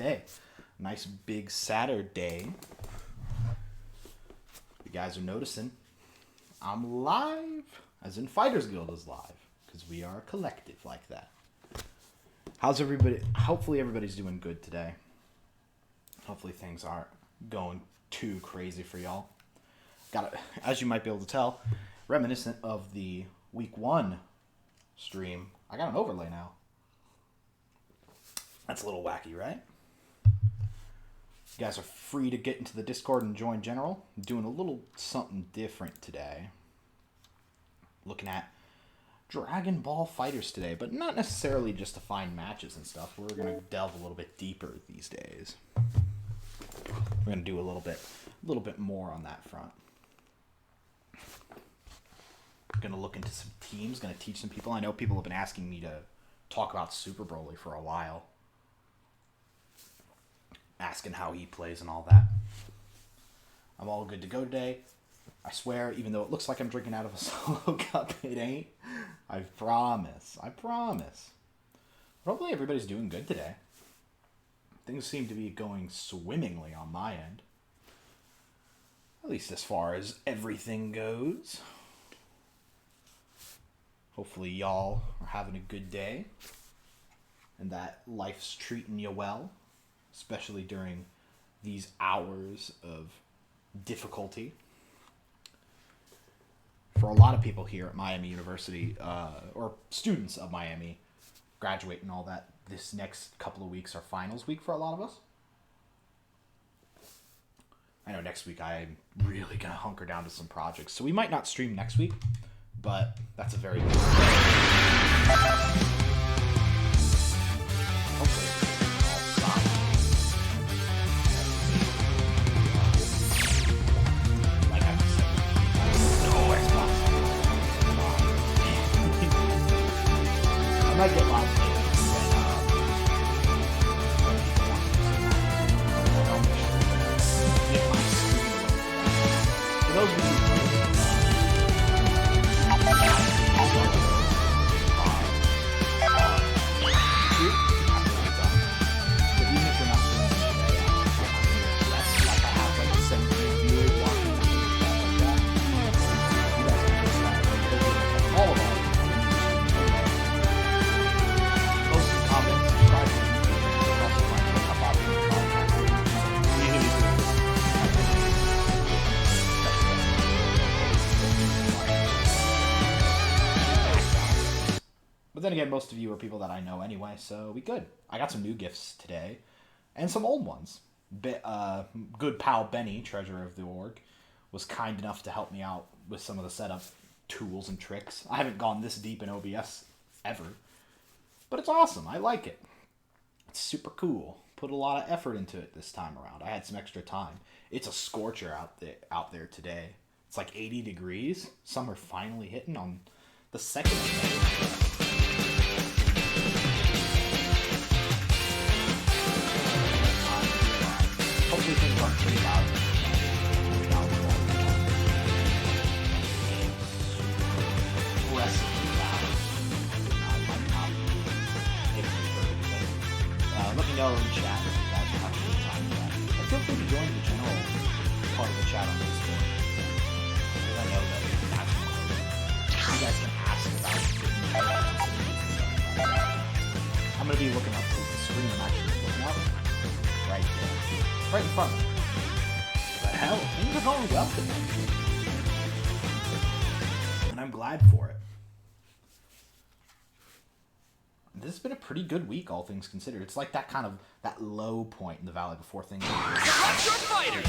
day. Nice big Saturday. You guys are noticing, I'm live, as in Fighters Guild is live, because we are a collective like that. How's everybody? Hopefully everybody's doing good today. Hopefully things aren't going too crazy for y'all. As you might be able to tell, reminiscent of the week 1 stream, I got an overlay now. That's a little wacky, right? You guys are free to get into the Discord and join general. I'm doing a little something different today. Looking at Dragon Ball Fighters today, but not necessarily just to find matches and stuff. We're going to delve a little bit deeper these days. We're going to do a little bit more on that front. Going to look into some teams, going to teach some people. I know people have been asking me to talk about Super Broly for a while. Asking how he plays and all that. I'm all good to go today. I swear, even though it looks like I'm drinking out of a solo cup, it ain't. I promise. Hopefully everybody's doing good today. Things seem to be going swimmingly on my end. At least as far as everything goes. Hopefully y'all are having a good day. And that life's treating you well. Especially during these hours of difficulty. For a lot of people here at Miami University, or students of Miami, graduate and all that, this next couple of weeks are finals week for a lot of us. I know next week I'm really going to hunker down to some projects, so we might not stream next week, but that's a very good hopefully I'll stop. Like I said, no Xbox. I might get live later. For those of you who But then again, most of you are people that I know anyway, so we good. I got some new gifts today, and some old ones. Good pal Benny, treasurer of the org, was kind enough to help me out with some of the setup tools and tricks. I haven't gone this deep in OBS ever, but it's awesome. I like it. It's super cool. Put a lot of effort into it this time around. I had some extra time. It's a scorcher out there today. It's like 80 degrees. Some are finally hitting on the second day. Hopefully things aren't pretty loud. Let me know in chat if you guys are having a good time with that. But feel free to join the general part of the chat on Discord. Because I know that that's you guys can ask about it. I'm going to be looking up the screen. I'm actually looking up right there. Right in front of me. What the hell? Things are going well today. And I'm glad for it. This has been a pretty good week, all things considered. It's like that low point in the valley before things. Select your fighter.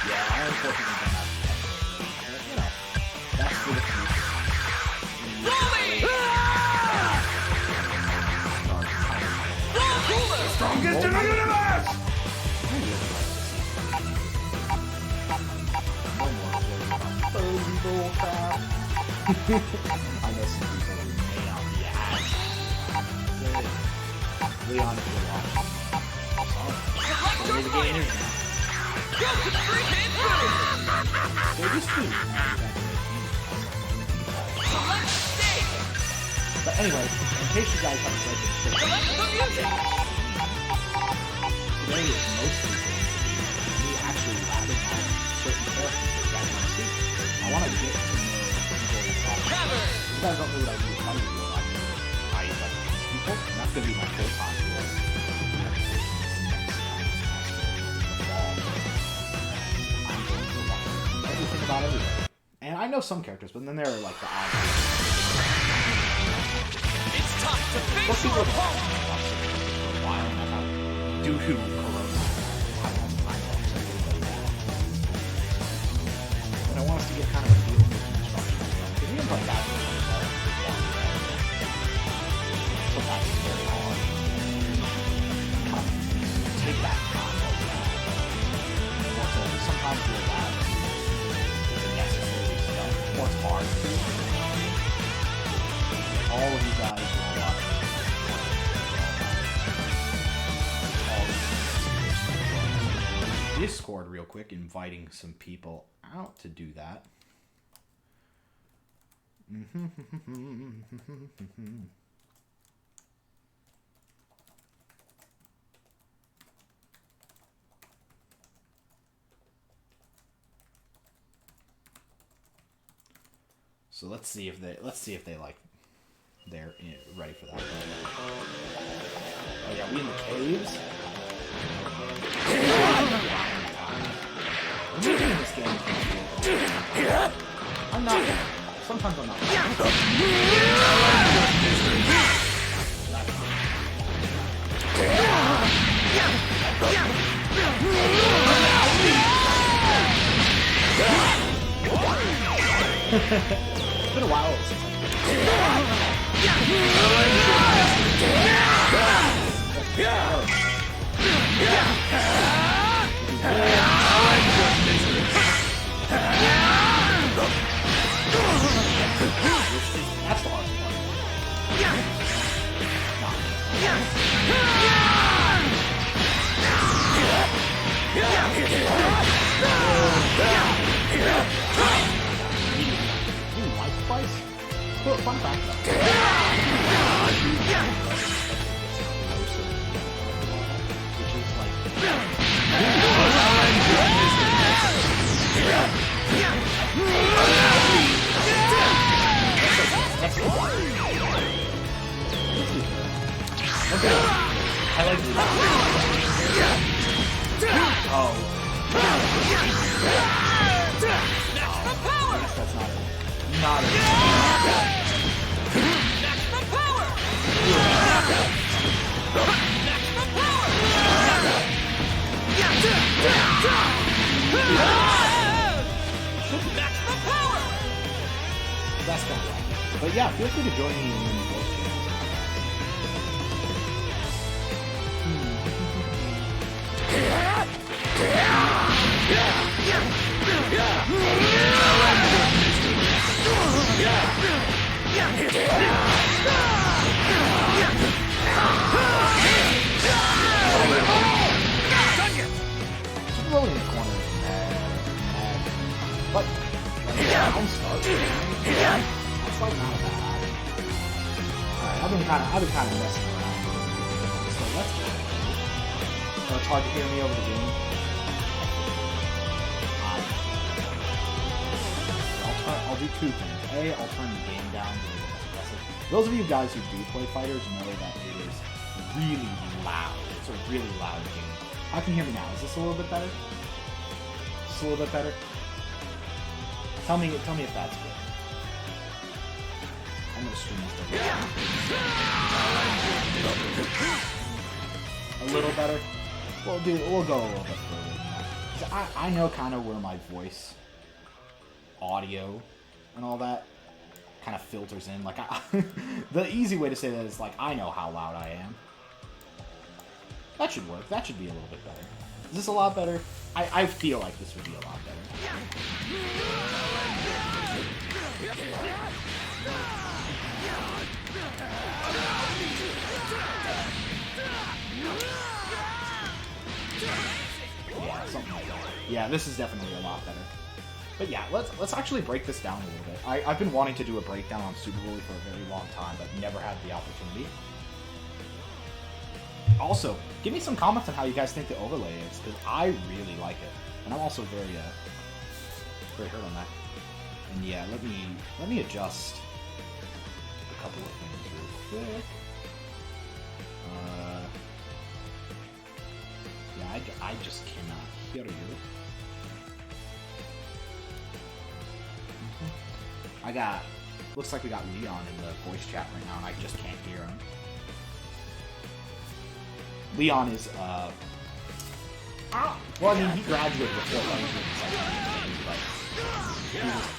Yeah, I unfortunately don't have. You know, that's for the future. Strongest in the universe! No more Frozen Bull crap. I know some people who may not be as. Leon, if you're watching. Sorry. The game is now. Go to the free hit through! They're just two. Select state! But anyway, in case you guys haven't read this, Select the music! gameplay is mostly going to be me actually labbing out certain characters that you guys want to see. I want to get to know enjoy the process. You guys don't know what I do. I like people, and that's going to be my full-time role. Everything about everybody. And I know some characters, but then there are like the odd ones. It's time to face your opponent! For a while, and I thought, due to Corona, I lost time on everybody else. But I want us to get kind of a feel for the construction stuff. Because we didn't play that for a while. So that's very hard. Kind of take that time. Also, sometimes we're allowed to necessary stuff. Or it's hard to. All of you guys will watch Discord real quick, inviting some people out to do that. So let's see if they like they're ready for that. Oh yeah, we in the caves. This game. I'm not. Sometimes I'm not. It's been a while since that's the hard Life spice? Well, fun fact though. Which is like okay. I like this. Oh. Maximum power! That's not it. Not it. Maximum power! Maximum power! Maximum power! That's kind of right. But yeah, feel free to join me in the voice channels. Just rolling the corner is mad. But I'm starting. That's like not bad. Alright, I've been kind of messing around with it. So let's go. It's hard to hear me over the game. I'll do two things. A, I'll turn the game down to make it less aggressive. Those of you guys who do play fighters know that it is really loud. It's a really loud game. How can you hear me now? Is this a little bit better? Just a little bit better? Tell me if that's good. I'm gonna stream this a little better. We'll go a little bit further. I know kind of where my voice, audio, and all that kind of filters in. Like the easy way to say that is like I know how loud I am. That should work. That should be a little bit better. Is this a lot better? I feel like this would be a lot better. Yeah, something like that. Yeah, this is definitely a lot better. But yeah, let's actually break this down a little bit. I've been wanting to do a breakdown on Super Bully for a very long time, but never had the opportunity. Also, give me some comments on how you guys think the overlay is, because I really like it, and I'm also very hurt on that. And yeah, let me adjust a couple of things real quick. Yeah, I just cannot hear you. Looks like we got Leon in the voice chat right now, and I just can't hear him. Leon is, well, I mean, he graduated before Lightning, but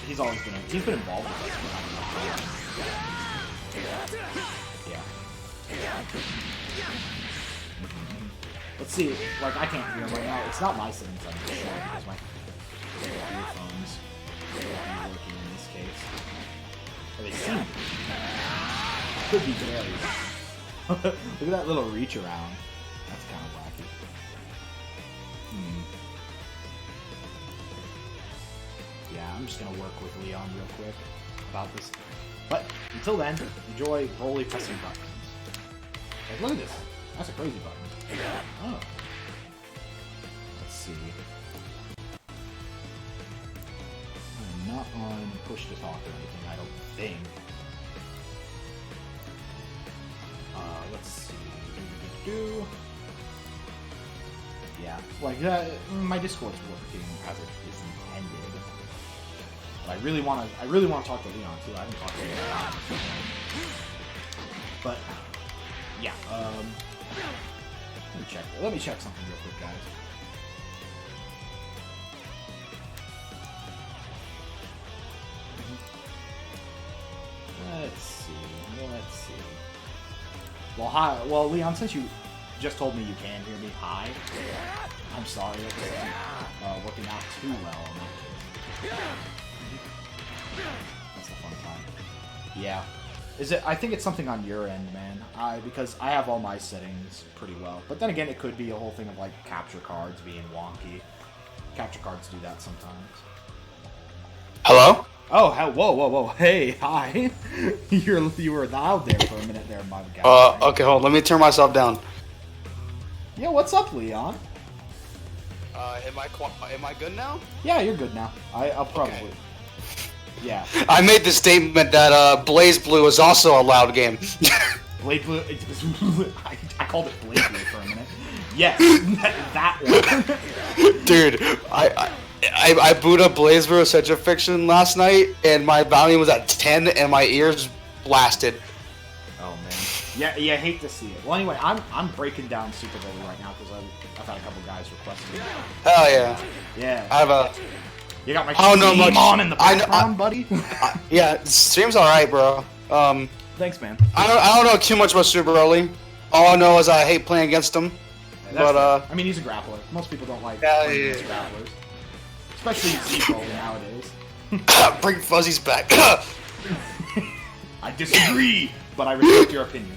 he's always been, he's been involved with us for I don't know how long. Yeah. Let's see, like, I can't hear him right now. It's not my settings, I'm sure, because my earphones will be working in this case. Or they seem to be. Could be barely. Look at that little reach around. That's kind of wacky. Yeah, I'm just going to work with Leon real quick about this. But until then, enjoy Broly pressing buttons. Like, look at this. That's a crazy button. Oh. Let's see. I'm not on push to talk or anything, I don't think. Let's see. Yeah, like my Discord's working as it is intended. But I really want to talk to Leon too. I haven't talked to him in a while. But yeah, let me check something real quick, guys. Let's see. Well, hi. Well, Leon, since you just told me you can hear me, hi. I'm sorry that wasn't working out too well in that case. That's a fun time. Yeah. I think it's something on your end, man. Because I have all my settings pretty well. But then again, it could be a whole thing of like capture cards being wonky. Capture cards do that sometimes. Hello? Oh, whoa. Hey, hi. You were loud there for a minute there, my guy. Okay, hold on. Let me turn myself down. Yeah, what's up, Leon? Am I good now? Yeah, you're good now. I'll probably... Okay. Yeah. I made the statement that Blaze Blue is also a loud game. Blade Blue... I called it Blade Blue for a minute. Yes, that one. Dude, I boot up Blaze Blue Such a Fiction last night, and my volume was at 10, and my ears blasted. Oh man, yeah, I hate to see it. Well, anyway, I'm breaking down Super Bowl right now because I've had a couple guys requesting it. Hell yeah. Yeah. I have a. You got my stream on in the background, buddy. Yeah, stream's all right, bro. Thanks, man. I don't know too much about Super Broly. All I know is I hate playing against him. Yeah, but I mean, he's a grappler. Most people don't like playing against grapplers. Especially Z-Roll nowadays. Bring Fuzzies back. I disagree, but I respect your opinion.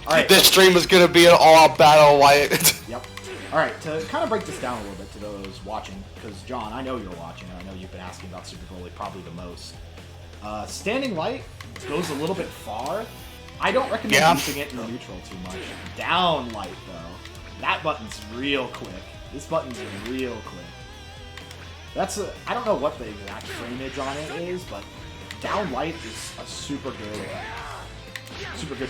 Alright. This stream is gonna be an all-out battle, Wyatt. Yep. Alright, to kind of break this down a little bit to those watching, because John, I know you're watching, and I know you've been asking about Super Broly probably the most. Standing light goes a little bit far. I don't recommend using it in the neutral too much. Down light, though. That button's real quick. This button's real quick. I don't know what the exact framage on it is, but down light is a super good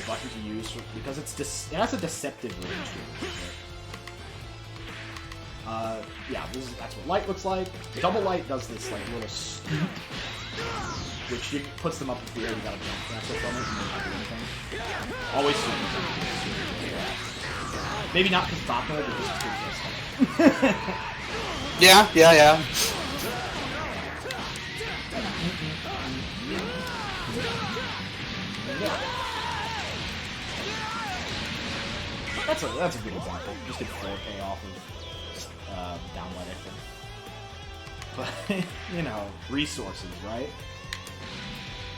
button to use because it has a deceptive range to it. Yeah, that's what light looks like. Double light does this like little scoop, which puts them up in the air. You gotta jump faster from it and they don't do anything. Always super good. Maybe not because it's optimal, but just good for us. Yeah. That's a good example. Just did 4K off of downlight, I think. But you know, resources, right?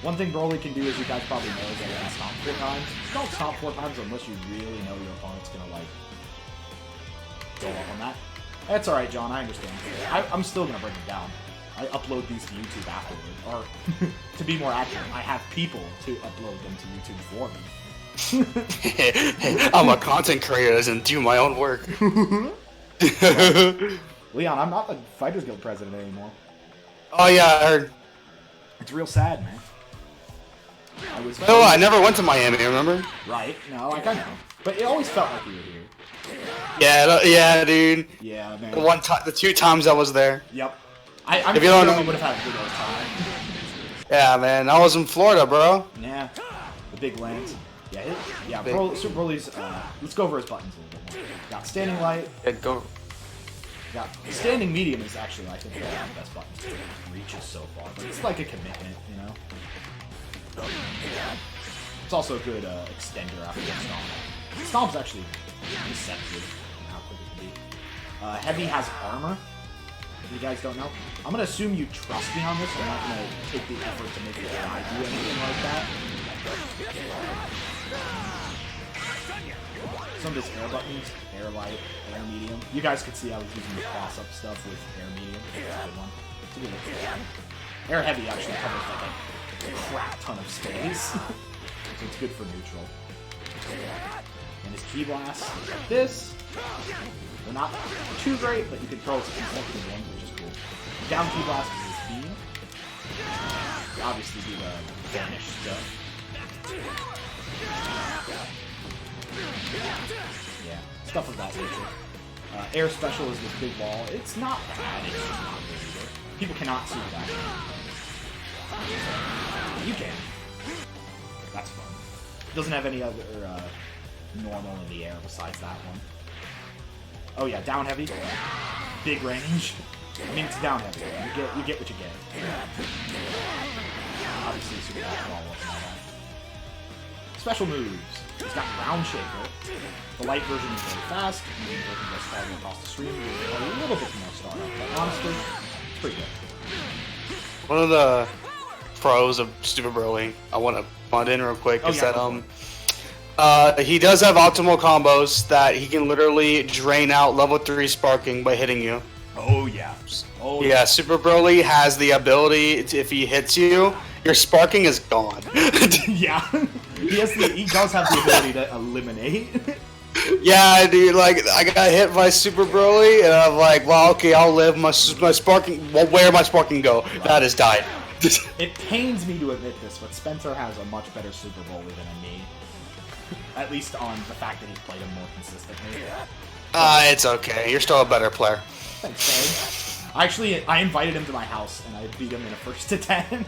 One thing Broly can do, as you guys probably know, is that it can stomp 4 times. Don't stomp 4 times unless you really know your opponent's gonna like go up on that. That's alright, John, I understand. I'm still gonna break it down. I upload these to YouTube afterward. Or, to be more accurate, I have people to upload them to YouTube for me. I'm a content creator and do my own work. Leon, I'm not the Fighters Guild president anymore. Oh yeah, I heard. It's real sad, man. No, I never went to Miami, remember? Right, no, like I know. But it always felt like we were here. Yeah, dude. Yeah, man. The 2 times I was there. Yep. I'm If you sure don't know- we would have had a good old time. Yeah, man. I was in Florida, bro. Yeah. The big lands. Yeah, Big. Super Broly's, let's go over his buttons a little bit more. Got standing light. Yeah, go. Got standing medium is actually, I think, one of the best buttons. It reaches so far, but it's like a commitment, you know? It's also a good extender after the Stomp. Stomp's actually deceptive in how quick it can be. Heavy has armor, if you guys don't know. I'm going to assume you trust me on this. I'm not going to take the effort to make it I do anything like that. Some of his air buttons, air light, air medium. You guys could see I was using the cross-up stuff with air medium. It's a good one. It's a good one. Air heavy actually covers like a crap ton of space. So it's good for neutral. And his key blasts like this. They're not too great, but you can throw it to consecutive ones, which is cool. Down key blast is his beam. Obviously do the vanish stuff. Yeah, stuff of that nature. Air special is this big ball. It's not bad, it's just not good either. People cannot see that. You can. That's fun. It doesn't have any other normal in the air besides that one. Oh yeah, down heavy. Big range. I mean, it's down heavy. You get what you get. Obviously, super follow up and all that. Special moves. He's got Ground Shaker. The light version is very fast. The medium version goes farther across the stream. A little bit more startup, but honestly, it's pretty good. One of the pros of Super Broly, I want to butt in real quick, is that he does have optimal combos that he can literally drain out level 3 sparking by hitting you. Oh yeah. Oh yeah. Super Broly has the ability to, if he hits you, your sparking is gone. Yeah. He does have the ability to eliminate. Yeah, dude, like, I got hit by Super Broly, and I'm like, well, okay, I'll live. My sparking, well, where my sparking go? Right. That has died. It pains me to admit this, but Spencer has a much better Super Broly than me. At least on the fact that he's played him more consistently. It's okay. You're still a better player. Thanks, Dave. I invited him to my house, and I beat him in a 1st to 10.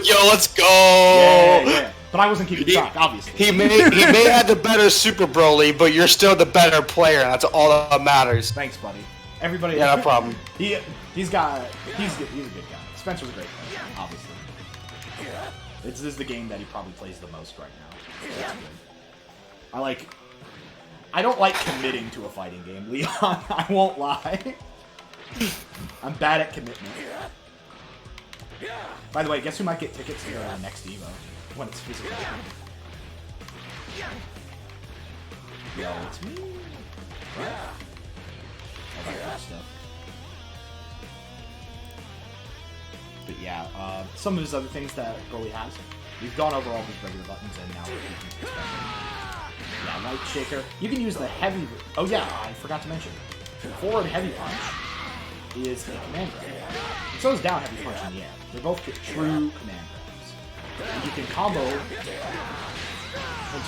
Yo, let's go! Yeah. But I wasn't keeping track, obviously. He may have the better Super Broly, but you're still the better player, and that's all that matters. Thanks, buddy. Everybody. Yeah, no problem. He's a good guy. Spencer's a great player, obviously. This is the game that he probably plays the most right now. That's good. I don't like committing to a fighting game, Leon. I won't lie. I'm bad at commitment. By the way, guess who might get tickets to go to the next Evo when it's physical? Yo, it's me. What? All that good stuff. But yeah, some of his other things that Broly has. We've gone over all his regular buttons, and now we're using his special. Yeah, Light Shaker. You can use the heavy... Oh yeah, I forgot to mention. Forward Heavy Punch is a command grab. So is down Heavy Punch in the air. They're both true command grabs. And you can combo into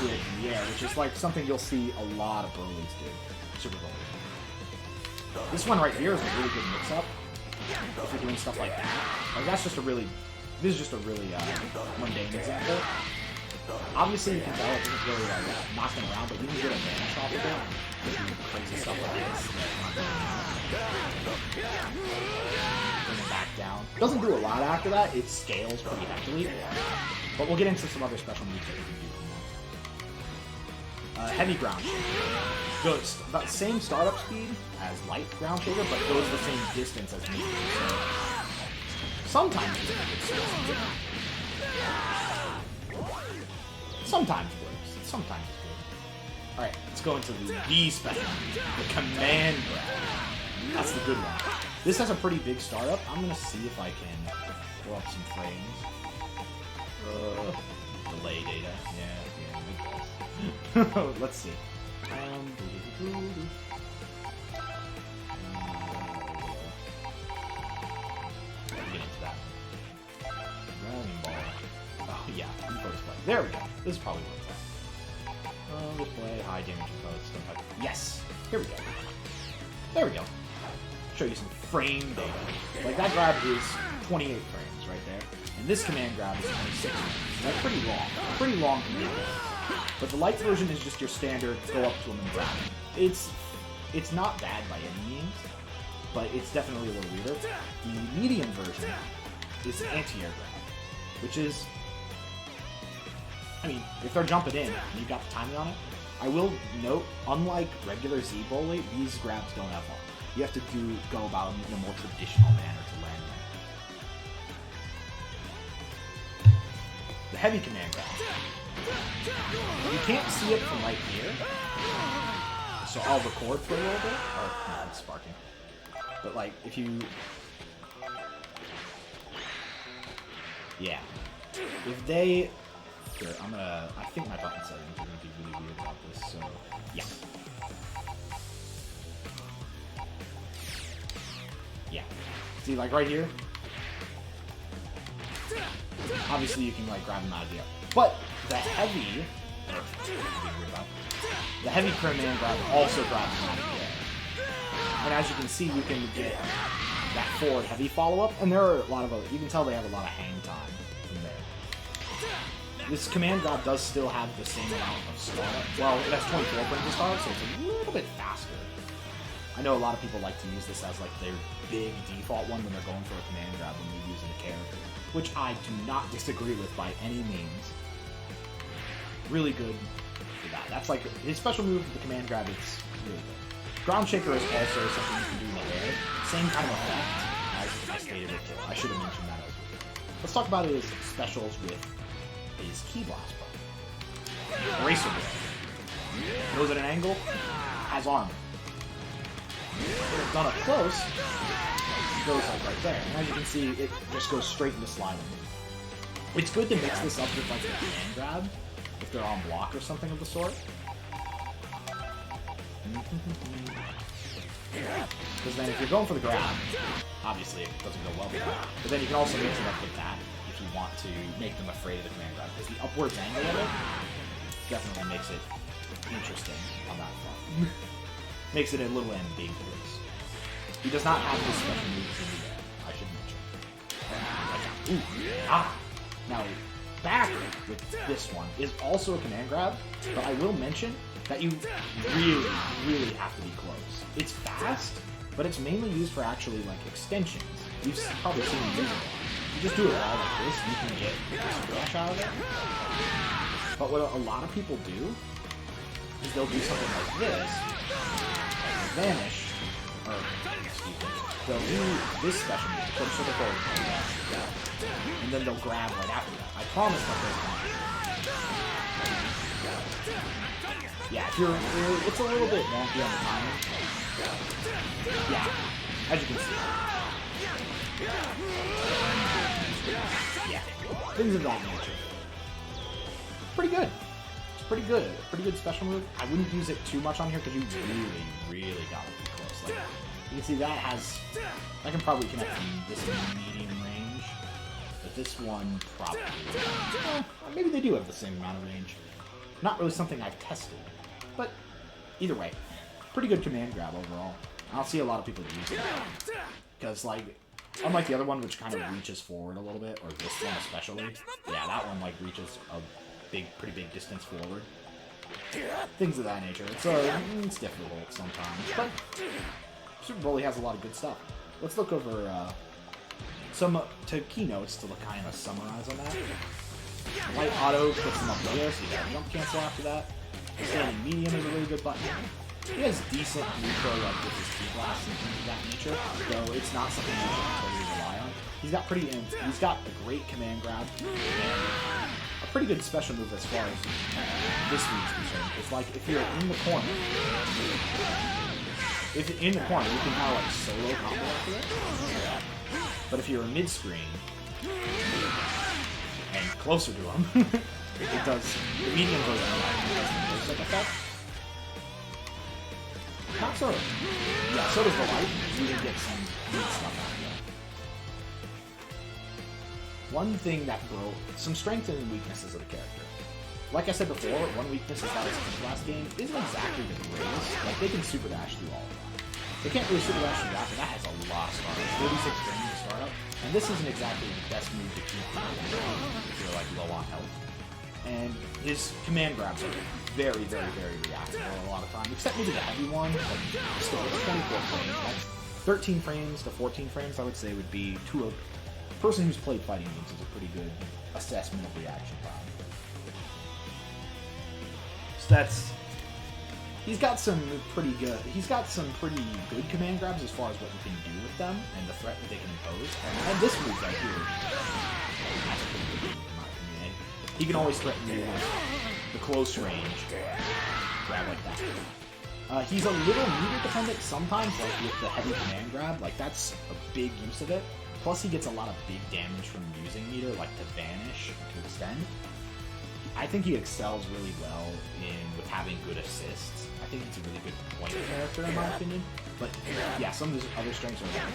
it in the air, which is like something you'll see a lot of Broly's do. Super Broly. This one right here is a really good mix-up. If you're doing stuff like that. Like that's just a really... This is just a really mundane example. Obviously, you can tell it isn't really knocking around, but you can get a vanish off of it. Do crazy stuff like this. Bring it back down. Doesn't do a lot after that. It scales pretty heavily. But we'll get into some other special moves that you can do. Heavy Ground Shaker. Goes about the same startup speed as Light Ground Shaker, but goes the same distance as medium. So sometimes it's a good source. Sometimes it works. Sometimes it's good. Alright, let's go into the special. The Command Grab. That's the good one. This has a pretty big startup. I'm going to see if I can throw up some frames. delay data. Yeah, yeah. Let's see. Get into that. Dragon Ball. Oh yeah, info display. There we go. This is probably what it's at. Display, high damage info, stuff like that. Yes! Here we go. There we go. Show you some frame data. Like that grab is 28 frames right there. And this command grab is 26 frames. That's pretty long. Pretty long command grab. But the light version is just your standard go up to him and grab him. It's not bad by any means, but it's definitely a little weirder. The medium version is an anti-air grab, which is, I mean, if they're jumping in and you got the timing on it, I will note, unlike regular Z Broly, these grabs don't have arm. You have to go about them in a more traditional manner to land them. The heavy command grab. You can't see it from right here, so I'll record for a little bit. Or, no, it's sparking. But, like, if you... Yeah. If they... Here, I think my button settings are gonna be really weird about this, so... Yeah. Yeah. See, like, right here? Obviously, you can, like, grab them out of the air. But, the heavy... The heavy command grab also grabs them out of the air. And as you can see, you can get that forward heavy follow-up, and there are a lot of other... You can tell they have a lot of hang time from there. This command grab does still have the same amount of startup. Well, it has 24 frames of startup, so it's a little bit faster. I know a lot of people like to use this as like their big default one when they're going for a command grab when they're using a character, which I do not disagree with by any means. Really good for that. That's like his special move for the command grab. It's really good. Ground Shaker is also something you can do in the air. Same kind of effect as I stated before. I should have mentioned that as well. Let's talk about his specials with his Key Blast button. Eraser Blade. Goes at an angle, has armor. When it's done up close, it goes like right there. And as you can see, it just goes straight into sliding. It's good to mix this up with like the command grab, if they're on block or something of the sort. Because then if you're going for the grab, obviously it doesn't go well with that. But then you can also mix it up with that if you want to make them afraid of the command grab. Because the upwards angle of it definitely makes it interesting on that front. Makes it a little ambiguous. He does not have this special move in the air, I should mention. Ooh, ah! Now, back with this one is also a command grab, but I will mention that you really, really have to be close. It's fast, but it's mainly used for actually like extensions. You've probably seen me use it. You just do it all like this, you can get this rush out of it. But what a lot of people do is they'll do something like this, vanish, or excuse me, they'll do this special move, put a circle forward, and then they'll grab right after that. I promise that they'll come. Yeah, if you're, it's a little bit wonky on the timing. Yeah, as you can see. Yeah, things of that nature. Pretty good. It's pretty good. Pretty good special move. I wouldn't use it too much on here because you really, really gotta be close. Like, you can see that has, I can probably connect from this medium range, but this one probably, maybe they do have the same amount of range. Not really something I've tested, but either way, pretty good command grab overall. I'll see a lot of people use it because, like, unlike the other one, which kind of reaches forward a little bit, or this one especially, yeah, that one like reaches a pretty big distance forward. Things of that nature. It's difficult sometimes, but Super Broly has a lot of good stuff. Let's look over some keynotes to kind of summarize on that. Light auto puts them up there, so you got jump cancel after that. Standing medium is a really good button. He has decent neutral like with his Key Blast and things of that nature, though it's not something you can totally rely on. He's got a great command grab and a pretty good special move as far as this move is concerned. It's like if you're in the corner, you can kind of like solo combo after it. But if you're mid-screen and closer to him, it does, the medium version of that does the basic effect. Not so, yeah, so does the light. You can get some neat stuff out of it. One thing that broke, some strengths and weaknesses of the character. Like I said before, one weakness is that its last game isn't exactly the greatest. Like, they can super dash through all of that. They can't really super dash through that, but that has a lot of startup. 36 frames to start up. And this isn't exactly the best move to keep if you're like low on health. And his command grabs are very, very, very reactive a lot of time. Except maybe the heavy one, but still, it's 24 frames. Like 13 frames to 14 frames, I would say, would be, to a person who's played fighting games, is a pretty good assessment of reaction time. So that's... He's got some pretty good command grabs as far as what you can do with them and the threat that they can impose. And this move right here, that's pretty good in my opinion. He can always threaten you with the close range grab like that. He's a little meter dependent sometimes, like with the heavy command grab. Like that's a big use of it. Plus he gets a lot of big damage from using meter, like to vanish, to extend. I think he excels really well with having good assists. I think he's a really good point character in my opinion. But yeah, some of his other strengths are like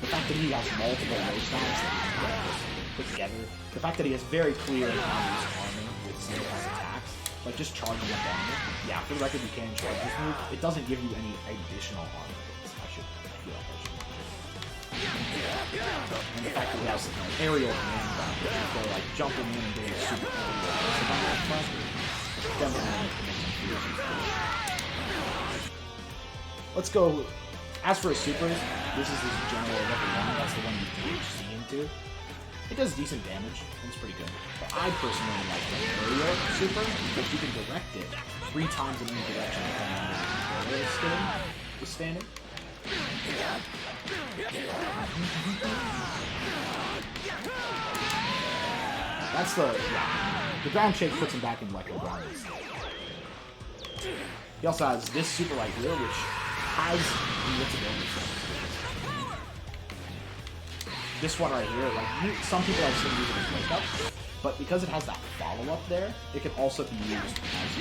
the fact that he has multiple low stats that he can put together. The fact that he has very clear and obvious armor with single pass attacks. Like just charging up armor. Yeah, for the record you can charge this move. It doesn't give you any additional armor. I feel like I should. And the fact that he has aerial command grab, so like jumping in and doing a super definitely let's go. As for his supers, this is his general level 1. That's the one you can HC into. It does decent damage. It's pretty good. But I personally like the aerial super because you can direct it 3 times in any direction depending on the controller is standing. That's the ground shake puts him back in like a ground state. He also has this super light wheel, which has invincibility. This one right here, like some people I've seen use it as wake up, but because it has that follow up there, it can also be used as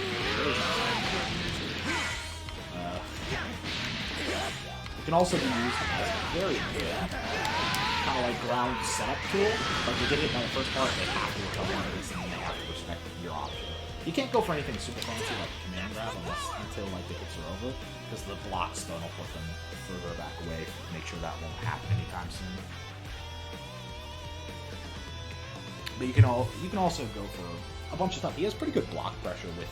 it can also be used as a very good kind of like ground setup tool. Like they get hit by the first part, they have to recover on this, and then they have to respect your option. You can't go for anything super fancy like command grab until like the hits are over, because the block stun will put them further back away. Make sure that won't happen anytime soon. But you can also go for a bunch of stuff. He has pretty good block pressure with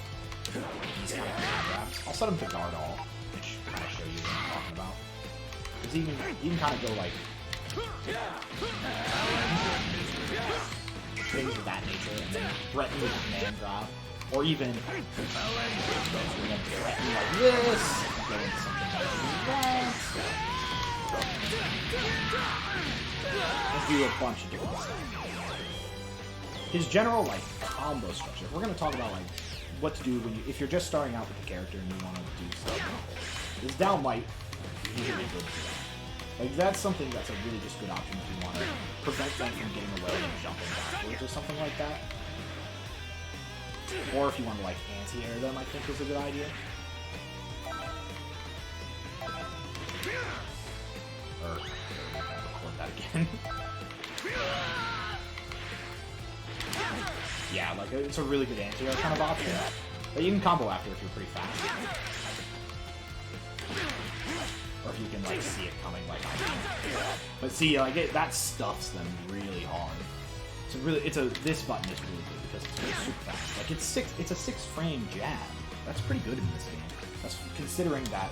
these kind of command grabs. I'll set him to guard all, which kind of show you what I'm talking about. Because you can kind of go like things of that nature, and then threaten with command grab, or even threaten like this, go into something like that, and do a bunch of different stuff. His general like combo structure. We're gonna talk about like what to do if you're just starting out with the character and you want to do stuff. His down light is usually good for that. Like that's something that's a really just good option if you want to prevent them from getting away and jumping backwards or something like that. Or if you want to like anti-air them, I think is a good idea. Or record that again. Yeah, like it's a really good anti-air kind of option. But you can combo after if you're pretty fast. Or if you can like see it coming like I do. But see, like that stuffs them really hard. This button is really good because it's really super fast. Like it's a 6 frame jab. That's pretty good in this game. That's considering that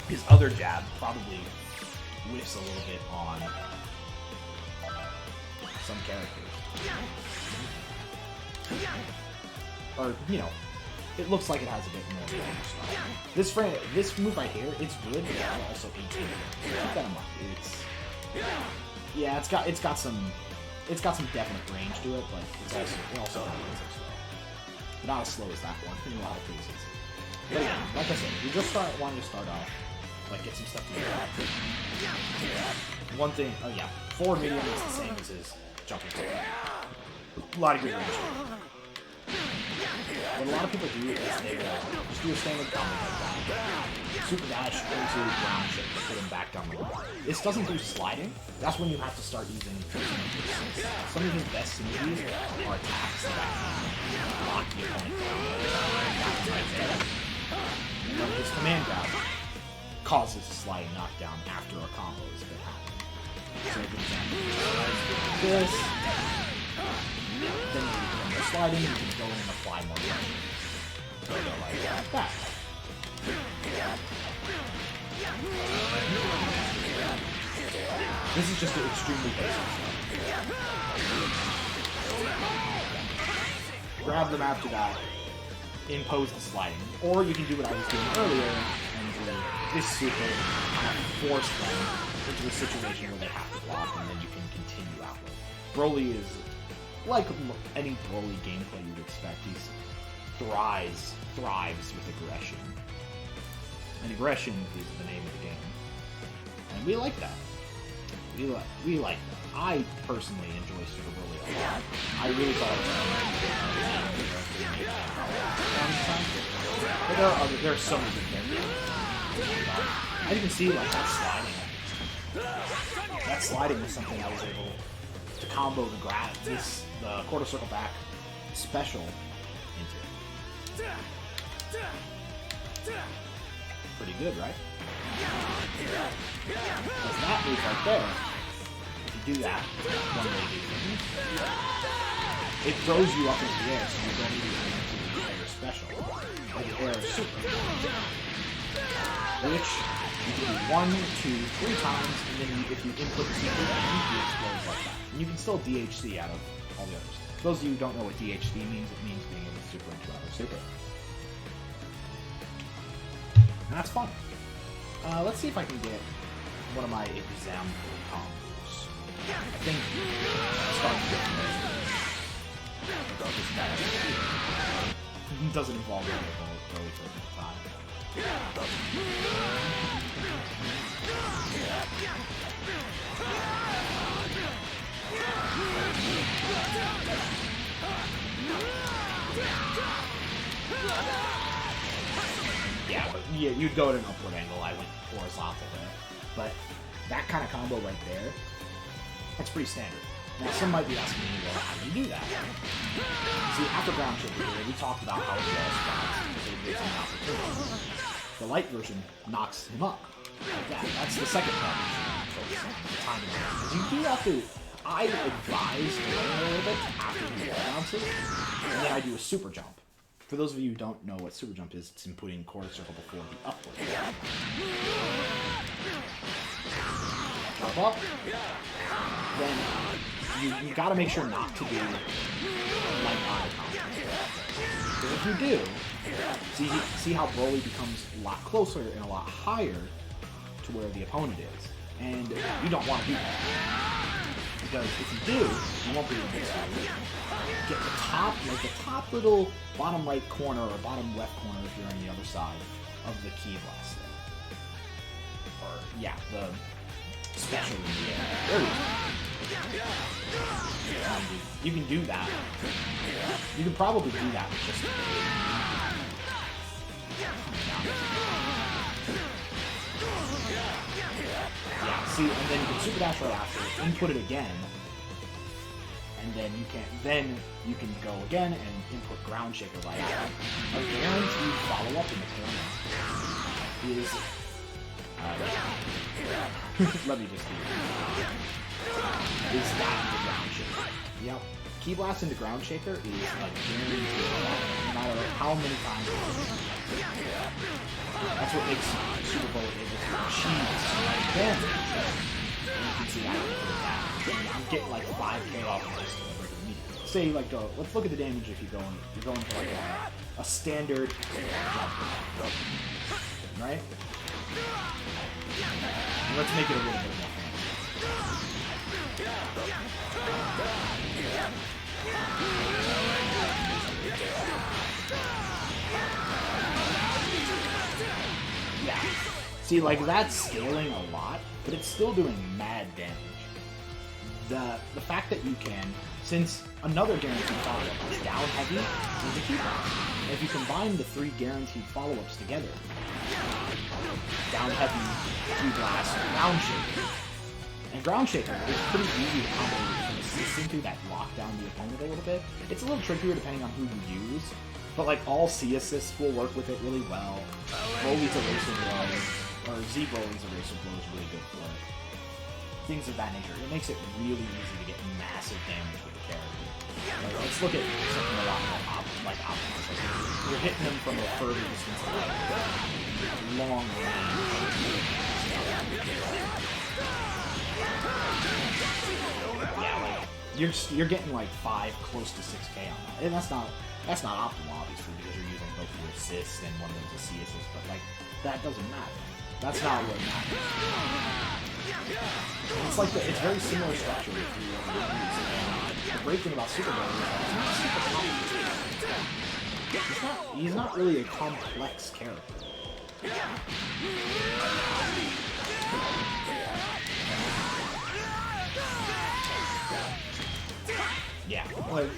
his other jab probably whiffs a little bit on some characters. Or, you know, it looks like it has a bit more style. This move right here, it's good, but it's also 18. Keep that in mind. It's got some definite range to it, but it also is slow. But not as slow as that one in a lot of cases. But yeah, like I said, you just wanting to start off, like get some stuff together. One thing, forward medium is the same as his jumping kick. A lot of good range. What a lot of people do is they just do a standard combo like that. Super dash into ground ship to put him back down the wall. This doesn't do sliding. That's when you have to start using some of his best synergies are attacks that lock the opponent down. Right there. And his command grab causes a sliding knockdown after a combo has been happening. So, for example, this. Then when you're sliding, you can go in and apply more pressure. So go like that. This is just an extremely basic stuff. Grab them after that, impose the sliding. Or you can do what I was doing earlier and do this super, kind of force them into a situation where they have to block, and then you can continue outward. Broly is like any Broly gameplay you'd expect. He thrives with aggression. And aggression is the name of the game. And we like that. We like that. I personally enjoy Super Broly a lot. I really thought it was but there are so many good characters. I didn't see like that sliding. That sliding was something I was able to combo the quarter circle back special into. Pretty good, right? Because that move right there, if you do that, one way to do things, it throws you up into the air, so you don't need to enter the air special, or the air super, which you can do 1, 2, 3 times, and then if you input the super, you explode like that. And you can still DHC out of all the others. For those of you who don't know what DHC means, it means being able to super into other super. And that's fun. Let's see if I can get one of my example combos. I think I'll start with this guy. It doesn't involve really taking the time. Yeah, you'd go at an upward angle. I went horizontal there. But that kind of combo right there, that's pretty standard. Now, some might be asking me, well, how do you do that? See, after ground ship, we talked about how it wall spots, because it gives him an opportunity. The light version knocks him up, like that. That's the second part of the timing. You do have to, I advise delaying a little bit after the wall bounces, and then I do a super jump. For those of you who don't know what super jump is, it's inputting quarter circle before the upward. Jump up. Then you gotta make sure not to do like eye combos. Because if you do, see how Broly becomes a lot closer and a lot higher to where the opponent is. And you don't want to do that. Because if you do, you won't be able to get the top, like the top little bottom right corner or bottom left corner if you're on the other side of the key blast there. Or, yeah, the special in the air. There you go. You can do that. You can probably do that with just yeah, see, and then you can super dash right after, input it again, and then you can go again and input ground shaker right after. A guaranteed follow-up in the corner is let me just do it. Is that the ground shaker? Yep. Key blast into ground shaker is like guaranteed, no matter how many times it is. That's what makes Super Bowl able to achieve damage. And you can see that. I'm getting like 5k off of this immediately. Say like let's look at the damage if you're going for like a standard jump. Right? And let's make it a little bit more yeah. See, like, that's scaling a lot, but it's still doing mad damage. the fact that you can, since another guaranteed follow-up is down heavy is a keeper. And if you combine the 3 guaranteed follow-ups together, down heavy, Q-Blast, ground shaker. And ground shaker is pretty easy to combo with an assist into that lock down the opponent a little bit. It's a little trickier depending on who you use, but like all C assists will work with it really well. Broly's Eraser Blow, or Z Broly's Eraser Blow is really good for it. Things of that nature. It makes it really easy to get massive damage with the character. Like, let's look at something a lot more optimized. Like, you're hitting them from a further distance away. Long range. Yeah, like you're getting like 5 close to 6K on that. And that's not optimal obviously because you're using both your assists and one of them's a C assist, but like that doesn't matter. That's not what matters. It's like it's very similar structure with the great thing about Super Bowl is that it's not super complicated. He's not really a complex character. Yeah, like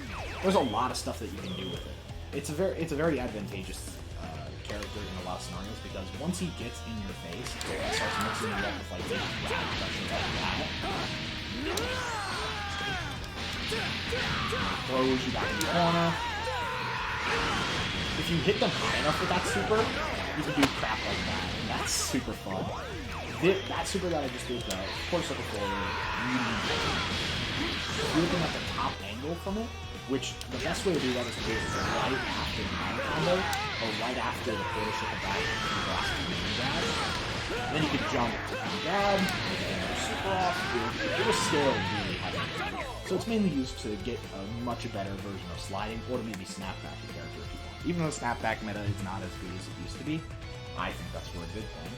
there's a lot of stuff that you can do with it. It's a very advantageous character in a lot of scenarios because once he gets in your face, he starts mixing you up with like big grab pressure like that. Throws you back in the corner. If you hit them high enough with that super, you can do crap like that, and that's super fun. That super that I just did though, quarter circle forward, if you're looking at the top angle from it, which the best way to do that is to do it right after the mount combo, or right after the quarter circle back and the last main grab. And then you can jump and grab, and super off, it'll scale really heavily. So it's mainly used to get a much better version of sliding, or to maybe snap back your character if you want. Even though snapback meta is not as good as it used to be, I think that's for a good thing.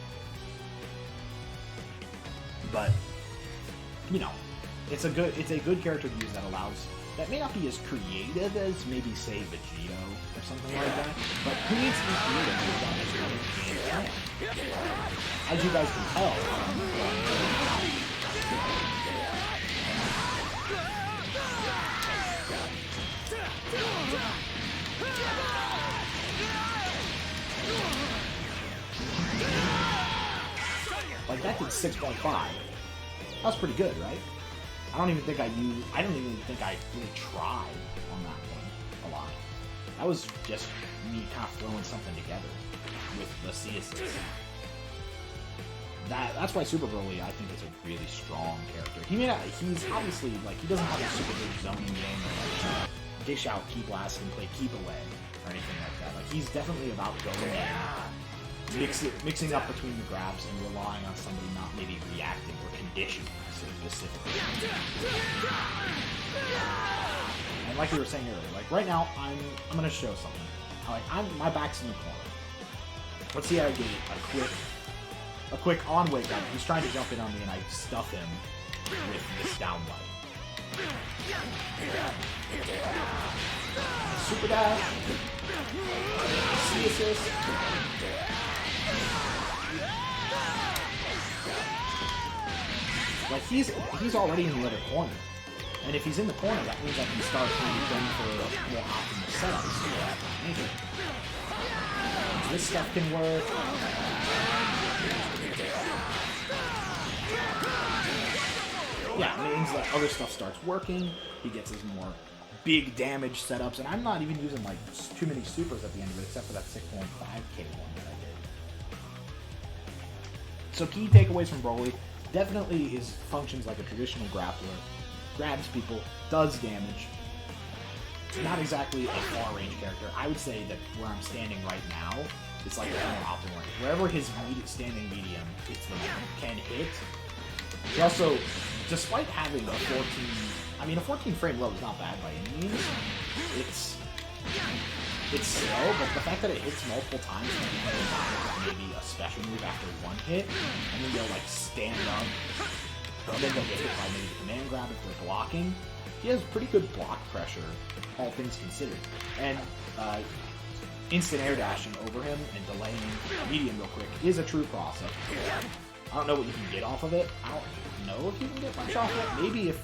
But, you know, it's a good character to use that may not be as creative as maybe say Vegito or something like that, but who needs to be creative when you've got this other game plan? As you guys can tell, like that did 6.5. That was pretty good, right? I don't even think I really tried on that one a lot. That was just me kind of throwing something together with the C assist. That's why Super Broly, I think, is a really strong character. He's obviously, like, he doesn't have a super big zoning game or, like, dish out, keep blast, and play keep away, or anything like that. Like, he's definitely about going in, mixing up between the grabs and relying on somebody not maybe reacting or conditioning specifically. And like we were saying earlier, like right now I'm gonna show something. My back's in the corner. Let's see how I get a quick on-way grab. He's trying to jump in on me and I stuff him with this down light. Super dash. C assist. Like he's already in the other corner, and if he's in the corner, that means I can start kind of going for more optimal setups. This stuff can work. Yeah, it means that other stuff starts working. He gets his more big damage setups, and I'm not even using like too many supers at the end of it, except for that 6.5k one that I did. So key takeaways from Broly. Definitely his functions like a traditional grappler, grabs people, does damage. Not exactly a far-range character. I would say that where I'm standing right now, it's like a more optimal range. Wherever his standing medium, it's the can hit. He also, despite having a 14 frame low is not bad by any means. It's slow, but the fact that it hits multiple times and maybe a special move after one hit, and then they'll like stand up, and then they'll get hit by maybe the command grab if they're blocking. He has pretty good block pressure, all things considered. And instant air dashing over him and delaying medium real quick is a true cross-up. I don't know what you can get off of it. I don't know if you can get much off of it. Maybe if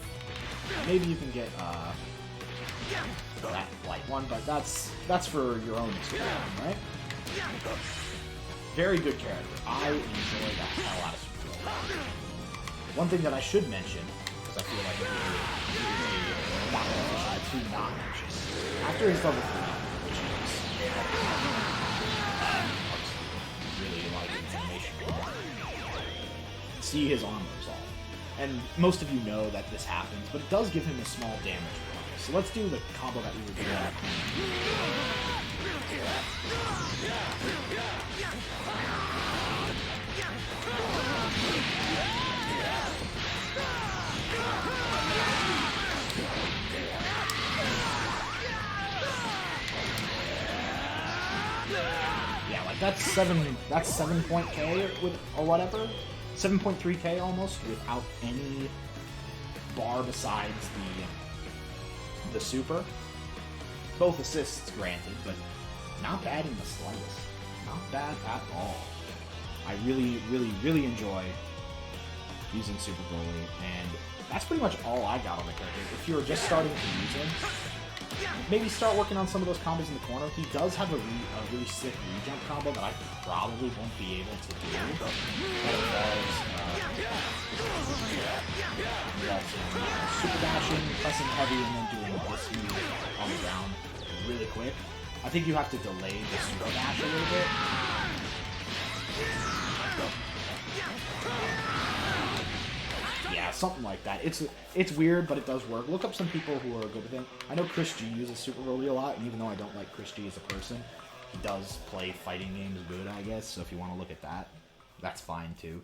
Maybe you can get that light one, but that's for your own experience, right? Very good character. I enjoy the hell out of Super Bowl. One thing that I should mention, because I feel like it would be to not mention, after his level 3, which is really like animation, see his armor is off. And most of you know that this happens, but it does give him a small damage bonus. So let's do the combo that we were doing. Yeah, like that's 7.k with or whatever. 7.3k almost without any bar besides the super. Both assists granted, but not bad in the slightest. Not bad at all. I really enjoy using Super Broly, and that's pretty much all I got on the character. If you're just starting to use him, maybe start working on some of those combos in the corner. He does have a really sick re-jump combo that I probably won't be able to do. That involves super dashing, pressing heavy, and then doing this move on the ground really quick. I think you have to delay the super dash a little bit. Yeah, something like that. It's weird, but it does work. Look up some people who are good with it. I know Chris G uses Super Broly a lot, and even though I don't like Chris G as a person, he does play fighting games good, I guess. So if you want to look at that, that's fine too.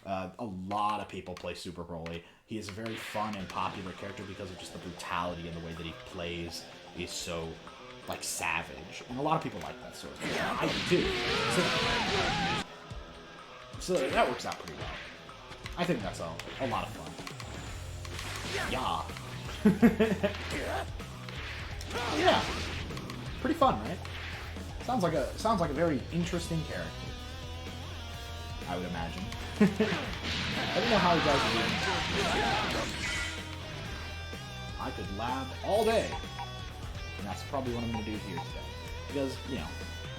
A lot of people play Super Broly. He is a very fun and popular character because of just the brutality and the way that he plays is so like savage, and a lot of people like that sort of thing. I do too. So that works out pretty well. I think that's a lot of fun. Yeah. Yeah. Pretty fun, right? Sounds like a very interesting character. I would imagine. I don't know how you guys do it. I could lab all day. And that's probably what I'm going to do here today. Because, you know,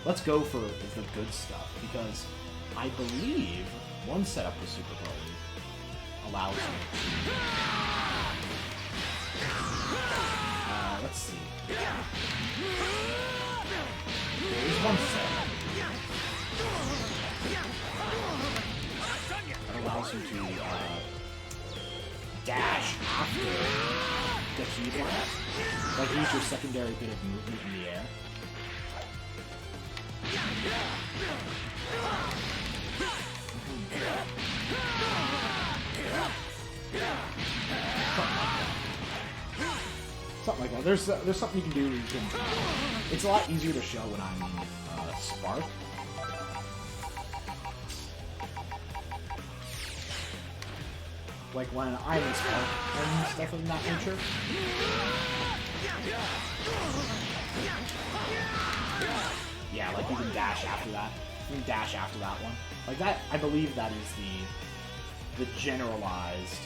let's go for the good stuff. Because I believe one setup with Super Broly allows you to... let's see. There's one setup that allows you to dash after the key blast. Like use your secondary bit of movement in the air. Something like that. There's something you can do. It's a lot easier to show when I'm in Spark. Like when I'm in Spark and stuff of that nature. Yeah, like you can dash after that. You can dash after that one. Like that, I believe that is the generalized...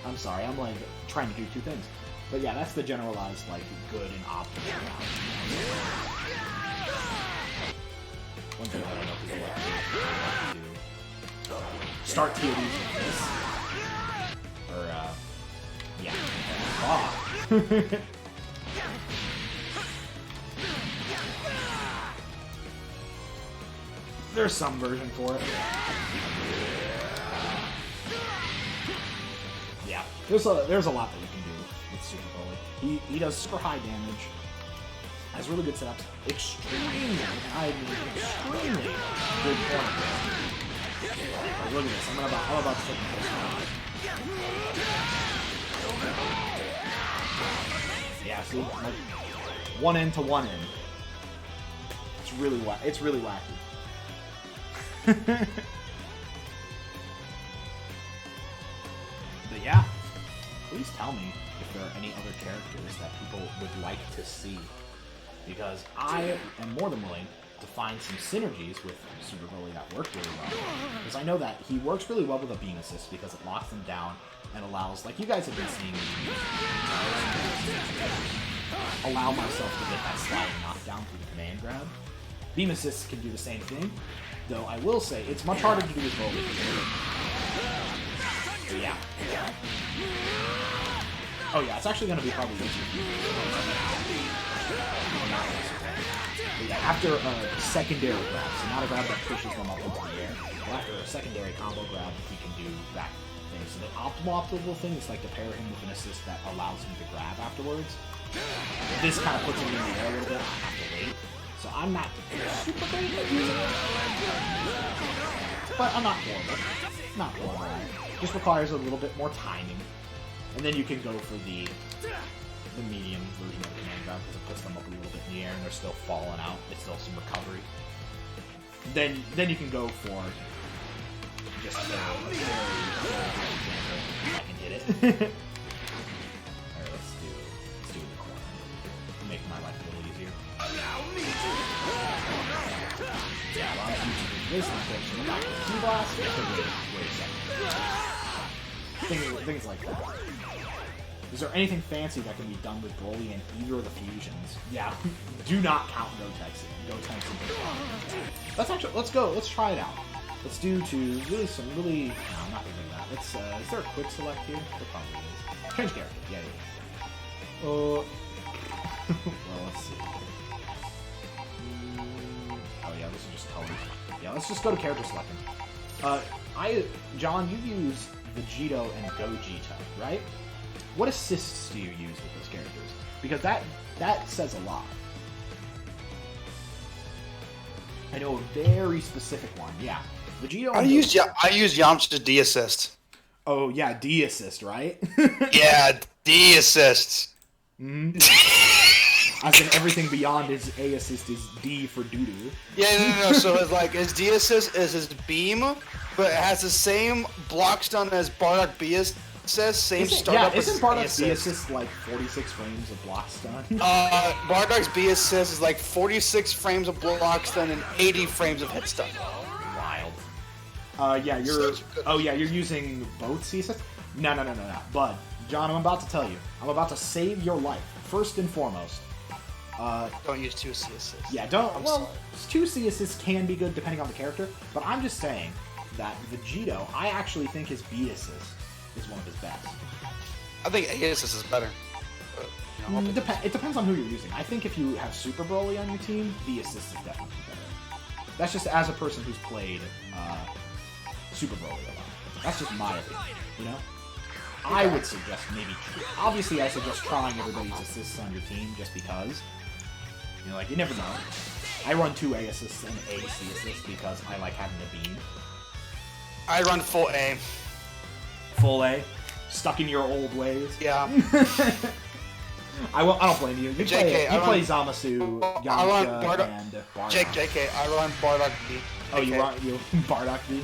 I'm sorry, I'm like trying to do two things. But yeah, that's the generalized, like, good and optimal route. One thing I don't know people like to start TODs with this. Or, yeah. Oh. There's some version for it. Yeah, there's a lot that you can do with Super Broly. He does super high damage, has really good setups, extremely good corner play. Like, look at this, I'm about to take the first one. Yeah, see, like one end to one end. It's really wacky. But yeah, please tell me if there are any other characters that people would like to see, because I am more than willing. to find some synergies with Super Broly that work really well. Because I know that he works really well with a beam assist because it locks them down and allows, like you guys have been seeing, allow myself to get that sliding knockdown through the command grab. Beam assists can do the same thing, though I will say it's much harder to do with Broly. So yeah. Oh yeah, it's actually going to be probably easier for you. But yeah, after a secondary grab, so not a grab that pushes them up into the air, but after a secondary combo grab, he can do that thing. So the optimal thing is like to pair him with an assist that allows him to grab afterwards. This kind of puts him in the air a little bit. I have to wait. So I'm not super great at using it. But I'm not horrible. Not horrible. Just requires a little bit more timing. And then you can go for the medium version of the command grab because it puts them up a little bit in the air and they're still falling out. It's still some recovery. Then you can go for just a very example. I can hit it. Alright, let's do it in the corner. Make my life a little easier. Yeah, a lot of YouTubers this and push in the back of the T-Blast. Wait a second. Things like that. Is there anything fancy that can be done with Broly in either of the fusions? Yeah, do not count Gotenks. Let's actually, let's try it out. Let's do no, I'm not gonna do that. Let's, is there a quick select here? There probably is. Change character, yeah. Well, let's see. Oh yeah, this is just colors. Yeah, let's just go to character selection. John, you use Vegito and Gogeta, right? What assists do you use with those characters? Because that says a lot. I know a very specific one. Yeah, Vegito. I use Yamcha's D assist. Oh yeah, D assist, right? Yeah, D assist. Mm-hmm. As in everything beyond his A assist is D for doo-doo. Yeah, no. So it's like his D assist is his beam, but it has the same block stun as Bardock B assist. Same startup. Yeah, isn't Bardock's B assist like 46 frames of block stun? Bardock's B assist is like 46 frames of block stun and 80 frames of hit stun. Wild. Yeah, you're using both C assists? No. Bud, John, I'm about to tell you. I'm about to save your life. First and foremost. Don't use 2 C assists. Yeah, don't. Well, 2 C assists can be good depending on the character, but I'm just saying that Vegito, I actually think his B assist is one of his best. I think A assist is better. It depends on who you're using. I think if you have Super Broly on your team, B assist is definitely better. That's just as a person who's played Super Broly a lot. That's just my opinion, you know? I would suggest maybe... Obviously, I suggest trying everybody's assists on your team just because. You know, like, you never know. I run 2 A assists and A C assists because I like having the beam. I run full A. Full A? Stuck in your old ways? Yeah. I don't blame you. You play Zamasu, Yamcha, and Bardock. JK, I run Bardock B. Oh, you run Bardock B?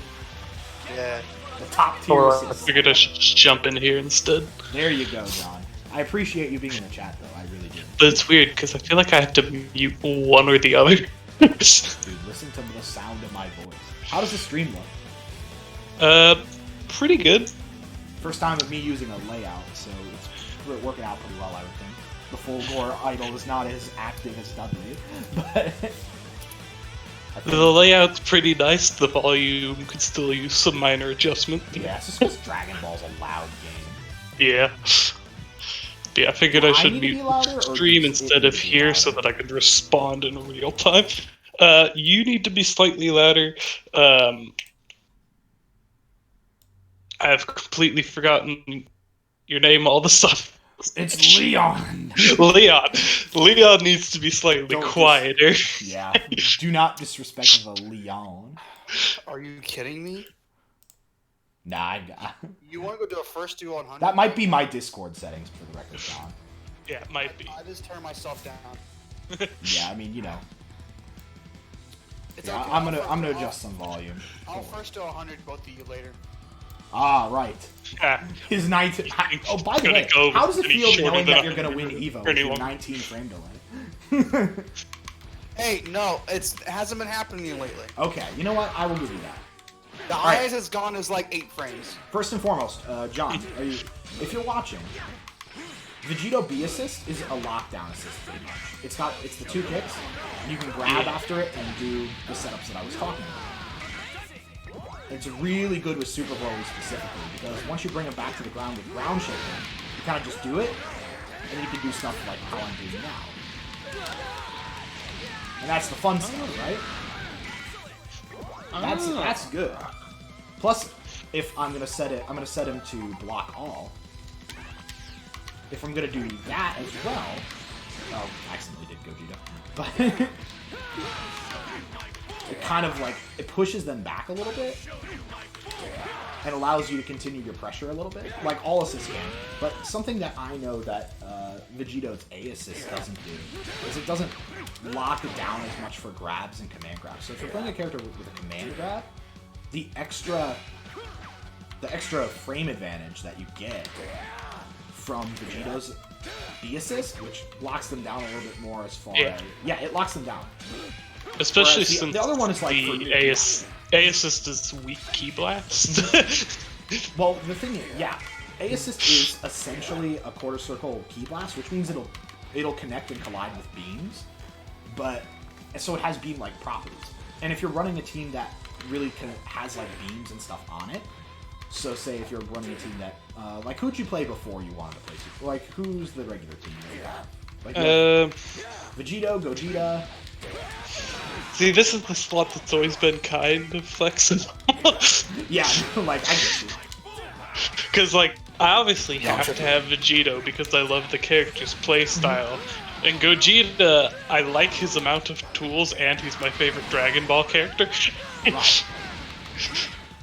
Yeah. The top tier Or I assist. figured I should just jump in here instead. There you go, John. I appreciate you being in the chat, though. I really do. But it's weird, because I feel like I have to mute one or the other. Dude, listen to the sound of my voice. How does the stream look? Pretty good. First time of me using a layout, so it's working out pretty well, I would think. The full gore idol is not as active as Dudley, but... The layout's pretty nice, the volume could still use some minor adjustment. Yeah, it's just because Dragon Ball's a loud game. Yeah. Yeah, I figured I should mute the stream instead of here so that I could respond in real time. You need to be slightly louder. I've completely forgotten your name all the stuff. It's Leon! Leon needs to be slightly quieter. Yeah, do not disrespect the Leon. Are you kidding me? Nah, You want to go do a first duo on 100? that might be my Discord settings for the record, John. Yeah, it might be. I just turned myself down. Yeah, I mean, you know. It's Yeah, okay. I'm gonna adjust some volume. I'll first do 100 both of you later. Ah, right. Yeah. His 19... Oh, by the Gonna way, go how does it any feel shorter knowing than that you're gonna win 100 Evo for any with your longer. 19 frame delay? Hey, no, it hasn't been happening lately. Okay, you know what? I will give you that. The right. eyes has gone as like 8 frames. First and foremost, John, if you're watching, Vegito B assist is a lockdown assist pretty much. It's the 2 kicks, and you can grab after it and do the setups that I was talking about. It's really good with Super Broly specifically, because once you bring him back to the ground with ground shaking, you kind of just do it, and you can do stuff like how I'm doing now. And that's the fun stuff, right? That's good. Plus, if I'm gonna set him to block all. If I'm gonna do that as well, oh, I accidentally did Gogeta, but it kind of like it pushes them back a little bit and allows you to continue your pressure a little bit, like all assists can. But something that I know that Vegito's A assist doesn't do is it doesn't lock it down as much for grabs and command grabs. So if you're playing a character with a command grab, the extra frame advantage that you get from Vegito's B assist, which locks them down a little bit more as far as... Yeah, it locks them down. Especially Whereas since the other one is like the A assist is weak key blast. Well, the thing is, yeah, A assist is essentially a quarter circle key blast, which means it'll connect and collide with beams, but so it has beam-like properties. And if you're running a team that really has like beams and stuff on it, so say if you're running a team that like who'd you play before you wanted to play? Like who's the regular team you have? Like Vegito, Gogeta. See, this is the slot that's always been kind of flexible. Yeah, like I get you. Because like I obviously have to have Vegito because I love the character's playstyle. And Gogeta, I like his amount of tools, and he's my favorite Dragon Ball character.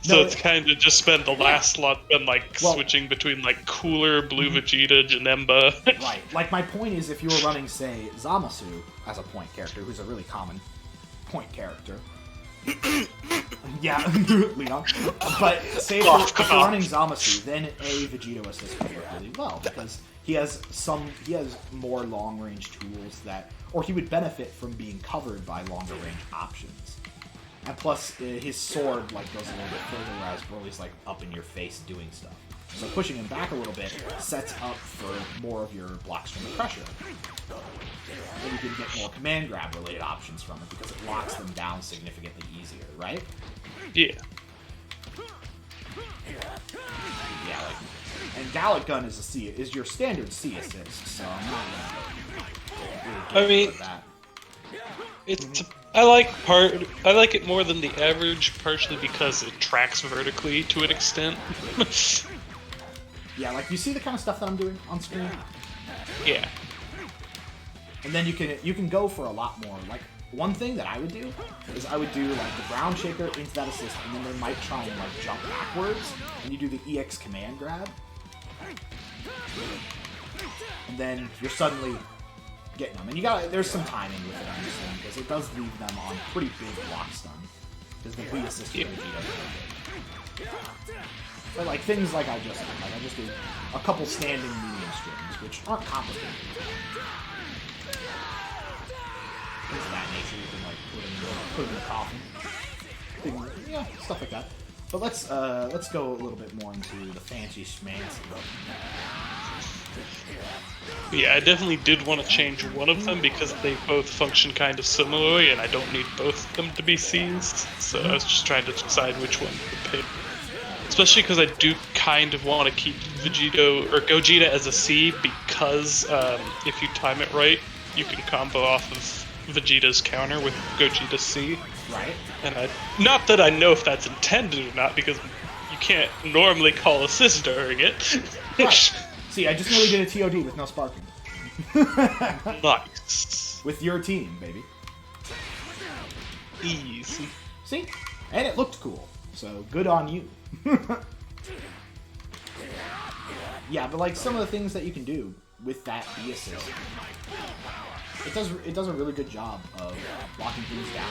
So it's kind of just been the last slot been like switching between like cooler Blue Vegeta, Janemba. Right. Like my point is, if you were running, say, Zamasu as a point character, who's a really common point character. Yeah, Leon. But say if you're running Zamasu, then a Vegito assist would work really well because he has more long range tools or he would benefit from being covered by longer range options. And plus, his sword like goes a little bit further, whereas Broly's like up in your face doing stuff. So pushing him back a little bit sets up for more of your blocks from the pressure. And you can get more command grab related options from it because it locks them down significantly easier, right? Yeah. Yeah, like, and Gallic Gun is your standard C assist, so I'm not gonna really get that. It's I like it more than the average, partially because it tracks vertically to an extent. Yeah, like you see the kind of stuff that I'm doing on screen? Yeah. And then you can go for a lot more. Like one thing that I would do is I would do like the ground shaker into that assist, and then they might try and like jump backwards, and you do the EX command grab. And then you're suddenly getting them. And there's some timing with it, I understand, because it does leave them on pretty big block stun. Because the B assist really does. But like things like I just did a couple standing medium strings, which aren't complicated. Things of that nature, you can like put in the coffin. Yeah, stuff like that. But let's go a little bit more into the fancy schmancy. Yeah, I definitely did want to change one of them because they both function kind of similarly, and I don't need both of them to be seized. So I was just trying to decide which one to pick. Especially because I do kind of want to keep Gogeta as a C because if you time it right, you can combo off of Vegeta's counter with Gogeta C. Right. And not that I know if that's intended or not, because you can't normally call assist during it. Right. See, I just nearly did a TOD with no sparking. Nice. With your team, baby. Easy. See? And it looked cool. So, good on you. Yeah, but like some of the things that you can do with that B assist, it does a really good job of locking things down.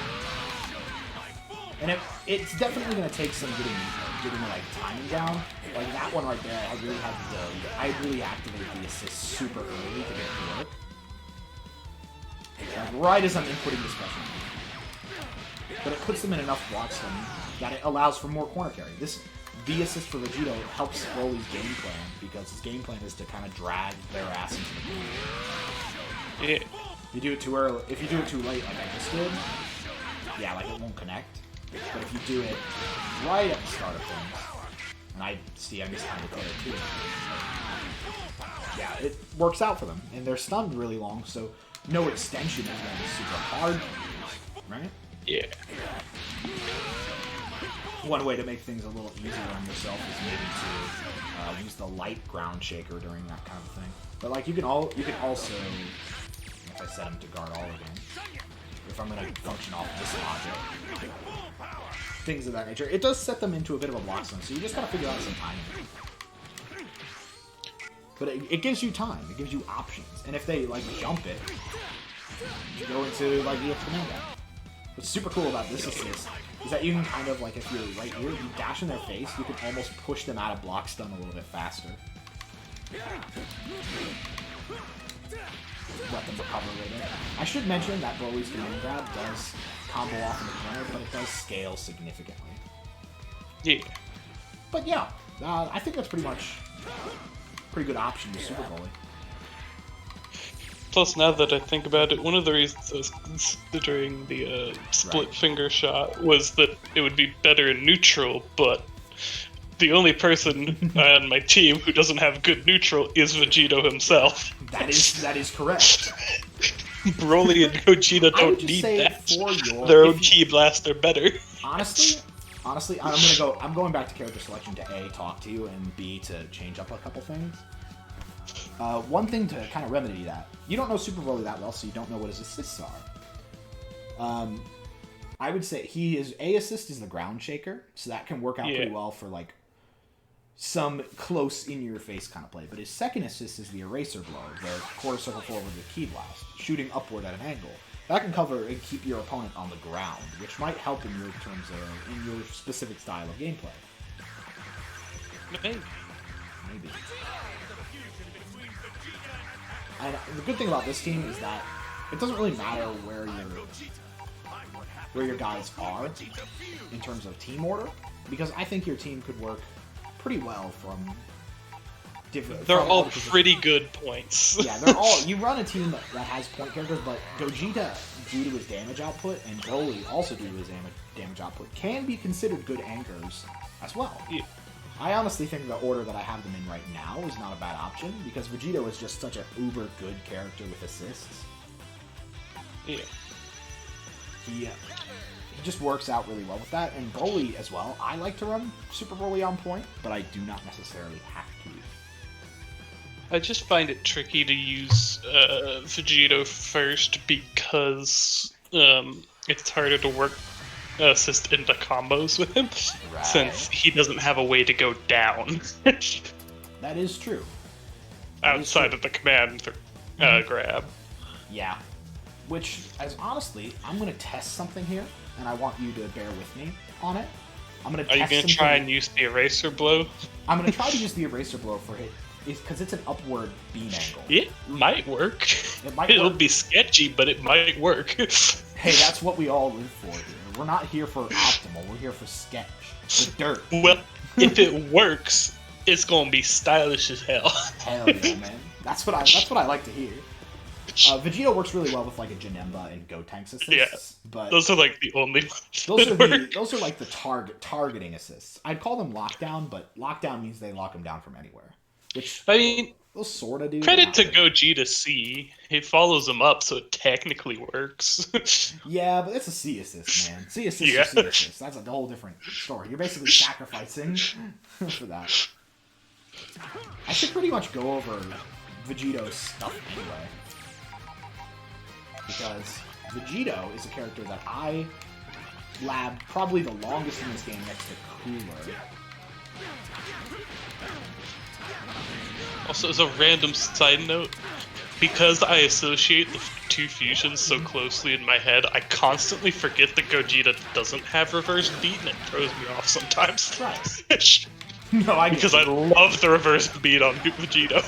And it's definitely going to take some getting like timing down. Like that one right there, I really activate the assist super early to get to work. like right as I'm inputting the special. But it puts them in enough block stun that it allows for more corner carry. This V assist for Vegito helps Broly's game plan because his game plan is to kind of drag their ass into the corner. Yeah. If you do it too early, if you do it too late, like I just did, yeah, like it won't connect. But if you do it right at the start of things, and I mistimed it there too. Yeah, it works out for them, and they're stunned really long, so no extension is going to be super hard to use, right? Yeah. One way to make things a little easier on yourself is maybe to use the light ground shaker during that kind of thing. But like you can also, if I set him to guard all again, if I'm going to function off this logic, things of that nature, it does set them into a bit of a block zone. So you just got to figure out some timing. But it gives you time. It gives you options. And if they like jump it, you go into like the command down. What's super cool about this assist is that you can kind of like, if you're right here, you dash in their face, you can almost push them out of block stun a little bit faster. Let them recover later. I should mention that Broly's command grab does combo off in the corner, but it does scale significantly. Yeah. But yeah, I think that's pretty much pretty good option with Super Broly. Plus, now that I think about it, one of the reasons I was considering the split finger shot was that it would be better in neutral, but the only person on my team who doesn't have good neutral is Vegito himself. That is correct. Broly and Gogeta don't need that. Their own key blast are better. Honestly, I'm going back to character selection to A, talk to you, and B, to change up a couple things. One thing to kind of remedy that, you don't know Super Broly that well, so you don't know what his assists are. I would say A assist is the ground shaker, so that can work out pretty well for like some close in-your-face kind of play. But his second assist is the eraser blow, the quarter circle forward with key blast, shooting upward at an angle. That can cover and keep your opponent on the ground, which might help in your terms of in your specific style of gameplay. Maybe. And the good thing about this team is that it doesn't really matter where your guys are in terms of team order, because I think your team could work pretty well from different. They're all pretty good points. Yeah, they're all. You run a team that has point characters, but Gogeta, due to his damage output, and Broly, also due to his damage output, can be considered good anchors as well. Yeah. I honestly think the order that I have them in right now is not a bad option, because Vegito is just such an uber good character with assists. Yeah. He just works out really well with that, and Broly as well. I like to run Super Broly on point, but I do not necessarily have to. I just find it tricky to use Vegito first because it's harder to work assist into combos with him, since he doesn't have a way to go down. That is true. Outside of the command grab. Yeah. Which, as honestly, I'm going to test something here, and I want you to bear with me on it. Are you going to try and use the eraser blow? I'm going to try to use the eraser blow for it, because it's an upward beam angle. It might work. It'll be sketchy, but it might work. Hey, that's what we all live for here. We're not here for optimal, we're here for sketch. The dirt. Well, if it works, it's going to be stylish as hell. Hell yeah, man. That's what I like to hear. Vegito works really well with like a Janemba and Gotenks assists, but those are like the only ones. Those are like the targeting assists. I'd call them lockdown, but lockdown means they lock them down from anywhere. Which I mean, those sorta do. Credit to Gogeta C. He follows him up, so it technically works. Yeah, but it's a C assist, man. C assist or C assist. That's a whole different story. You're basically sacrificing for that. I should pretty much go over Vegito's stuff anyway. Because Vegito is a character that I labbed probably the longest in this game next to Cooler. Also, as a random side note, because I associate the two fusions so closely in my head, I constantly forget that Gogeta doesn't have reverse beat, and it throws me off sometimes. Right. No, because I love the reverse beat on Vegito.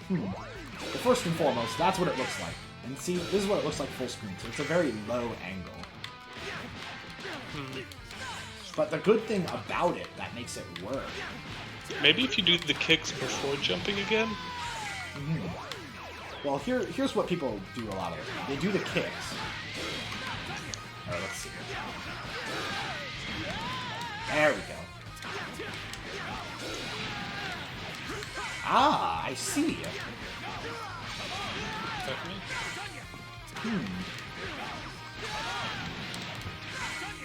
The first and foremost, that's what it looks like. And see, this is what it looks like full screen, so it's a very low angle. But the good thing about it that makes it work... Maybe if you do the kicks before jumping again? Well, here's what people do a lot of. They do the kicks. Alright, let's see. There we go. Ah, I see.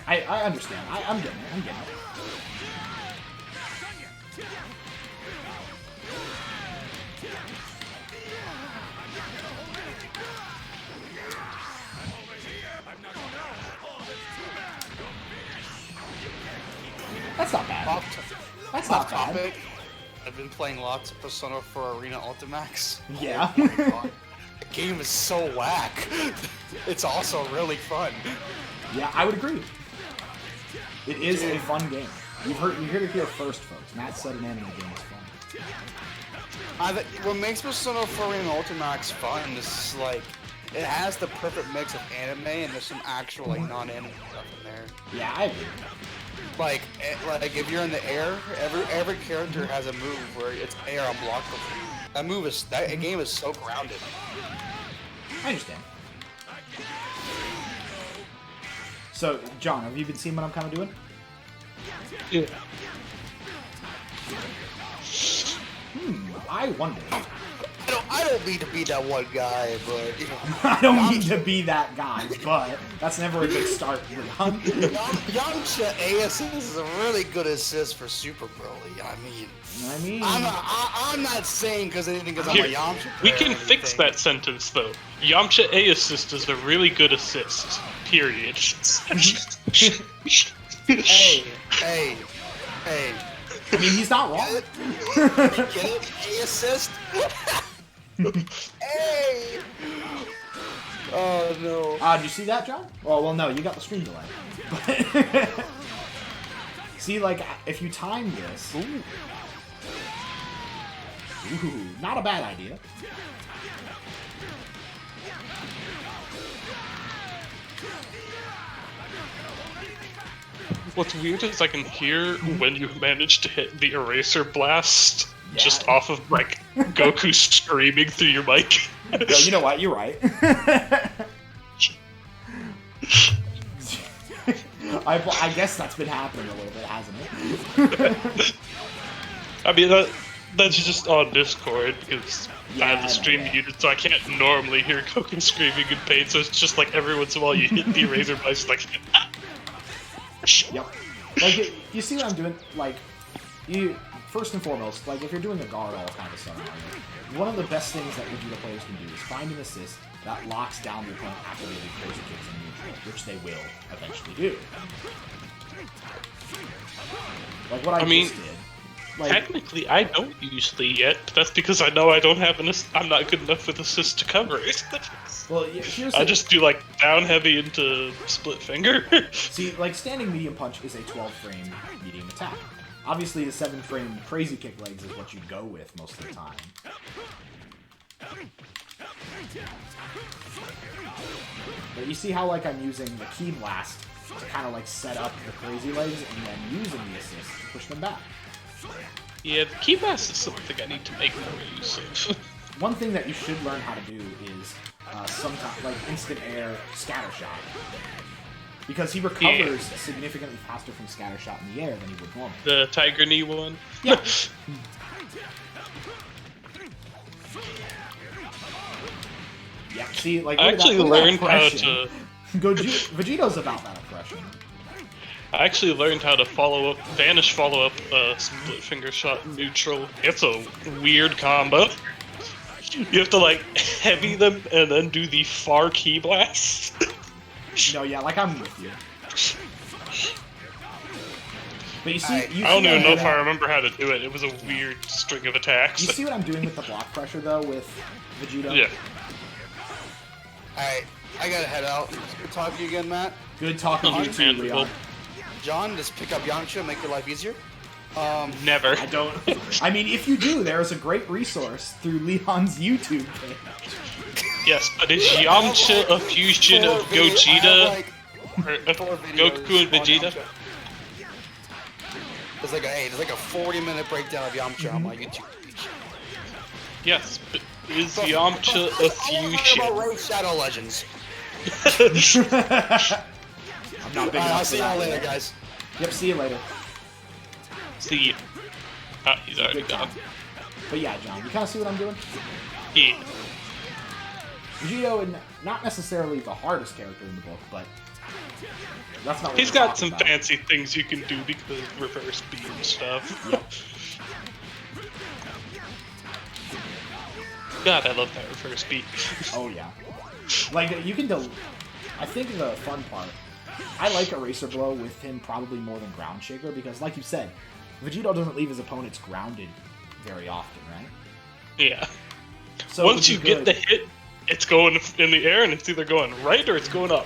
I understand. I'm getting it. I'm getting it. That's not bad. That's not bad. Topic. I've been playing lots of Persona 4 Arena Ultimax. Yeah. Oh my God. The game is so whack. It's also really fun. Yeah, I would agree. It is a fun game. You heard it here first, folks. Matt said an anime game is fun. What makes Persona 4 Arena Ultimax fun is like it has the perfect mix of anime and there's some actual like non-anime stuff in there. Yeah, I agree. Like if you're in the air, every character has a move where it's air unblockable. That game is so grounded. I understand. So, John, have you been seeing what I'm kind of doing? Yeah. I wonder. I don't mean to be that one guy, but you know. I don't need to be that guy, but that's never a good start. Yamcha assist is a really good assist for Super Broly. I'm not saying because anything is on my Yamcha. We can fix that sentence though. Yamcha A assist is a really good assist. Period. Hey. I mean, he's not wrong. Get it? A assist? Hey! Oh no. Did you see that, John? Well, no, you got the stream delay. See, like, if you time this... Ooh, not a bad idea. What's weird is I can hear when you manage to hit the eraser blast just off of like Goku screaming through your mic. Yo, you know what? You're right. I guess that's been happening a little bit, hasn't it? I mean, that's just on Discord because I have the stream muted, so I can't normally hear Goku screaming in pain. So it's just like every once in a while you hit the eraser blast, like. Yep. Like, you see what I'm doing? Like, first and foremost, like, if you're doing a guard all kind of scenario, one of the best things that Vegeta players can do is find an assist that locks down the opponent activated crazy kicks in neutral, which they will eventually do. Like what I just did. Like, technically, I don't usually yet, but that's because I know I don't have I'm not good enough with assist to cover it. Well, here's I just do like down heavy into split finger. See, like standing medium punch is a 12-frame medium attack. Obviously, the 7-frame crazy kick legs is what you go with most of the time. But you see how like I'm using the key blast to kind of like set up the crazy legs and then using the assist to push them back. Yeah, the key blast is something I need to make more use of. One thing that you should learn how to do is sometimes like instant air scatter shot. Because he recovers significantly faster from scatter shot in the air than he would normally. The Tiger Knee one? Yeah. Yeah, see, like, I actually learned how to... Vegeto's about that aggression. I actually learned how to vanish follow up split finger shot neutral. It's a weird combo. You have to like heavy them and then do the far key blast. No, yeah, like I'm with you. But you see, I don't even know if I remember how to do it. It was a weird string of attacks. You see what I'm doing with the block pressure though with Vegeta? Yeah. Alright, I gotta head out. Good talking to you again, Matt. Good talking to you too, Leon. John, just pick up Yamcha, make your life easier. Never. I don't. I mean, if you do, there is a great resource through Leon's YouTube page. Yes, but is Yamcha a fusion of Gogeta? Or Goku and Vegeta? There's like a 40-minute breakdown of Yamcha on my YouTube page. Yes, but is Yamcha a fusion? Raid Shadow Legends. I'm not big enough I'll for see that y'all later, yet. guys. Yep, see you later. See, he's already Good gone. time. But yeah, John, you kind of see what I'm doing? Yeah. Vegito, and not necessarily the hardest character in the book, but that's not what He's we're got talking some about. fancy things you can do because of reverse beam and stuff. Yep. God, I love that reverse beam. Oh yeah. Like you can I think the fun part, I like Eraser Blow with him probably more than Ground Shaker because, like you said, Vegito doesn't leave his opponents grounded very often, right? Yeah. So Once you get the hit, it's going in the air and it's either going right or it's going up.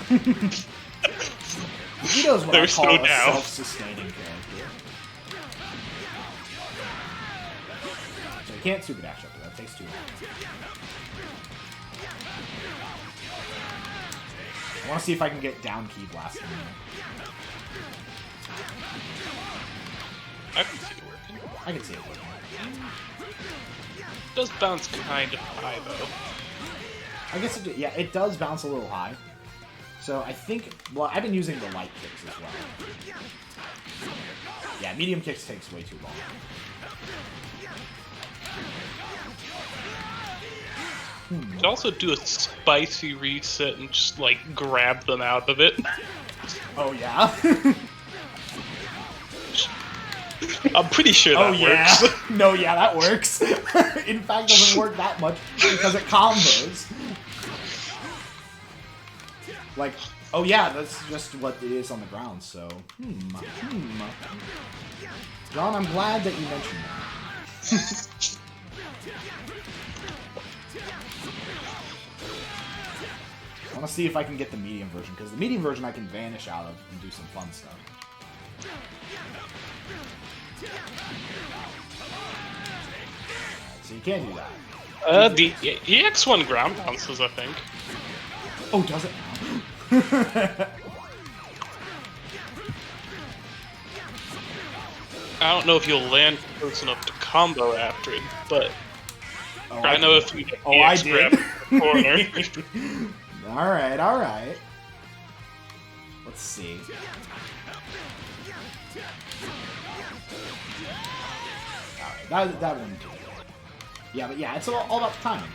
Vegito's what They're I call so a down. self-sustaining character. So you can't super dash up there. That takes too long. I want to see if I can get down key blasting. I can see it working. I can see it working. It does bounce kind of high though. I guess yeah, it does bounce a little high. So I think, well, I've been using the light kicks as well. Yeah, medium kicks takes way too long. You could also do a spicy reset and just like grab them out of it. Oh yeah. I'm pretty sure that Oh yeah. works. No, yeah, that works. In fact, doesn't work that much because it combos. Like, oh yeah, that's just what it is on the ground. So, John, I'm glad that you mentioned that. I want to see if I can get the medium version, because the medium version I can vanish out of and do some fun stuff. Alright, so you can't do that. The EX1 ground bounces, I think. Oh, does it now? I don't know if you'll land close enough to combo after it, but Oh, I know if you Oh, I EX did. grab the corner. Alright, alright. Let's see. Alright, that wouldn't do it. Yeah, but yeah, it's all about timing.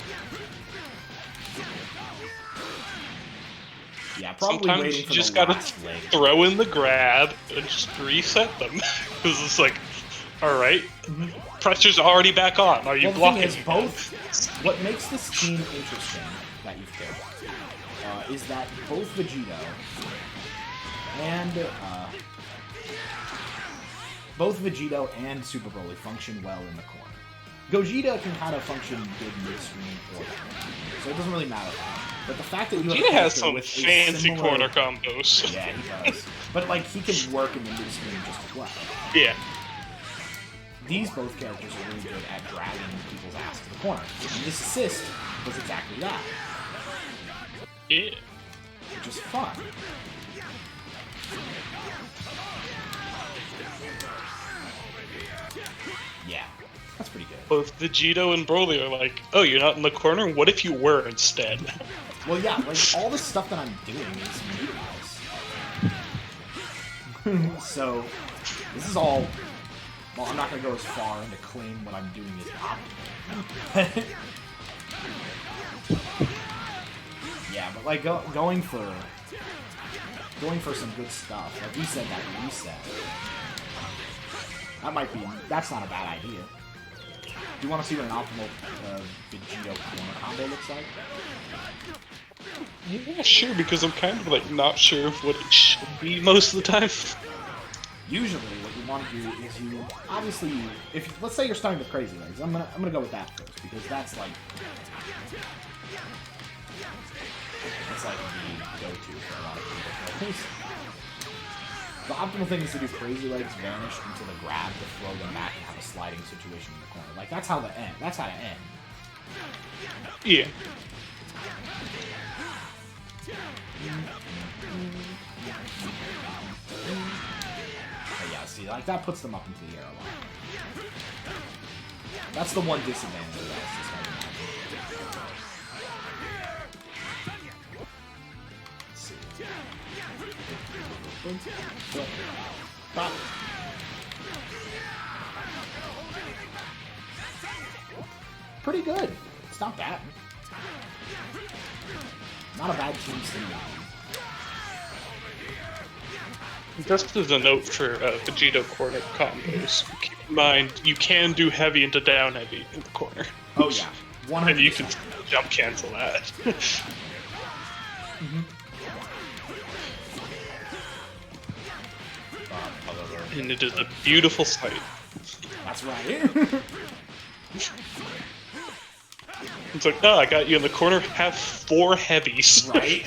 Yeah, probably Sometimes waiting you for just the gotta last leg. throw in the grab and just reset them. Because it's like, alright, pressure's already back on. Are you Well, the blocking? thing is, both. What makes this team interesting that you've picked is that both Vegito and Super Broly function well in the corner. Gogeta can kind of function good midstream or corner, so it doesn't really matter. But the fact that you have a He has character some with a fancy similar- corner combos. Yeah, he does. But like he can work in the midstream just as well. Yeah. These both characters are really good at dragging people's ass to the corner. And this assist was exactly that, Yeah. which is fun. Yeah, that's pretty good. Both Vegito and Broly are like, oh, you're not in the corner? What if you were instead? Well, yeah, like all the stuff that I'm doing is meaningless. So, this is all. Well, I'm not gonna go as far and to claim what I'm doing is optimal. Yeah, but like going for some good stuff. Like you said, that reset. That's not a bad idea. Do you want to see what an optimal Vegito corner combo looks like? Yeah, sure, because I'm kind of like not sure of what it should be most of the time. Usually, what you want to do is obviously if let's say you're starting with Crazy Legs, I'm gonna go with that first because that's like the go-to for a lot of people. The optimal thing is to do crazy legs, vanish into the grab to throw them back and have a sliding situation in the corner. Like that's how the end. That's how to end. Yeah. But yeah, see, like that puts them up into the air a lot. That's the one disadvantage of that system. Let's see. Stop. Pretty good. It's not bad. Not a bad team stimuli. Just as a note for Vegito corner combos, keep in mind you can do heavy into down heavy in the corner. Oh yeah, 100%. And you can jump cancel that. And it is a beautiful sight. That's right. It's like, oh, I got you in the corner, have 4 heavies. Right?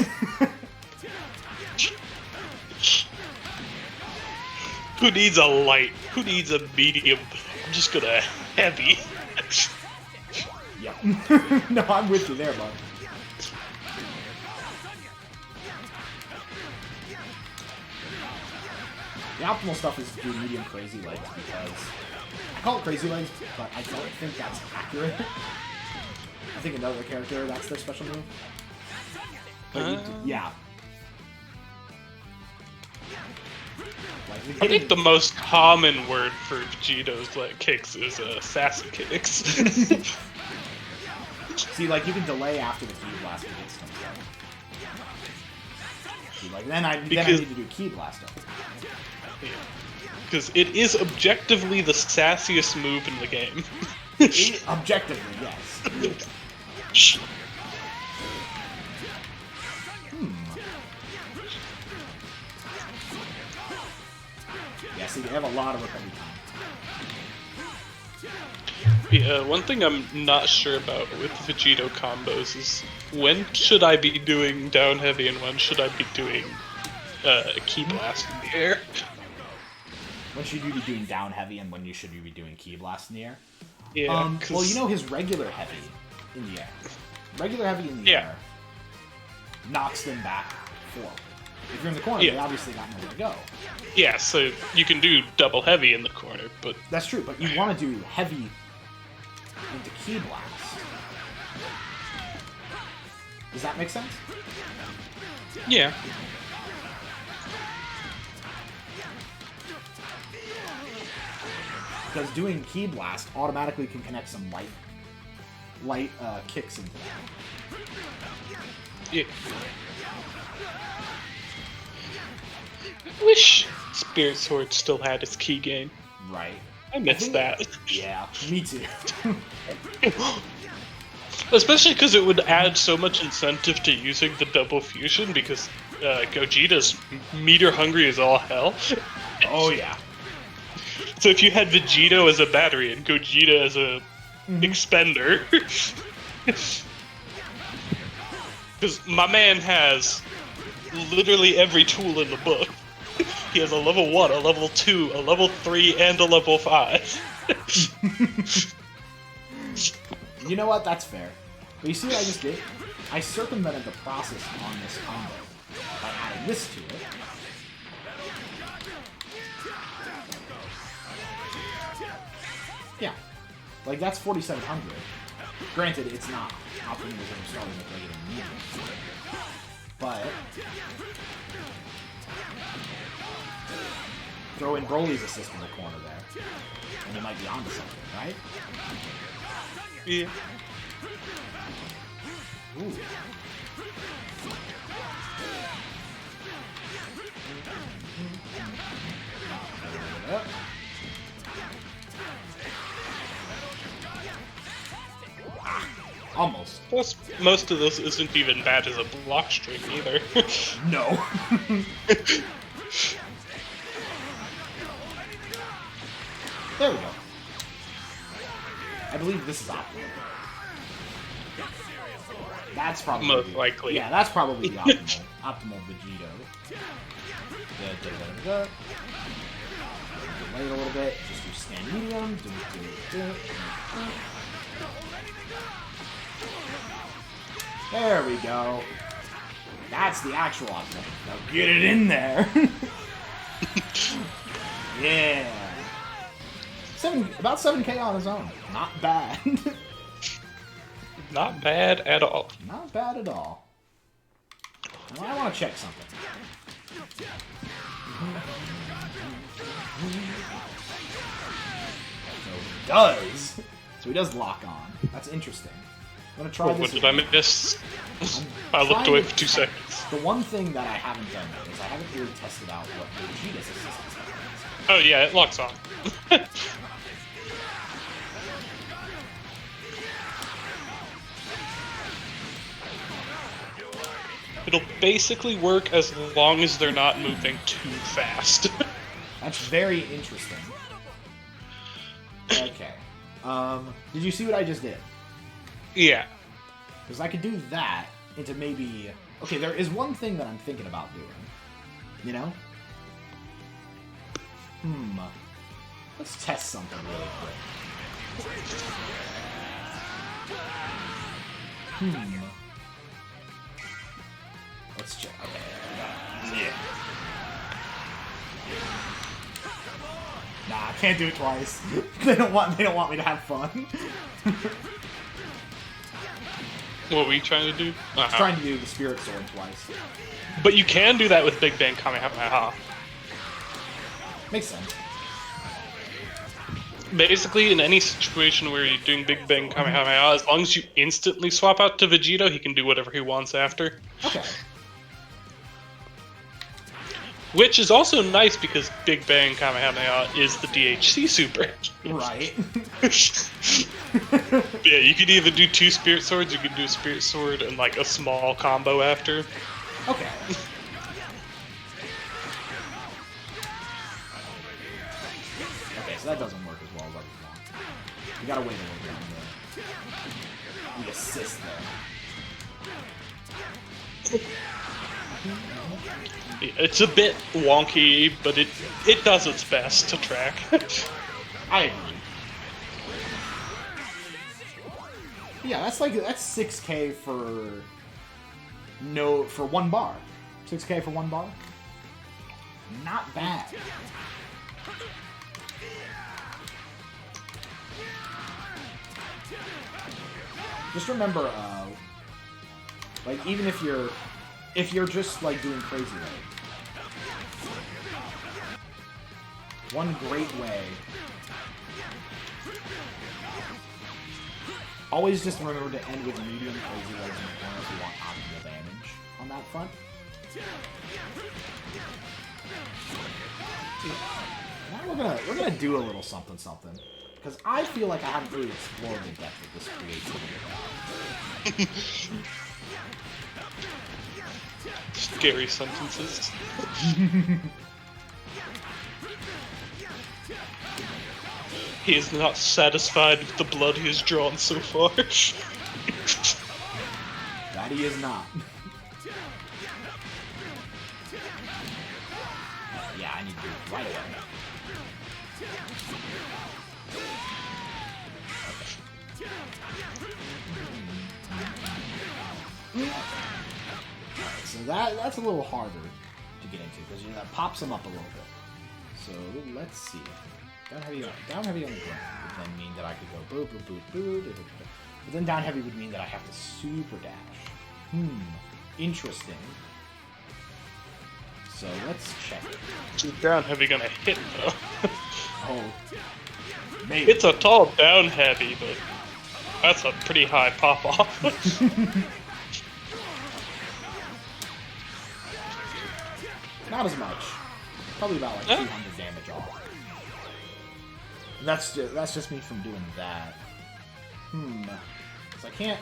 Who needs a light? Who needs a medium? I'm just gonna heavy. Yep. No, I'm with you there, bud. The optimal stuff is to do medium crazy legs because I call it crazy legs, but I don't think that's accurate. I think another character, that's their special move. But yeah. Like, I think the most common word for Vegito's like kicks is sassy kicks. See, like you can delay after the key blast to get stuff. See, like then I need to do key blast up. Because it is objectively the sassiest move in the game. Objectively, yes. Yeah, see, they have a lot of recovery time. Yeah, one thing I'm not sure about with Vegito combos is when should I be doing down heavy and when should I be doing key blast in the air? When should you be doing down heavy and when should you be doing key blast in the air? Yeah. Well, you know his regular heavy in the air. Regular heavy in the air knocks them back forward. If you're in the corner, they obviously got nowhere to go. Yeah, so you can do double heavy in the corner, but... That's true, but you want to do heavy into key blast. Does that make sense? Yeah. Because doing key blast automatically can connect some light kicks into that. Yeah. I wish Spirit Sword still had its key game. Right. I missed that. Yeah, me too. Especially because it would add so much incentive to using the double fusion because Gogeta's meter hungry as all hell. Oh yeah. So if you had Vegito as a battery and Gogeta as a expender, because my man has literally every tool in the book. He has a level 1, a level 2, a level 3, and a level 5. You know what? That's fair. But you see what I just did? I circumvented the process on this combo by adding this to it. Yeah. Like, that's 4,700. Granted, it's not optimal because I'm starting with regular medium. But... throw in Broly's assist in the corner there. And you might be onto something, right? Yeah. Ooh. Almost. Plus, most of this isn't even bad as a block string either. No. There we go. I believe this is optimal. That's probably most likely. Yeah, that's probably the optimal Vegito. Delay it a little bit. Just do stand medium. There we go. That's the actual optimal. Now get it in there. Yeah. About 7K on his own. Not bad. Not bad at all. Not bad at all. Well, I want to check something. So he does. So he does lock on. That's interesting. I'm gonna try Oh, this. what did I miss? I looked away for 2 seconds. The one thing that I haven't done though is I haven't really tested out what Vegeta's assistance is. Oh yeah, it locks on. It'll basically work as long as they're not moving too fast. That's very interesting. Okay. Did you see what I just did? Yeah. Because I could do that into maybe... Okay, there is one thing that I'm thinking about doing. You know? Let's test something really quick. Let's check. Okay. Yeah. Nah, I can't do it twice. They don't want me to have fun. What were you trying to do? I was trying to do the Spirit Sword twice. But you can do that with Big Bang Kamehameha. Makes sense. Basically, in any situation where you're doing Big Bang Kamehameha, as long as you instantly swap out to Vegito, he can do whatever he wants after. Okay. Which is also nice because Big Bang Kamehameha is the DHC super. Right. Yeah, you could either do 2 Spirit Swords, you could do a Spirit Sword and like a small combo after. Okay. Okay, so that doesn't work as well as I would want. You gotta wait a little bit on the assist there. It's a bit wonky, but it does its best to track. I agree. Yeah, that's 6K for one bar. 6K for one bar. Not bad. Just remember, like even if you're just like doing crazy mode, one great way. Always just remember to end with medium crazy legs in the corner if you want optimal damage on that front. Now we're gonna do a little something because I feel like I haven't really explored the depth of this creativity. Scary sentences. He is not satisfied with the blood he has drawn so far. That he is not. Yeah, I need to do it right away. Alright, so that's a little harder to get into because that pops them up a little bit. So let's see. Down heavy on the ground would then mean that I could go boo boo boo boo. But then down heavy would mean that I have to super dash. Interesting. So let's check it. Is down heavy gonna hit though? Oh, maybe. It's a tall down heavy, but that's a pretty high pop off. Not as much. Probably about like 200 damage off. And that's just me from doing that. Because I can't.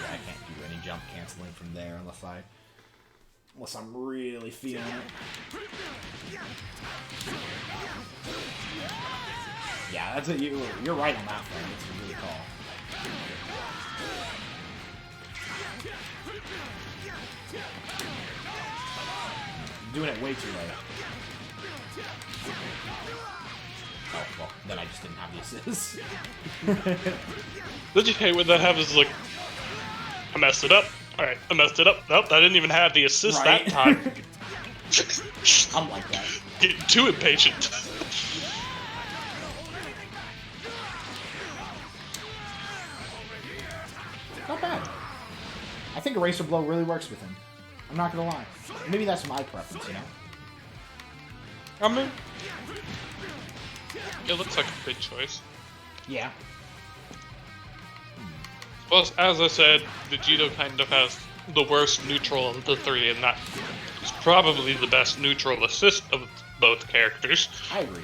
Yeah, I can't do any jump canceling from there unless I'm really feeling it. Yeah, that's it. You're right on that front. It's a really call. Doing it way too late. Oh, well, then I just didn't have the assist. Did you hate when that happens? Like, I messed it up. Alright, I messed it up. Nope, I didn't even have the assist Right. that time. I'm like that. Getting too impatient. Not bad. I think Eraser Blow really works with him. I'm not gonna lie. Maybe that's my preference, you know? I mean, it looks like a good choice. Yeah. Plus, as I said, Vegito kind of has the worst neutral of the three, and that is probably the best neutral assist of both characters. I agree.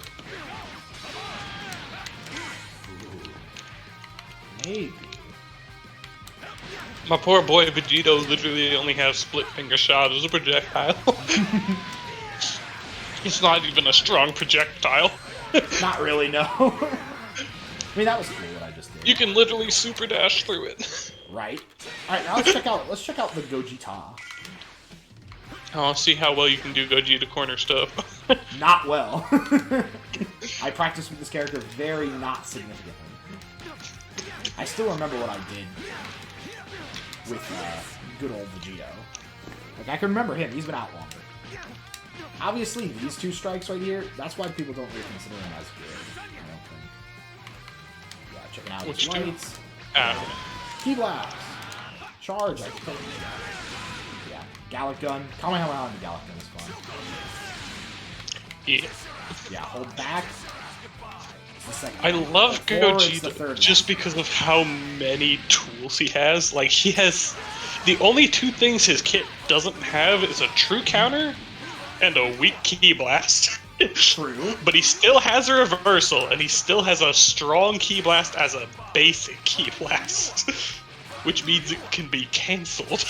Ooh. Maybe. My poor boy Vegito literally only has split finger shot as a projectile. It's not even a strong projectile. Not really, no. I mean, that was cool what I just did. You can literally super dash through it. Right. All right, now let's check out the Gogeta. Oh, see how well you can do Gogeta corner stuff. Not well. I practiced with this character very not significantly. I still remember what I did with good old Vegito. Like, I can remember him. He's been out longer. Obviously, these two strikes right here, that's why people don't really consider him as good. I don't think. Yeah, checking out his lights. Key Blast. Charge, I think. Yeah, Gallic Gun. Kamehameha and the Gallic Gun is fun. Yeah. Yeah, hold back. It's the second I one. love Before it's the Gogeta third just one. because of how many tools he has. Like, he has... The only two things his kit doesn't have is a true counter and a weak Key Blast. True. But he still has a reversal, and he still has a strong Key Blast as a basic Key Blast. Which means it can be cancelled.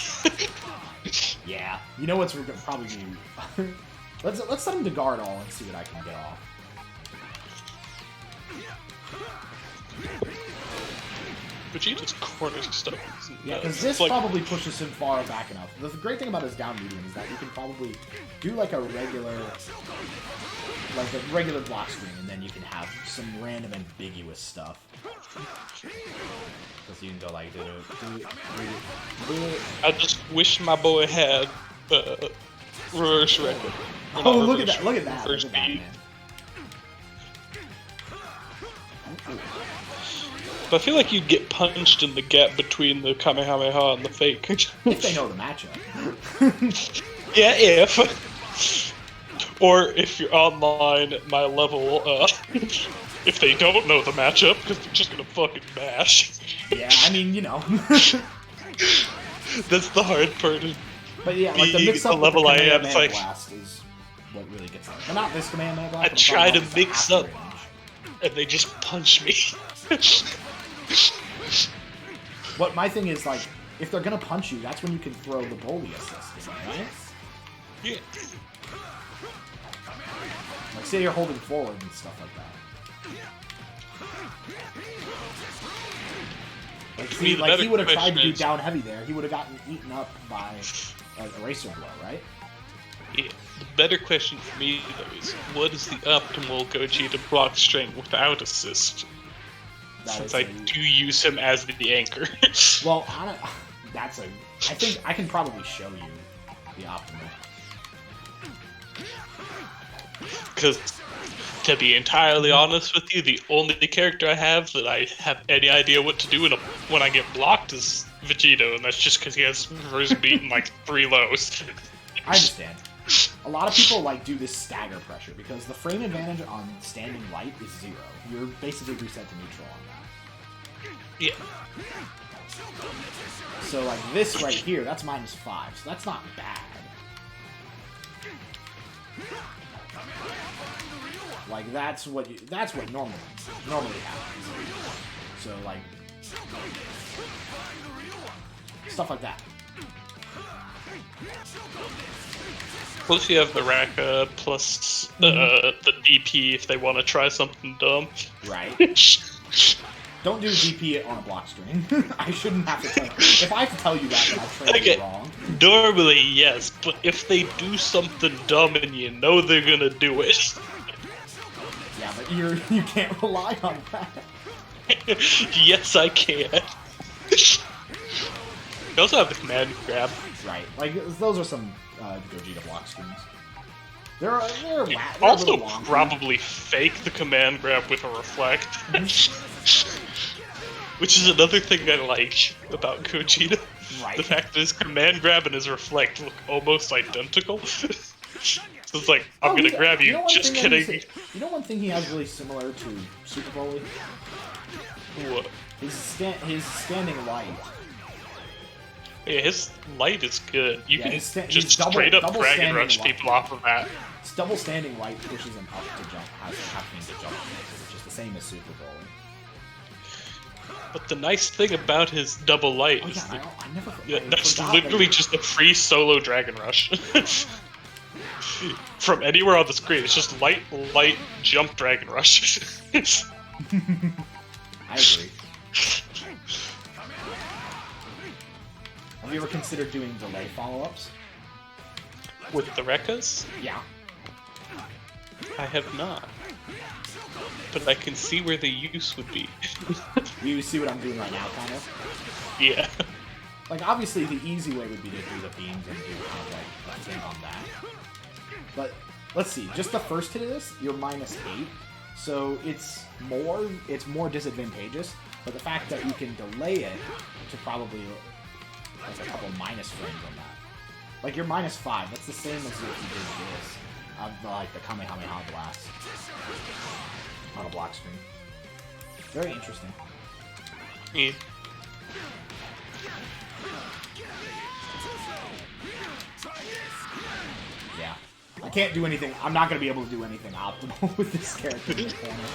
Yeah. You know what's probably be... let's set him to guard all and see what I can get off. Vegeta's corner stuff is Yeah, nuts. because this Like, probably pushes him far back enough. The great thing about his down medium is that you can probably do like a regular block screen, and then you can have some random ambiguous stuff. Because you can go like, I just wish my boy had reverse record. oh, look at that! Look at that! Reverse Look at that, beat. man. But I feel like you'd get punched in the gap between the Kamehameha and the fake. If they know the matchup. Yeah, if. Or if you're online at my level, if they don't know the matchup, because they're just gonna fucking mash. Yeah, I mean, you know. That's the hard part. But yeah, like the Being mix-up the with the level I am, Kamehameha it's like- Blast is what really gets me. But not this Kamehameha Blast. I but try to the mix after up. range. And they just punch me. What my thing is, like, if they're gonna punch you, that's when you can throw the bully assist, right? Yeah. Like, say you're holding forward and stuff like that. Like, To me, the better he would have tried to question do is- down heavy there. He would have gotten eaten up by an eraser blow, right? Yeah. The better question for me, though, is what is the optimal Gogeta block string without assist? That Since is I a- do use him as the anchor. Well, that's a. I think I can probably show you the optimal. Because, to be entirely honest with you, the only character I have that I have any idea what to do when I get blocked is Vegito, and that's just because he has reverse beat and like 3 lows. I understand. A lot of people like do this stagger pressure because the frame advantage on standing light is 0. You're basically reset to neutral on that. Yeah. So like this right here, that's -5, so that's not bad. Like that's what normally happens. So like stuff like that. Plus you have the Raka, plus the DP if they want to try something dumb. Right. Don't do DP on a block string. I shouldn't have to tell you. If I have to tell you that, then I've trained you wrong. Normally, yes, but if they do something dumb and you know they're gonna do it. Yeah, but you can't rely on that. Yes, I can. You also have the command grab. Right. Like, those are some Gogeta block strings. They're Also, probably fake the command grab with a reflect. Which is another thing I like about Gogeta. Right. The fact that his command grab and his reflect look almost identical. So it's like, I'm gonna grab you, just kidding. You know one thing he has really similar to Super Broly? What? His standing light. Yeah, his light is good. You can his just straight up Dragon Rush people off of that. His double standing light pushes him up to jump, has him to jump, which is the same as Super Broly. But the nice thing about his double light is that's literally just a free solo Dragon Rush. From anywhere on the screen, it's just light, jump Dragon Rush. I agree. Have you ever considered doing delay follow-ups? With the Rekkas? Yeah. I have not. But I can see where the use would be. You see what I'm doing right now, kind of? Yeah. Like, obviously, the easy way would be to do the beams and do kind of like a thing on that. But, let's see. Just the first hit of this, you're -8. So, it's more disadvantageous. But the fact that you can delay it to probably like a couple minus frames on that. Like, you're -5. That's the same as if you did this. Like the Kamehameha blast on a block screen. Very interesting. Yeah. Yeah. I can't do anything. I'm not going to be able to do anything optimal with this character in the corner.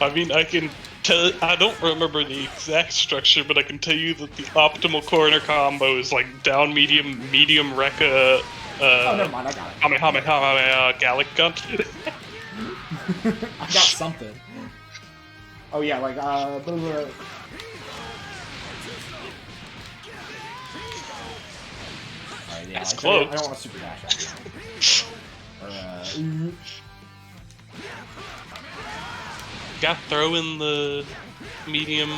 I mean, I can tell. I don't remember the exact structure, but I can tell you that the optimal corner combo is like down medium, medium Rekka. Oh, never mind. I got it. Kamehameha Gallic Gun. I got something. Oh yeah, like blah, blah, blah. Alright, yeah, That's like, close. I don't want to super dash at you. Got throw in the medium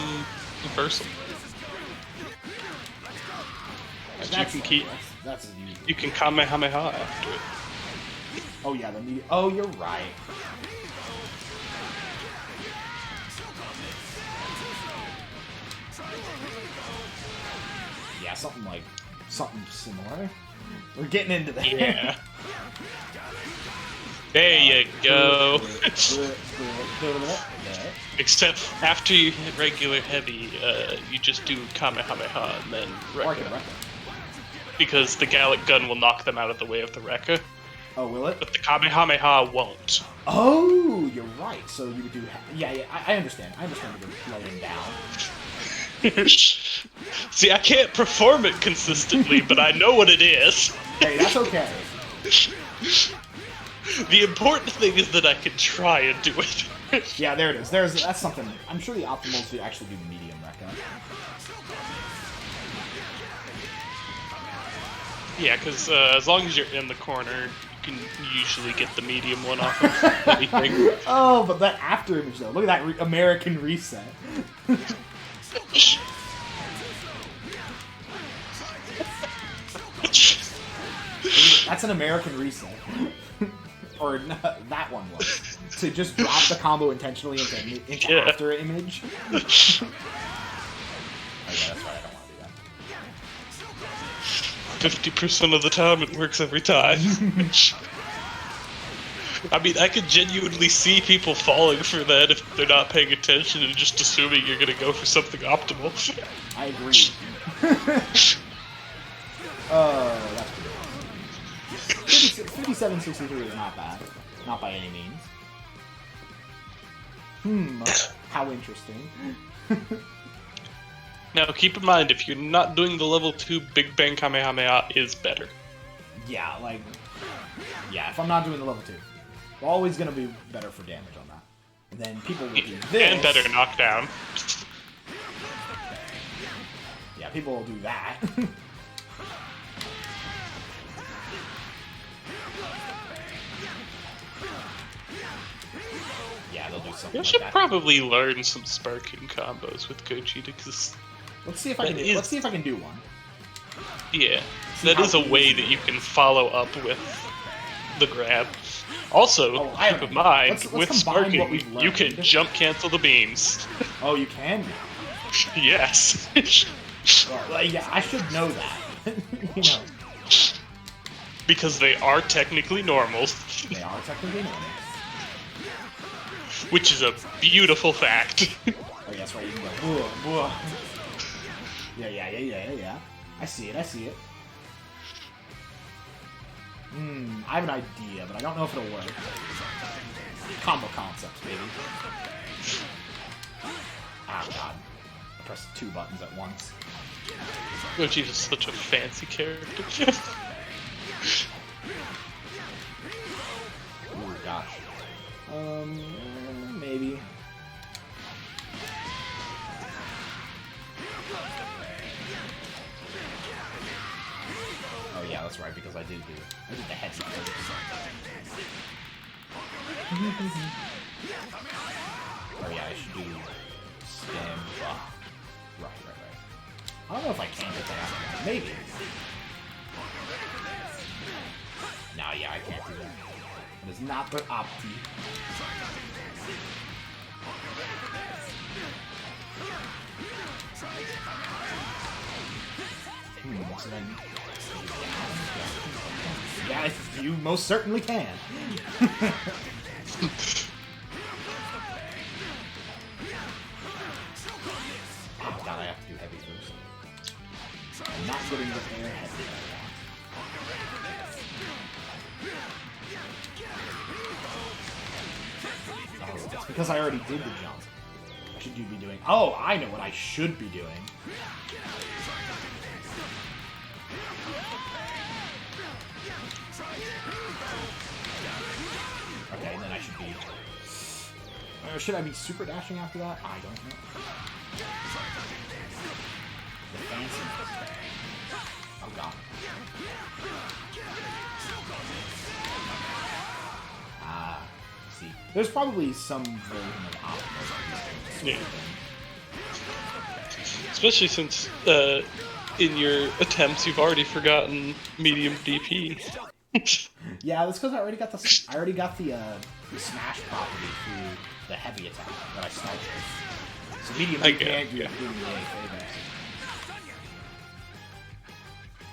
reversal. That's, you can keep. That's easy. You can Kamehameha after it. Oh yeah, the medium. Oh, you're right. Yeah, something similar. We're getting into that. Yeah. There you go. Except after you hit regular heavy, you just do Kamehameha and then Rekka. Because the Gallic Gun will knock them out of the way of the Rekka. Oh, will it? But the Kamehameha won't. Oh, you're right. So you would do... Yeah, I understand. I understand you're floating down. See, I can't perform it consistently, but I know what it is. Hey, that's okay. The important thing is that I can try and do it. Yeah, there it is. That's something. I'm sure the optimal is to actually do medium Rekka. Yeah, because as long as you're in the corner, you can usually get the medium one off of anything. Oh, but that after image though. Look at that American reset. That's an American reset. Or that one was. To just drop the combo intentionally into after image. Oh yeah, that's right, I don't want to do that. 50% of the time it works every time. I mean, I could genuinely see people falling for that if they're not paying attention and just assuming you're gonna go for something optimal. I agree. That's good. 5763 is not bad. Not by any means. How interesting. Now, keep in mind, if you're not doing the level 2, Big Bang Kamehameha is better. Yeah, like... Yeah, if I'm not doing the level 2. Always gonna be better for damage on that. And then people will do this. And better knockdown. Yeah, people will do that. Yeah, they'll do something You like should that. probably learn some sparking combos with Gogeta, because Let's see if I can. Let's see if I can do one. yeah, See that how is a way easy that it you can follow up with the grab. Also, Oh, I keep in don't- mind, let's with combine what sparking, we've you can learned. jump cancel the beams. Oh, you can now. Yes. Well, yeah, I should know that. You know, Because they are technically normal, they are technically normal. which is a beautiful fact. Oh, yeah, that's right. You can go. Whoa, whoa. Yeah. I see it. I have an idea, but I don't know if it'll work. Combo concepts, baby. Oh god. I pressed 2 buttons at once. Gogeta's such a fancy character. Ooh, gosh. Maybe. Oh yeah, that's right, because I did the head first. Oh yeah, I should do stem buff. Right. I don't know if I can get that after that. Maybe. No, yeah, I can't do that. It is not the Opti. So then... Yeah, you most certainly can. Oh god, I have to do heavy first. I'm not getting the air heavy that I want. Oh, that's because I already did the jump. What should you be doing? Oh, I know what I should be doing. Okay, then I should be... should I be super dashing after that? I don't know. The fanciness. Oh god. Ah, see. There's probably some version of Optimus. Yeah. Especially since, in your attempts, you've already forgotten medium DP. Yeah, that's because I already got the smash property through the heavy attack that I started with. So medium I DP get it, ain't yeah. doing me any favors.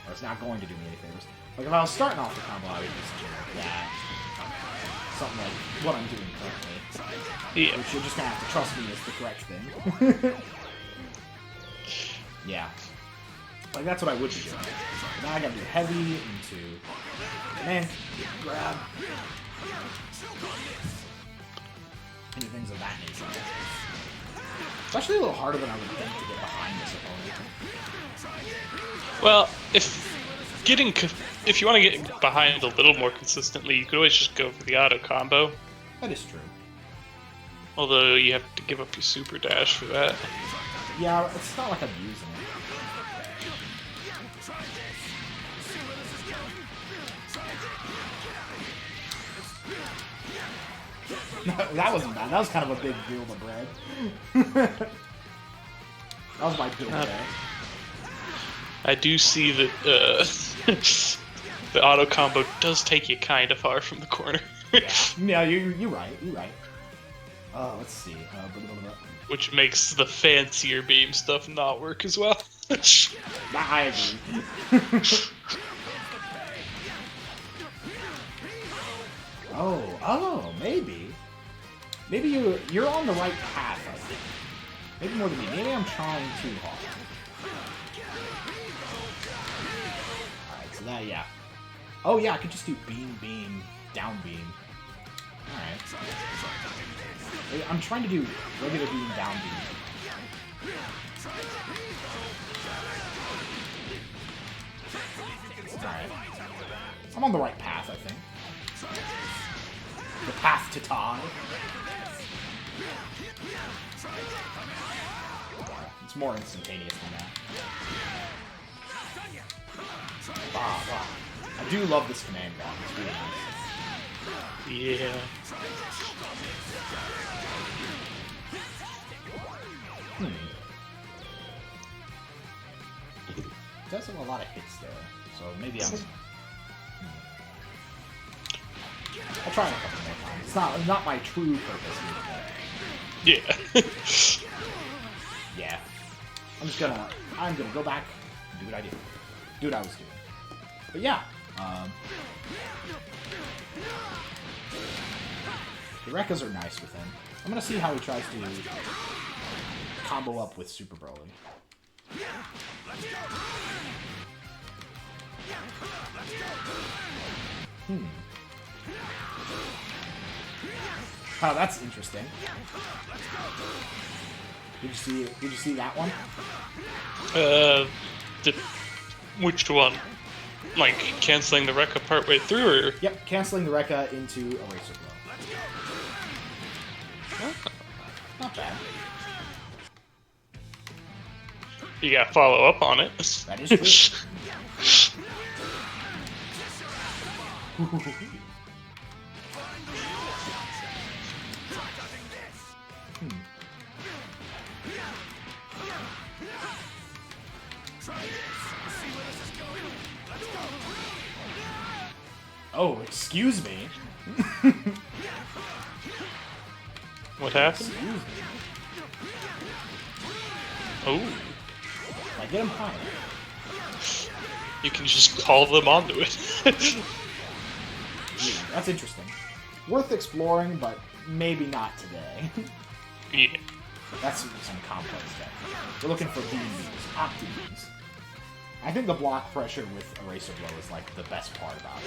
Or it's not going to do me any favors. Like if I was starting off the combo, I would do something like that. Something like what I'm doing currently. Yeah. Which you're just gonna have to trust me is the correct thing. Yeah. Like that's what I would be doing. But now I gotta do heavy into grab. And things of that nature. It's actually a little harder than I would think to get behind this opponent. Well, if you want to get behind a little more consistently, you could always just go for the auto combo. That is true. Although you have to give up your super dash for that. Yeah, it's not like I'm using it. That wasn't bad. That was kind of a big deal of bread. That was my build there. I do see that the auto combo does take you kind of far from the corner. Yeah, you're right. Let's see. Which makes the fancier beam stuff not work as well. I agree. Oh, maybe. Maybe you're on the right path, I think. Maybe more than me. Maybe I'm trying too hard. Alright, so that, yeah. Oh, yeah, I could just do beam, down beam. Alright. I'm trying to do regular beam, down beam. I'm on the right path, I think. The path to tie. It's more instantaneous than that. Wow, wow. I do love this command block. It's really nice. Yeah. It does have a lot of hits there, so maybe I'm... I'll try it a couple more times. It's not my true purpose here, Yeah. but... Yeah. I'm gonna go back and do what I did. Do what I was doing. But yeah, the Rekkas are nice with him. I'm gonna see how he tries to combo up with Super Broly. Oh, that's interesting. Did you see that one? Which one? Like canceling the Rekka partway through, or? Yep, canceling the Rekka into Eraser Blow. Not bad. You gotta follow up on it. That is true. Oh, excuse me. What happened? Excuse me. Oh, I get him higher. you can just call them onto it. That's interesting. Worth exploring, but maybe not today. Yeah. That's some complex stuff. We're looking for beams, Opti-beams. I think the block pressure with Eraser Blow is like the best part about it.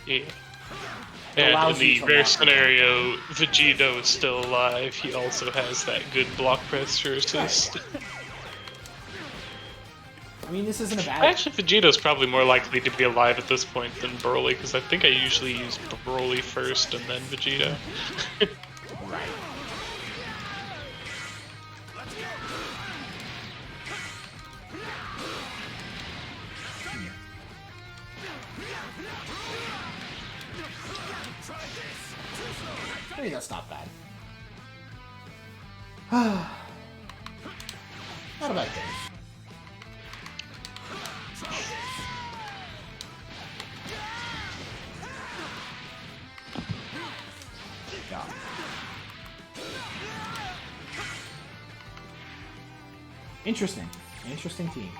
Yeah. And in allows you the to rare lock scenario, Vegito is still alive. He also has that good block pressure assist. I mean, this isn't a bad... Actually, Vegito's probably more likely to be alive at this point than Broly, because I think I usually use Broly first and then Vegito. Right. Maybe that's not bad. Not a bad thing. God. Interesting. Interesting team.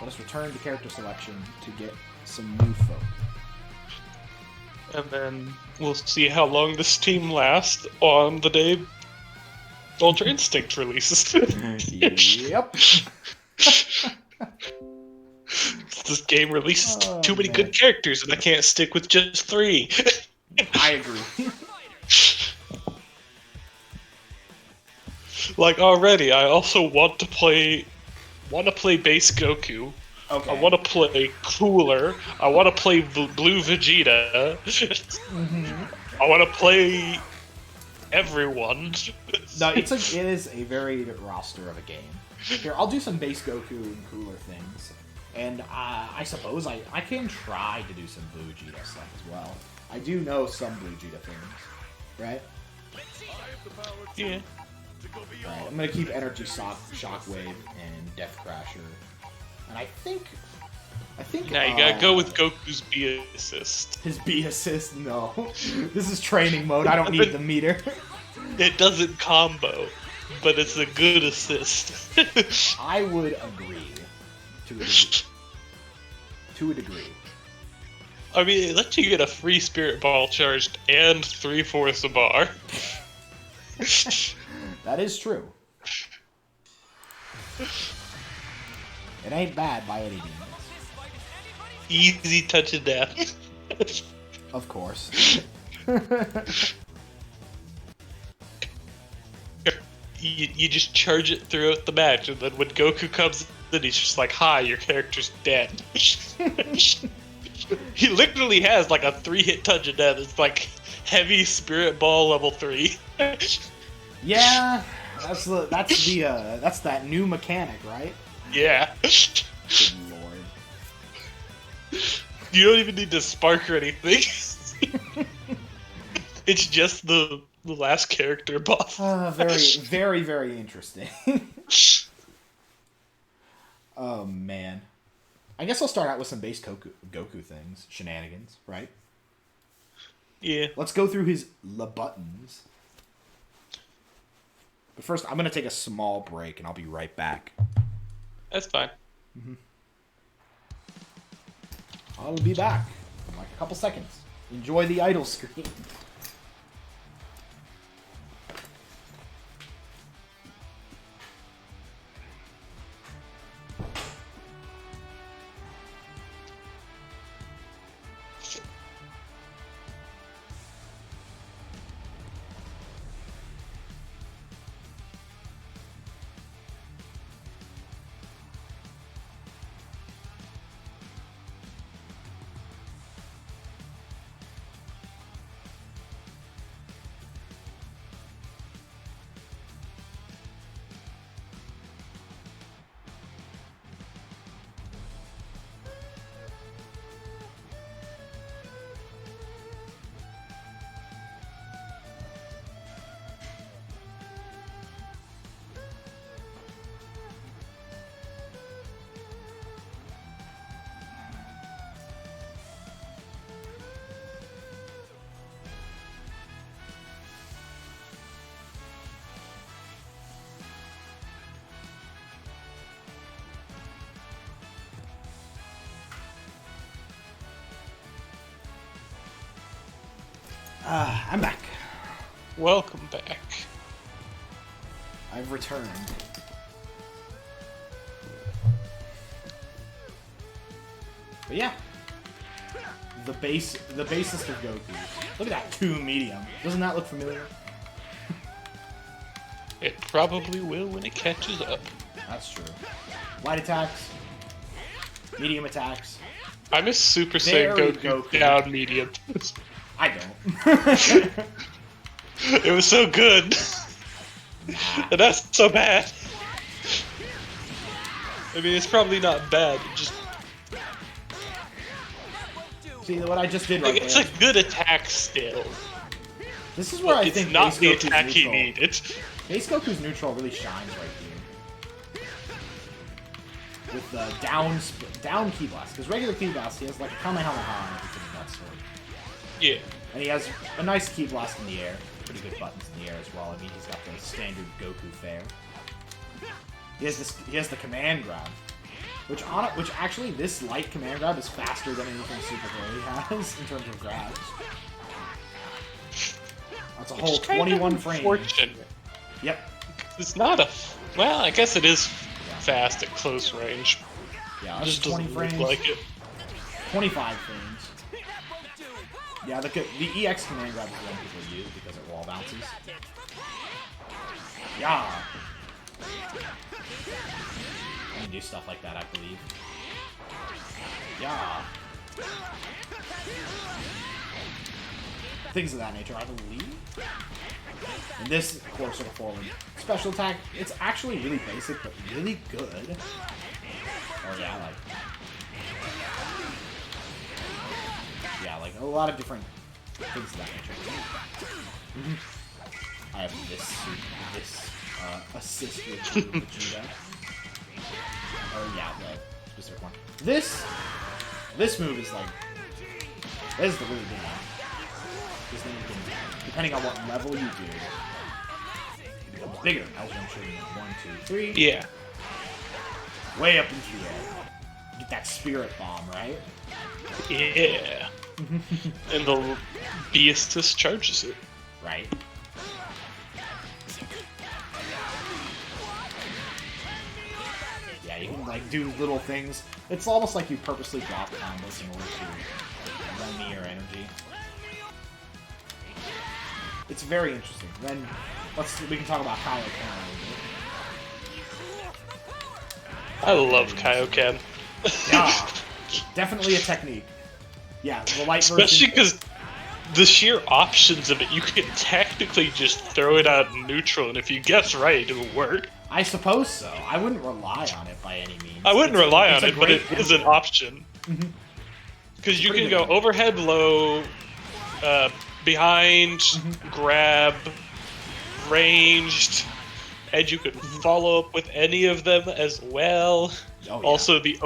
Let us return to character selection to get some new folk. And then we'll see how long this team lasts on the day Ultra Instinct releases. Yep. This game releases Oh, too many man. good characters, and I can't stick with just 3. I agree. Like already, I also want to play base Goku. Okay. I want to play Cooler. I want to play Blue Vegeta. I want to play everyone. No, it is a varied roster of a game. Here, I'll do some base Goku and cooler things, and I suppose I can try to do some Blue Vegeta stuff as well. I do know some Blue Vegeta things, right? Yeah. Right. I'm gonna keep Energy Shockwave and Death Crasher, and I think. Now you gotta go with Goku's B assist. His B assist. No, this is training mode. I don't need the meter. It doesn't combo, but it's a good assist. I would agree to a degree. To a degree. I mean, it lets you get a free Spirit Ball charged and 3/4 a bar. That is true. It ain't bad by any means. Easy touch of death. Of course. you just charge it throughout the match, and then when Goku comes in, he's just like, "Hi, your character's dead." He literally has like a 3-hit touch of death. It's like heavy spirit ball level 3. Yeah, that's that new mechanic, right? Yeah. Good lord. You don't even need to spark or anything. It's just the last character buff. Very, very, very interesting. Oh man. I guess I'll start out with some base Goku things, shenanigans, right? Yeah. Let's go through his buttons. But first, I'm gonna take a small break, and I'll be right back. That's fine. I'll be back in like a couple seconds. Enjoy the idle screen. I'm back. Welcome back. I've returned. But yeah. The basest of Goku. Look at that 2 medium. Doesn't that look familiar? It probably will when it catches up. That's true. Light attacks. Medium attacks. I miss Super Saiyan Very Goku down medium. I don't. It was so good. And that's so bad. I mean, it's probably not bad. It just See what I just did right it's there? a good attack still. This is where I It's think not base the Goku's attack he neutral. needed. Base Goku's neutral really shines right here. With the down key blast. Because regular key blast, he has like a Kamehameha and everything of that sort. Yeah. And he has a nice key blast in the air. Pretty good buttons in the air as well. I mean, he's got the standard Goku fare. He has the command grab. Which actually, this light command grab is faster than anything Super Broly has in terms of grabs. That's a whole 21 frames. Unfortunate. Yep. It's not a. Well, I guess it is fast at close range. Yeah, It that's just 20 doesn't frames. look like it. 25 frames. Yeah, the EX command grab is the one people use because it wall bounces. Yeah. I can do stuff like that, I believe. Yeah. Things of that nature, I believe. And this, of course, sort of forward special attack, it's actually really basic, but really good. Or yeah, like a lot of different things of that nature. I have this assist with Vegeta. Or yeah, the specific one. This move is like, this is the really good one. This thing can, depending on what level you do, it becomes bigger. As I'm showing you, 1, 2, 3. Yeah. Way up into the air. Get that spirit bomb, right? Yeah. And the Beastus charges it. Right. Yeah, you can like do little things. It's almost like you purposely drop combos in order to run me your energy. It's very interesting. Then we can talk about Kaioken a little bit. I love Kaioken. Yeah, definitely a technique. Yeah, the light Especially version. because the sheer options of it, you can technically just throw it out in neutral, and if you guess right, it'll work. I suppose so. I wouldn't rely on it by any means. I wouldn't rely on a it, but great it is an option. Because you pretty can good go overhead, low, behind, grab, ranged, and you can follow up with any of them as well. Oh, yeah. Also, the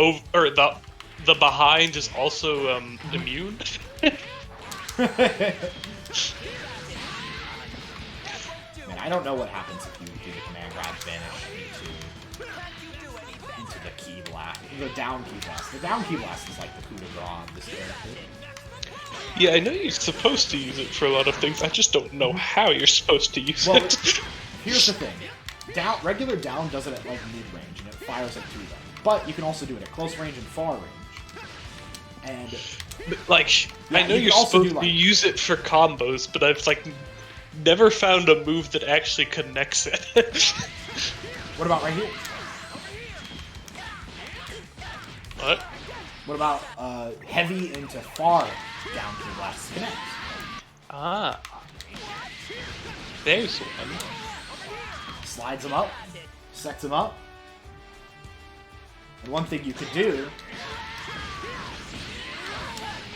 behind is also immune. Man, I don't know what happens if you do the command grab vanish into the key blast. The down key blast. The down key blast is like the coup de grace of this character. Yeah, I know you're supposed to use it for a lot of things. I just don't know how you're supposed to use Well, it. here's the thing. Regular down does it at like mid-range, and it fires it through them. But you can also do it at close range and far range. And Like, yeah, I know you you're can also supposed do, like- to use it for combos, but I've like never found a move that actually connects it. what about right here? What? What about heavy into far down key blast connect? Ah. There's one. Slides them up, sets them up. And one thing you could do,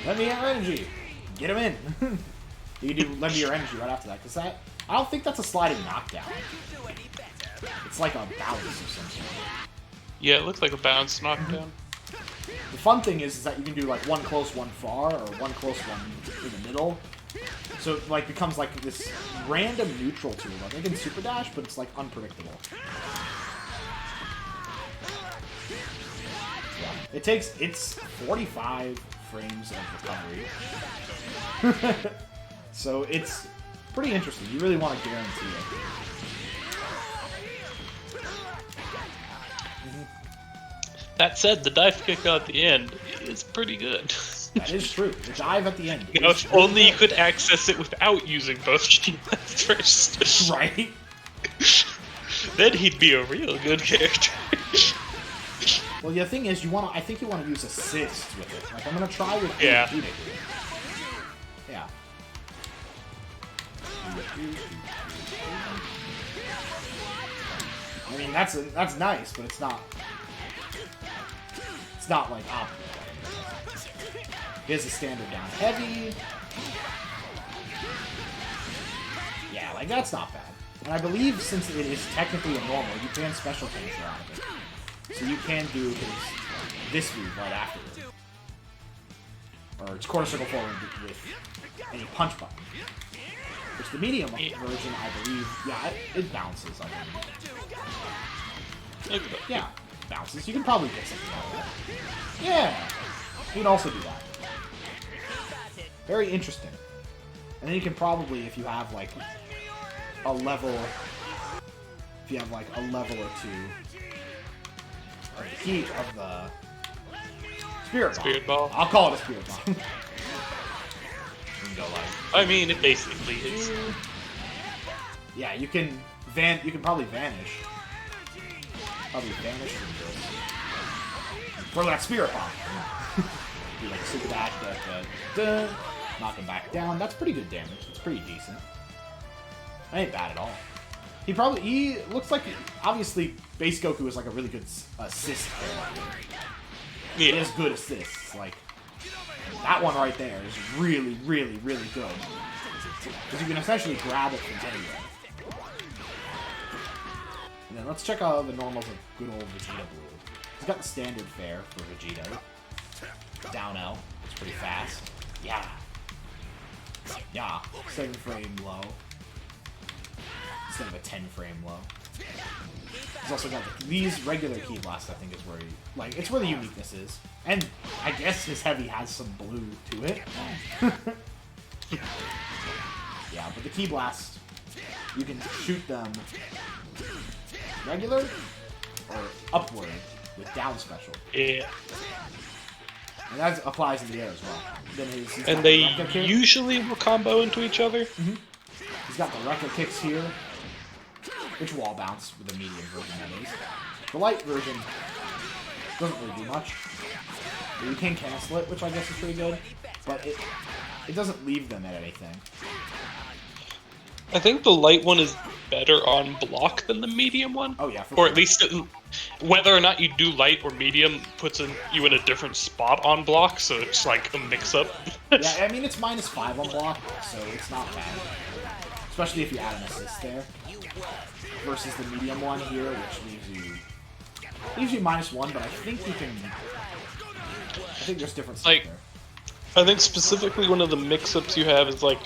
lend me your energy, get him in. You can do lend me your energy right after that, because I don't think that's a sliding knockdown. It's like a bounce or something. Yeah, it looks like a bounce knockdown. The fun thing is that you can do like one close, one far, or one close, one in the middle. So it like becomes like this random neutral tool, I think in Super Dash, but it's like unpredictable. Yeah. It's 45 frames of recovery. So it's pretty interesting. You really want to guarantee it. That said, the dive kick at the end is pretty good. That is true. The dive at the end. You know, is if really only you good. could access it without using both keyblades first. Right? Then he'd be a real good character. Well, the thing is, I think you want to use assist with it. Like, I'm gonna try with Yeah. Vegeta here. Yeah. I mean, that's nice, but it's not like optimal. Here's the standard down heavy. Yeah, like that's not bad. And I believe since it is technically a normal, you can special transfer out of it. So you can do this move right after it. Or it's quarter circle forward with any punch button. Which the medium version, I believe, yeah, it bounces, I believe. Look at that. Yeah, bounces. You can probably get something out of that. Yeah, you can also do that. Very interesting. And then you can probably, if you have like a level or two of the heat of the spirit Ball. I'll call it a spirit bomb. You can go like, I mean, it basically is. yeah, you can probably vanish. Probably vanish from this. Throw that spirit bomb. Do like super dash, knock him back down. That's pretty good damage. It's pretty decent. That ain't bad at all. He looks like, obviously, Base Goku is like a really good assist character. He Yeah. has good assists. Like, that one right there is really, really, really good. Because you can essentially grab it from anywhere. And then let's check out the normals of good old Vegeta Blue. He's got the standard fare for Vegeta. Down L. It's pretty fast. Yeah. Yeah. 7 frame low. Instead of a 10 frame low. He's also got these regular key blasts, I think, is where it's where the uniqueness is. And I guess his heavy has some blue to it. Yeah, but the key blast, you can shoot them regular or upward with down special. Yeah. And that applies in the air as well. Then his And they direct kick, usually will combo into each other. his He's got the Rekka kicks here, which wall bounce with the medium version that is. The light version doesn't really do much. But you can cancel it, which I guess is pretty good, but it doesn't leave them at anything. I think the light one is better on block than the medium one. Oh yeah, for or sure. at least whether or not you do light or medium puts you in a different spot on block, so it's like a mix-up. Yeah, I mean it's -5 on block, so it's not bad. Especially if you add an assist there. Versus the medium one here, which leaves you -1, but I think you can. I think there's different stuff Like, there. I think specifically one of the mix-ups you have is like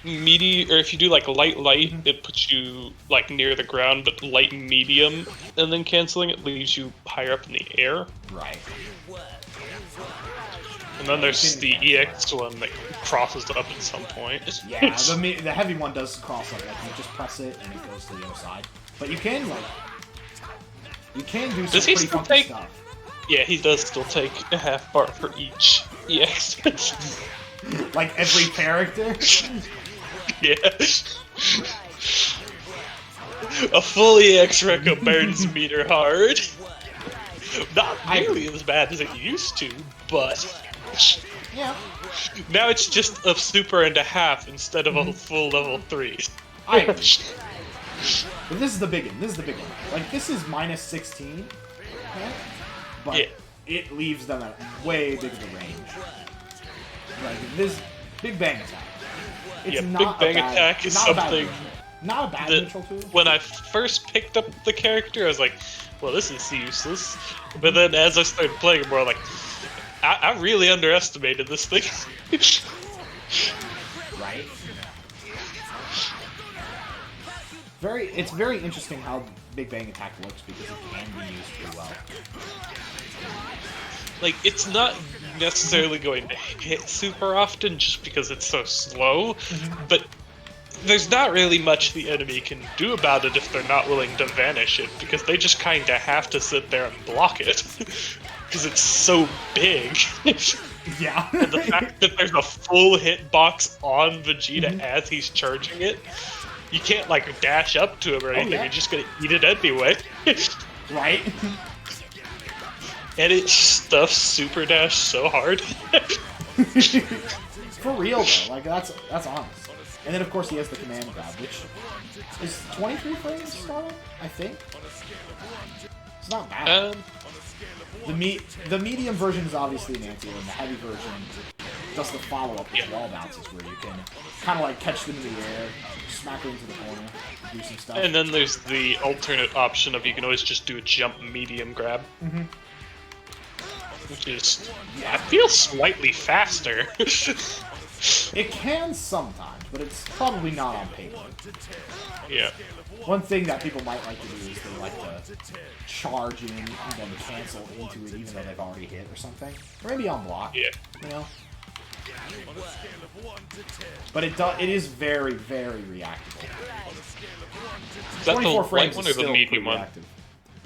or if you do like light, it puts you like near the ground, but light medium, and then canceling it leaves you higher up in the air. Right. And then there's the EX one that crosses up at some point. Yeah, the heavy one does cross up. Like you just press it and it goes to the other side. But you can do some Does he pretty still funky take? stuff. Yeah, he does still take a half bar for each EX. Like every character. Yeah. A full EX Rekka burns meter hard. Not nearly as bad as it used to, but Yeah. now it's just a super and a half instead of a full level 3. I agree. But this is the big one. This is the big one. Like this is -16, okay? But Yeah. it leaves them at way bigger range. Like this Big Bang Attack. It's Yeah, not Big Bang a bad, Attack is not a bad something neutral. Not a bad that neutral tool. when I first picked up the character, I was like, well, this is useless. But then as I started playing more, like, I really underestimated this thing. Right? It's very interesting how Big Bang Attack works because it can be used pretty well. Like, it's not necessarily going to hit super often just because it's so slow, but there's not really much the enemy can do about it if they're not willing to vanish it, because they just kind of have to sit there and block it. Because it's so big. Yeah. And the fact that there's a full hitbox on Vegeta as he's charging it, you can't, like, dash up to him or anything, yeah. you're just gonna eat it anyway. Right? And it stuffs Super Dash so hard. For real though, like that's honest. And then of course he has the command grab, which is 23 frames starting, I think. It's not bad. The medium version is obviously an anti, and the heavy version does the follow-up with wall bounces, where you can kind of like catch them in the air, smack them into the corner, do some stuff. And then there's the alternate option of you can always just do a jump medium grab. Which is, I feel slightly faster. It can sometimes, but it's probably not on paper. Yeah. One thing that people might like to do is they like to charge in and then cancel into it even though they've already hit or something. Or maybe on block, Yeah. you know? But it is very, very reactive. Is that the 24 light frames one is or the still medium pretty one? reactive.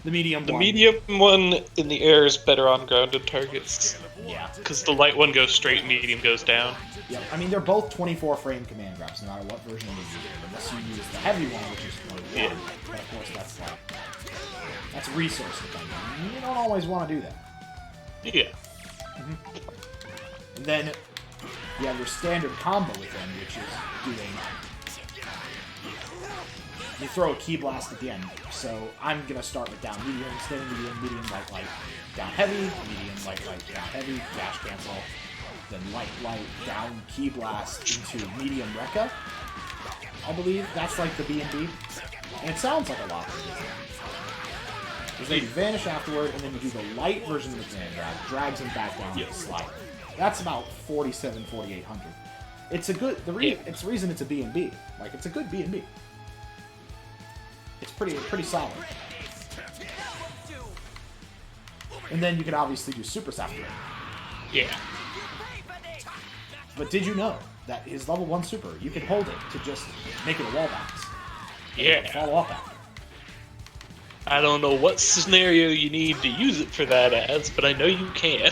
The medium The one. medium one in the air is better on grounded targets. Yeah. Because the light one goes straight, medium goes down. Yep. I mean, they're both 24 frame command grabs, no matter what version you use, unless you use the heavy one, which is 21. Yeah. But of course, that's resource dependent. You don't always want to do that. Yeah. And then you have your standard combo with them, which is doing. You throw a key blast at the end. So I'm gonna start with down medium, standing medium, light, down heavy, medium, light, down heavy, dash cancel, then light, down key blast into medium Rekka. I believe that's like the B&B. And it sounds like a lot. Because then you vanish afterward, and then you do the light version of the command grab, drags him back down to the slide. That's about 4,800. It's a good. It's the reason it's a B&B. Like it's a good B&B. It's pretty solid. And then you can obviously do Super after it. Yeah. But did you know that his level 1 Super, you can hold it to just make it a wall bounce? Yeah. Follow up after. I don't know what scenario you need to use it for that as, but I know you can.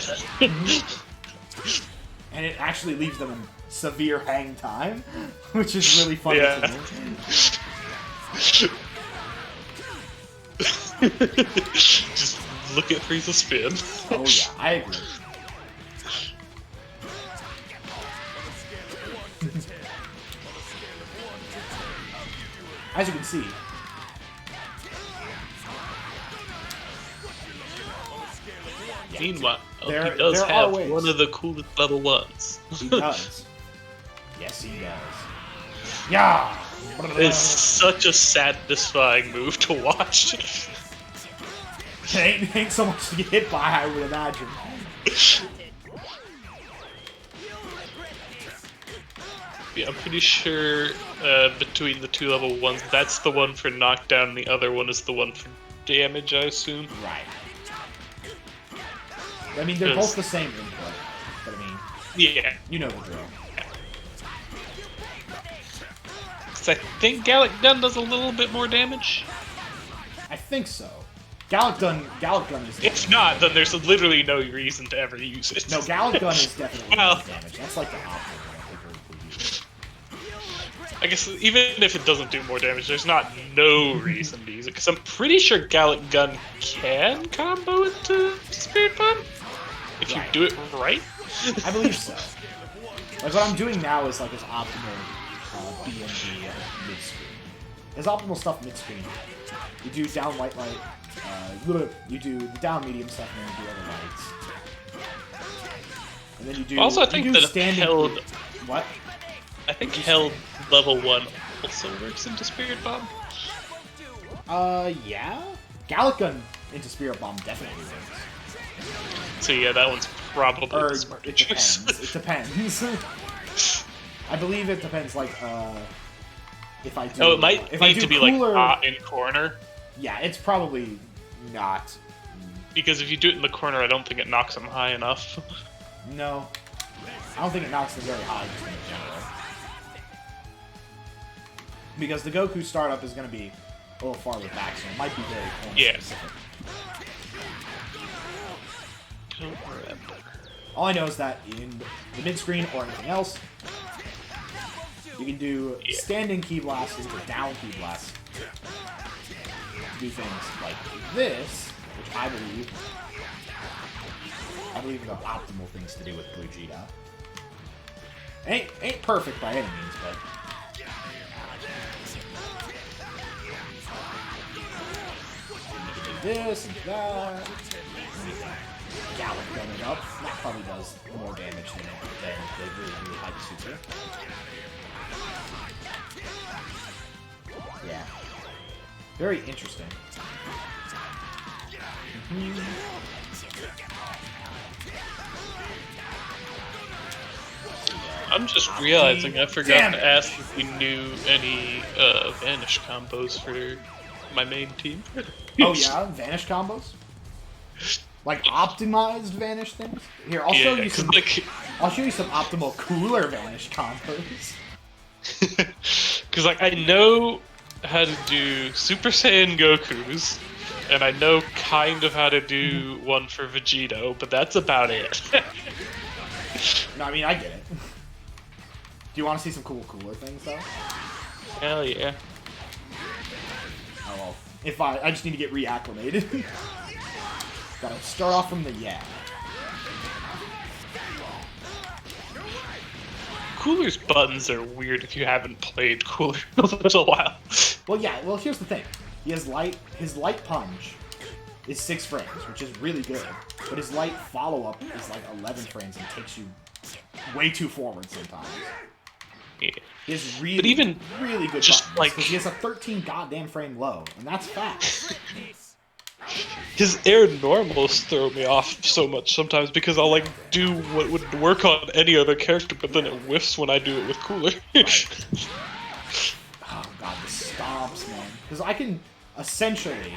And it actually leaves them in severe hang time, which is really funny to me. Just look at Frieza spin. Oh yeah, I agree. As you can see, Meanwhile, There- he does there are have ways. one of the coolest level 1s. he does. Yes, he does. Yeah. It's such a satisfying move to watch. It ain't so much to get hit by, I would imagine. Yeah, I'm pretty sure between the 2 level 1s, that's the one for knockdown, and the other one is the one for damage, I assume. Right. I mean, they're both the same input, but I mean, Yeah. you know the drill. 'Cause I think Gallic Gun does a little bit more damage. I think so. Gallic Gun is If not, then there's literally no reason to ever use it. No, Gallic Gun is definitely Well- more damage. That's like the opposite one I think we use. I guess even if it doesn't do more damage, there's not no reason to use it, because I'm pretty sure Gallic Gun can combo into Spirit Bomb if you Right. do it right. I believe so. Like what I'm doing now is like his optimal B and B mid-screen. His optimal stuff mid-screen. You do down light, you do the down medium stuff, and then you do other lights. And then you do. Also, I you think do that standing. held- What? I think held level 1 also works into Spirit Bomb. Yeah. Gallic Gun into Spirit Bomb definitely works. So yeah, that one's probably Or the smarter it choice. depends. It depends. I believe it depends. Like, if I do. Oh, it might if I need do to be cooler, like hot in corner, Yeah, it's probably not. because if you do it in the corner, I don't think it knocks them high enough. No, I don't think it knocks them very high just in general. Because the Goku startup is going to be a little farther back, so it might be very corner Yeah. specific. Don't remember. All I know is that in the mid screen or anything else, you can do standing key blasts into down key blasts. Do things like this, which I believe are the optimal things to do with Vegeta. Ain't perfect by any means, but you can do this and that. Gallic Gun it up. That probably does more damage than the really high super. Yeah. Very interesting. I'm just realizing I forgot Damn it. to ask if we knew any Vanish combos for my main team. Oh yeah, Vanish combos? Like optimized Vanish things? Here, I'll show Yeah, you 'cause, some like, I'll show you some optimal cooler Vanish combos. because like I know how to do Super Saiyan Goku's, and I know kind of how to do one for Vegito, but that's about it. No, I mean I get it. Do you want to see some cooler things though? Hell yeah. Oh well. If I just need to get reacclimated. Gotta start off from the Cooler's buttons are weird if you haven't played Cooler in a little while. Well, yeah. Well, here's the thing. His light punch is 6 frames, which is really good. But his light follow up is like 11 frames and takes you way too forward sometimes. Yeah. He has really, But even really good just, buttons, like- 'cause he has a 13 goddamn frame low, and that's fast. His air normals throw me off so much sometimes because I'll like do what would work on any other character, but then it whiffs when I do it with Cooler. Right. Oh god, the stomps, man. Because I can essentially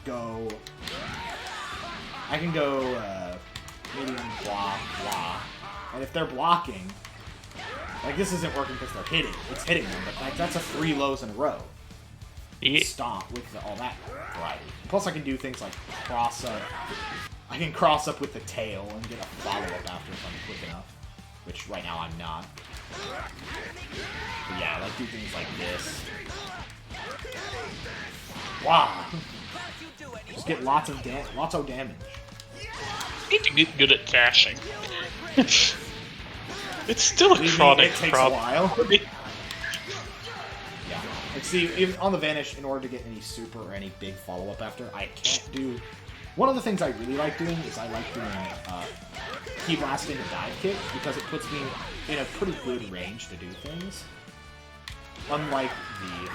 go. I can go medium, blah, blah. And if they're blocking, like this isn't working because they're hitting. It's hitting them, but like that's a 3 lows in a row. Yeah. Stomp with all that variety. Plus, I can do things like cross up. I can cross up with the tail and get a follow up after if I'm quick enough. which right now I'm not. But yeah, like do things like this. Wow. Just get lots of damage. Need to get good at dashing. It's still a chronic It takes problem. a while. Yeah. And see, even on the Vanish, in order to get any super or any big follow-up after, I can't do... One of the things I really like doing is I like doing Key Blasting a dive kick, because it puts me in a pretty good range to do things. Unlike the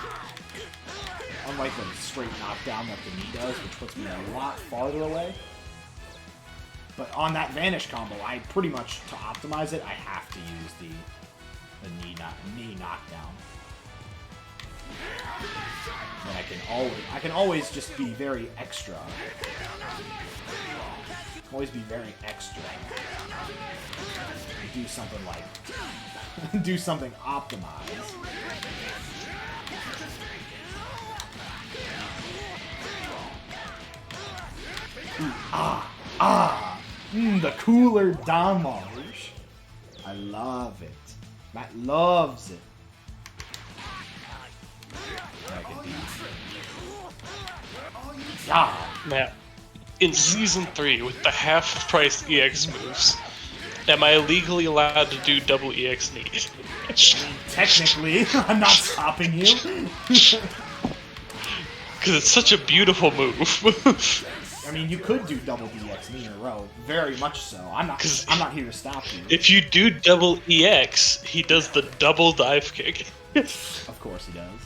straight knockdown that the knee does, which puts me a lot farther away. But on that Vanish combo, I pretty much, to optimize it, I have to use the knee knockdown. And I can always just be very extra. Always be very extra. And do something like do something optimized. Ooh, the cooler damage. I love it. Matt loves it. Yeah. Now, in Season 3, with the half-price EX moves, am I legally allowed to do double EX knee? Technically, I'm not stopping you. Because it's such a beautiful move. I mean, you could do double DX knee in a row, very much so. I'm not here to stop you. If you do double EX, he does the double dive kick. Of course he does.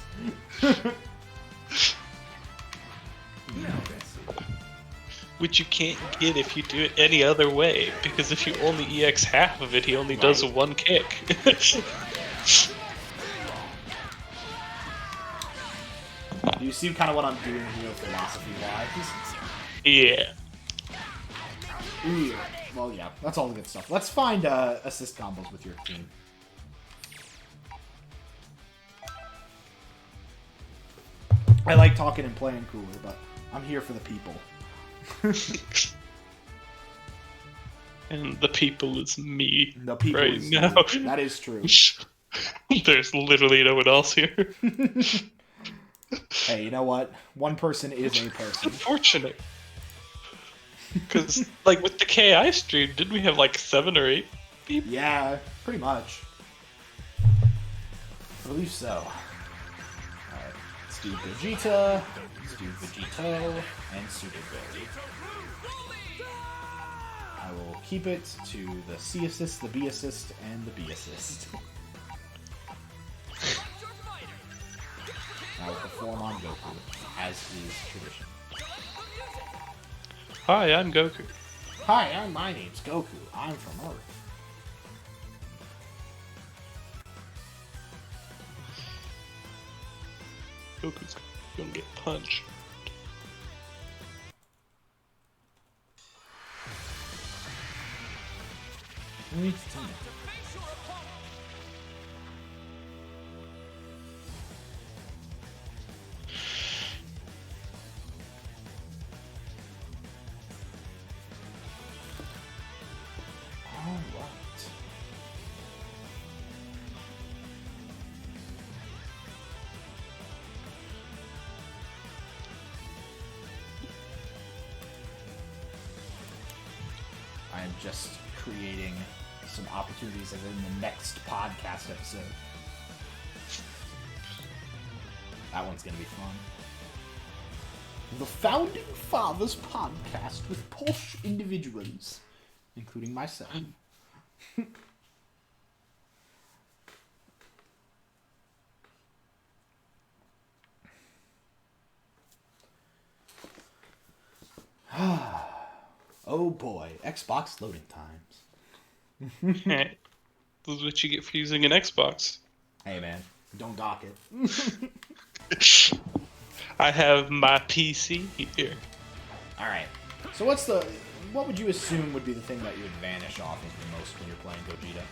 Which you can't get if you do it any other way, because if you only EX half of it, he only does a one kick. Do you see kind of what I'm doing here philosophy-wise? Yeah. Ooh, well, yeah, that's all the good stuff. Let's find assist combos with your team. I like talking and playing cooler, but I'm here for the people. And the people is me. The people right is now. you. That is true. There's literally no one else here. Hey, you know what? One person is a person. Unfortunate. Because, like, with the KI stream, didn't we have, like, 7 or 8 people? Yeah, pretty much. I believe so. Alright, let's do Vegeta, let's do Vegito, and Super Berry. I will keep it to the C assist, the B assist, and the B assist. I will perform on Goku, as is tradition. Hi, I'm Goku. Hi, my name's Goku. I'm from Earth. Goku's gonna get punched. Alright. I am just creating some opportunities as in the next podcast episode. That one's gonna be fun. The Founding Fathers podcast with posh individuals, including myself. Oh boy, Xbox loading times. This is what you get for using an Xbox. Hey man, don't dock it. I have my PC here. Alright, so what would you assume would be the thing that you would vanish off of the most when you're playing Gogeta?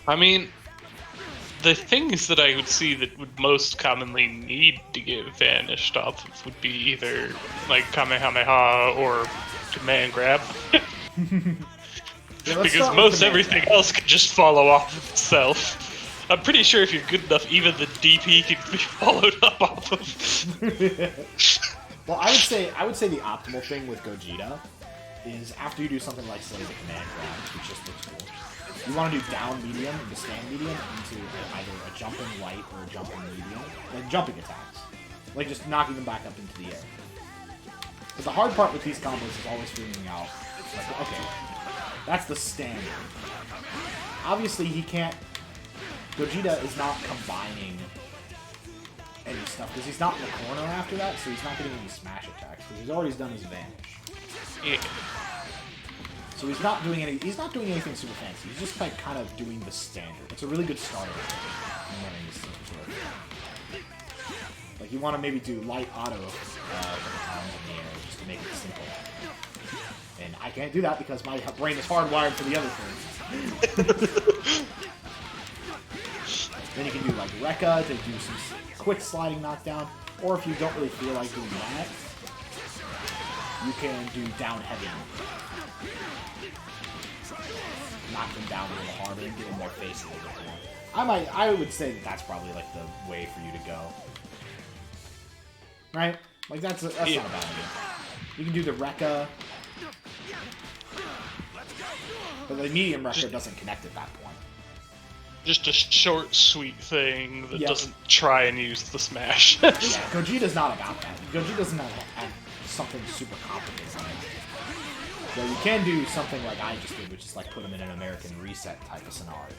I mean, the things that I would see that would most commonly need to get vanished off of would be either like Kamehameha or Command Grab. Yeah, let's Because start with most Command everything Grab. else could just follow off of itself. I'm pretty sure if you're good enough, even the DP could be followed up off of. Well, I would say the optimal thing with Gogeta is after you do something like say the Command Grab, which just looks cool. You want to do down medium into stand medium into either a jumping light or a jumping medium, like jumping attacks, like just knocking them back up into the air. But the hard part with these combos is always figuring out, like, okay, that's the standard. Obviously, he can't. Gogeta is not combining any stuff because he's not in the corner after that, so he's not getting any smash attacks because he's already done his vanish. Yeah. So he's not doing anything super fancy. He's just like kind of doing the standard. It's a really good starter in learning this sort of thing. Like you want to maybe do light auto a couple times in the air just to make it simple. And I can't do that because my brain is hardwired for the other things. Then you can do like Rekka to do some quick sliding knockdown, or if you don't really feel like doing that, you can do down heavy. Knock them down a little harder and get in their face a little bit more. I would say that that's probably like the way for you to go. Right? Like that's not a bad idea. You can do the Rekka, but the medium Rekka doesn't connect at that point. Just a short, sweet thing that doesn't try and use the smash. Yeah, Gogeta's not about that. Gogeta doesn't have something super complicated on it. So you can do something like I just did, which is like put him in an American reset type of scenario.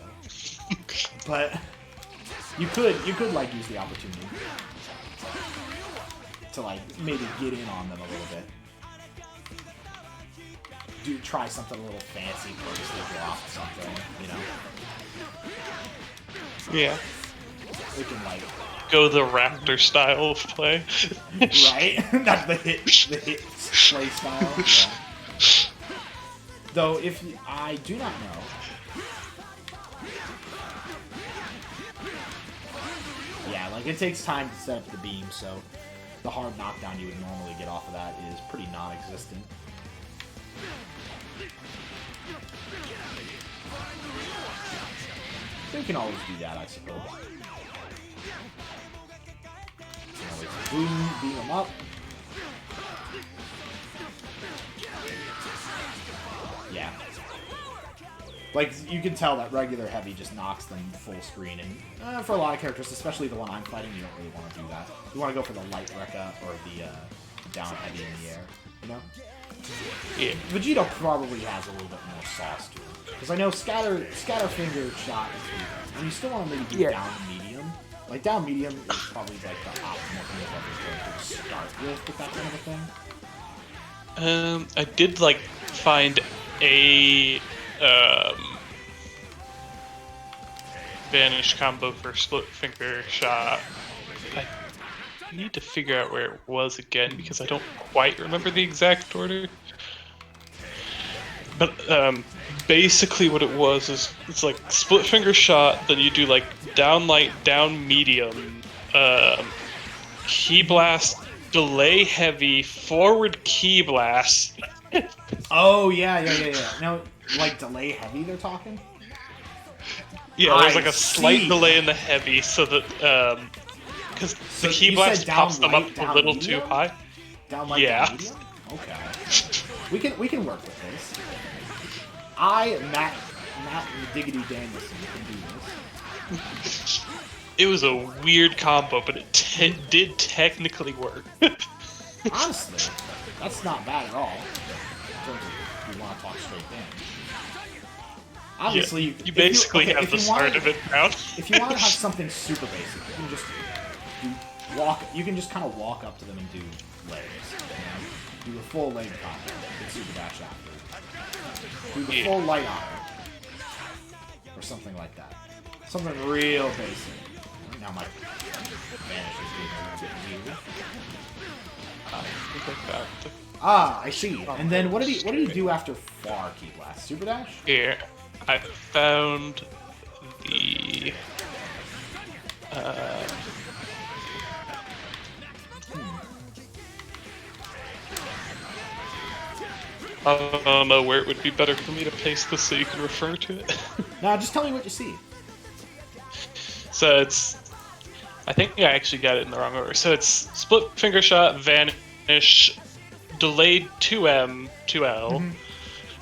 But you could like use the opportunity to like maybe get in on them a little bit. Try something a little fancy, purposely drop something, you know. Yeah. We can like Go the Raptor style of play. right? That's the hit play style. Yeah. Though, I do not know. Yeah, like it takes time to set up the beam, so the hard knockdown you would normally get off of that is pretty non-existent. So you can always do that, I suppose. You can always boom, beam them up. Yeah. Like, you can tell that regular heavy just knocks them full screen, and for a lot of characters, especially the one I'm fighting, you don't really want to do that. You want to go for the light Rekka or the down heavy in the air, you know? Yeah. Vegeta probably has a little bit more sauce to him. Because I know Scatter Finger shot is good. And you still want to maybe do down medium. Like, down medium is probably like the optimal thing of every character to start with that kind of a thing. I did like find a vanish combo for split finger shot. I need to figure out where it was again because I don't quite remember the exact order. But basically what it was is it's like split finger shot, then you do like down light, down medium, key blast, delay heavy, forward key blast. Oh, yeah. Now, like, delay heavy they're talking? Yeah, there's like I a slight see. delay in the heavy so that, because So the key you blast said down pops them light, up down a little medium? too high. Down like Yeah. the medium? Okay. We can work with this. Matt Diggity Danielson, can do this. It was a weird combo, but it did technically work. Honestly, that's not bad at all. In terms of you want to talk straight damage. Obviously, you if basically okay, have if the you start wanna- of it down. If you want to have something super basic, you can just walk. You can just kind of walk up to them and do legs. You know? Do a full leg combo with super dash after. Do the full light auto, or something like that. Something real basic. Now my vanish is being a little bit weird. Ah, I see. And then what did he do after far key blast? Super dash? Here, I found the I don't know where it would be better for me to paste this so you can refer to it. No, just tell me what you see. So it's... I think I actually got it in the wrong order. So it's split finger shot, vanish, delayed 2M, 2L,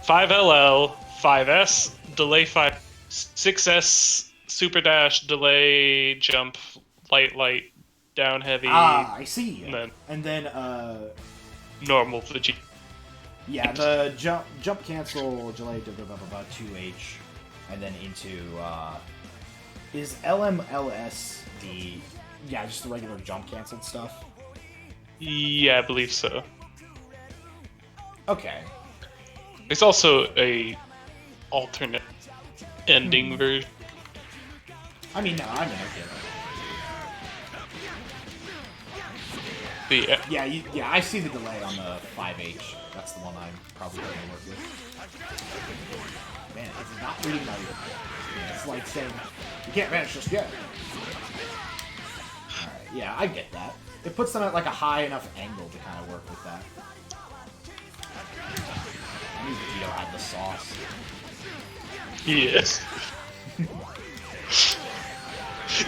5LL, 5S, delay 5, 6S, super dash, delay, jump, light, down heavy. Ah, I see. And then normal for the G. Yeah, the jump cancel, delay, 2H, and then into, is LMLS the, just the regular jump canceled stuff? Yeah, I believe so. Okay. There's also a alternate ending version. I mean, no, I get it. But Yeah, I see the delay on the 5H. That's the one I'm probably going to work with. Man, it's not reading my... It's like saying, you can't vanish just yet. Alright, yeah, I get that. It puts them at like a high enough angle to kind of work with that. I knew Vegito had the sauce. yes.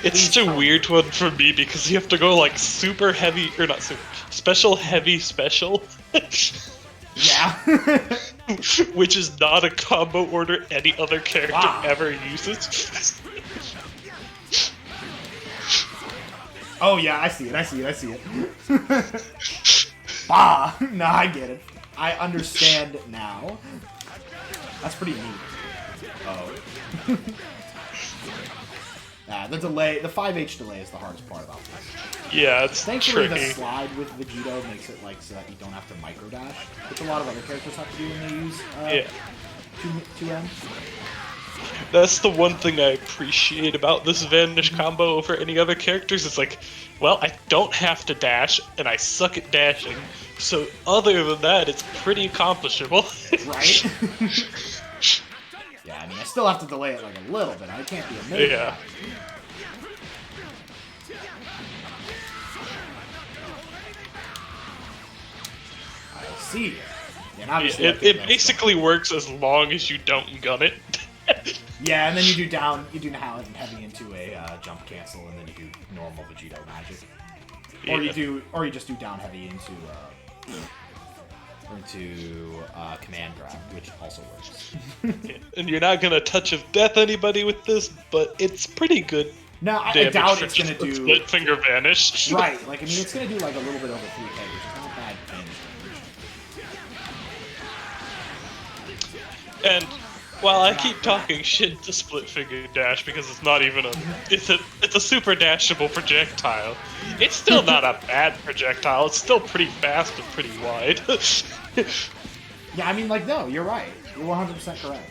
It's such a weird one for me because you have to go like super heavy, or not super, special heavy special. Yeah. Which is not a combo order any other character ever uses. Oh yeah, I see it. Bah! No, I get it. I understand now. That's pretty neat. Oh. The delay, the 5H delay is the hardest part about this. Yeah, it's Thankfully, tricky. the slide with Vegito makes it like so that you don't have to micro dash, which a lot of other characters have to do when they use 2M. That's the one thing I appreciate about this Vanish combo over any other characters. It's like, well, I don't have to dash, and I suck at dashing. So other than that, it's pretty accomplishable. Right? Yeah, I mean, I still have to delay it like a little bit. I can't be amazing. Yeah. I see. And obviously, It basically works as long as you don't gun it. Yeah, and then you do heavy into a jump cancel, and then you do normal Vegito magic, or you just do down heavy into command grab, which also works. And you're not gonna touch of death anybody with this, but it's pretty good. No, I doubt it's gonna do split finger vanish. Right, like I mean, it's gonna do like a little bit over 3K, which is not bad damage. And while I keep talking shit to split finger dash because it's not even it's a super dashable projectile, it's still not a bad projectile. It's still pretty fast and pretty wide. Yeah, I mean, like, no, you're right. You're 100% correct.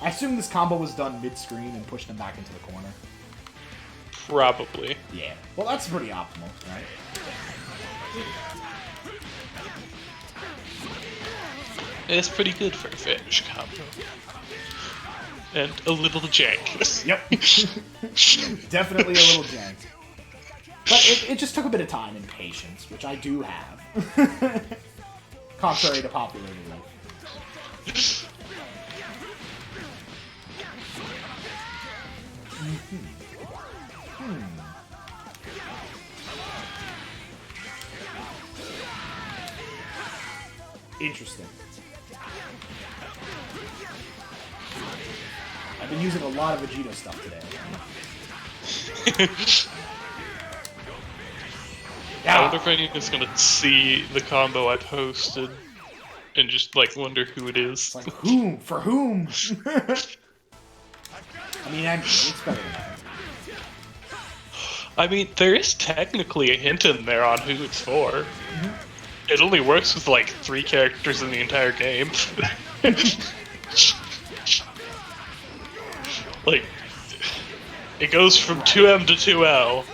I assume this combo was done mid-screen and pushed them back into the corner. Probably. Yeah. Well, that's pretty optimal, right? It's pretty good for a vanish combo. And a little jank. Yep. Definitely a little jank. But it just took a bit of time and patience, which I do have. Contrary to popular belief. Interesting. I've been using a lot of Vegito stuff today. I wonder if anyone's gonna see the combo I posted and just like wonder who it is. It's like, whom? For whom? I mean, it's better than that. I mean, there is technically a hint in there on who it's for. It only works with like 3 characters in the entire game. Like, it goes from 2M to 2L.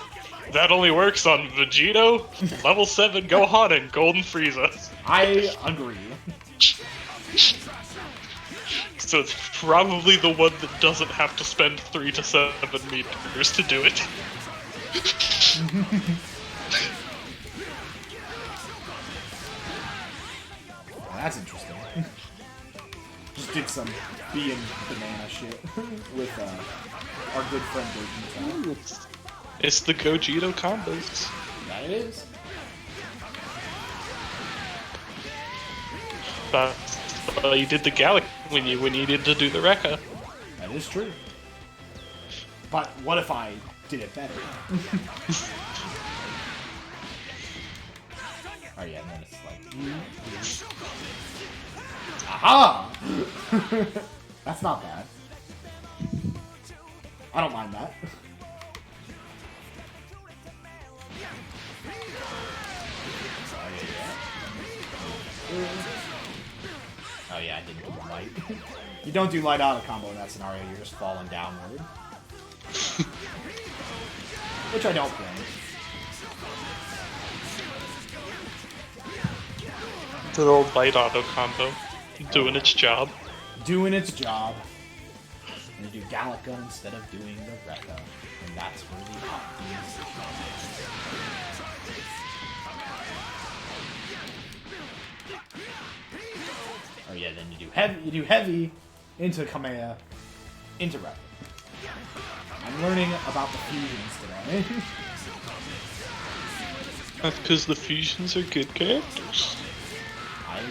That only works on Vegito, level 7 Gohan, and Golden Frieza. I agree. So it's probably the one that doesn't have to spend 3 to 7 meters to do it. Well, that's interesting. Just did some bee and banana shit with our good friend Gogeta. It's the Gogeta combos. That it is. You did the Gallic when you needed to do the Rekka. That is true. But what if I did it better? Oh yeah, and then it's like... Aha! That's not bad. I don't mind that. Oh yeah, I didn't do light. You don't do light auto combo in that scenario, you're just falling downward. Which I don't blame. The old light auto combo. Doing its job. Doing its job. And you do Gallica instead of doing the Rekka. And that's where the optimism Oh yeah, then you do heavy into Kamea, into Rekka. I'm learning about the fusions today. That's because the fusions are good characters. I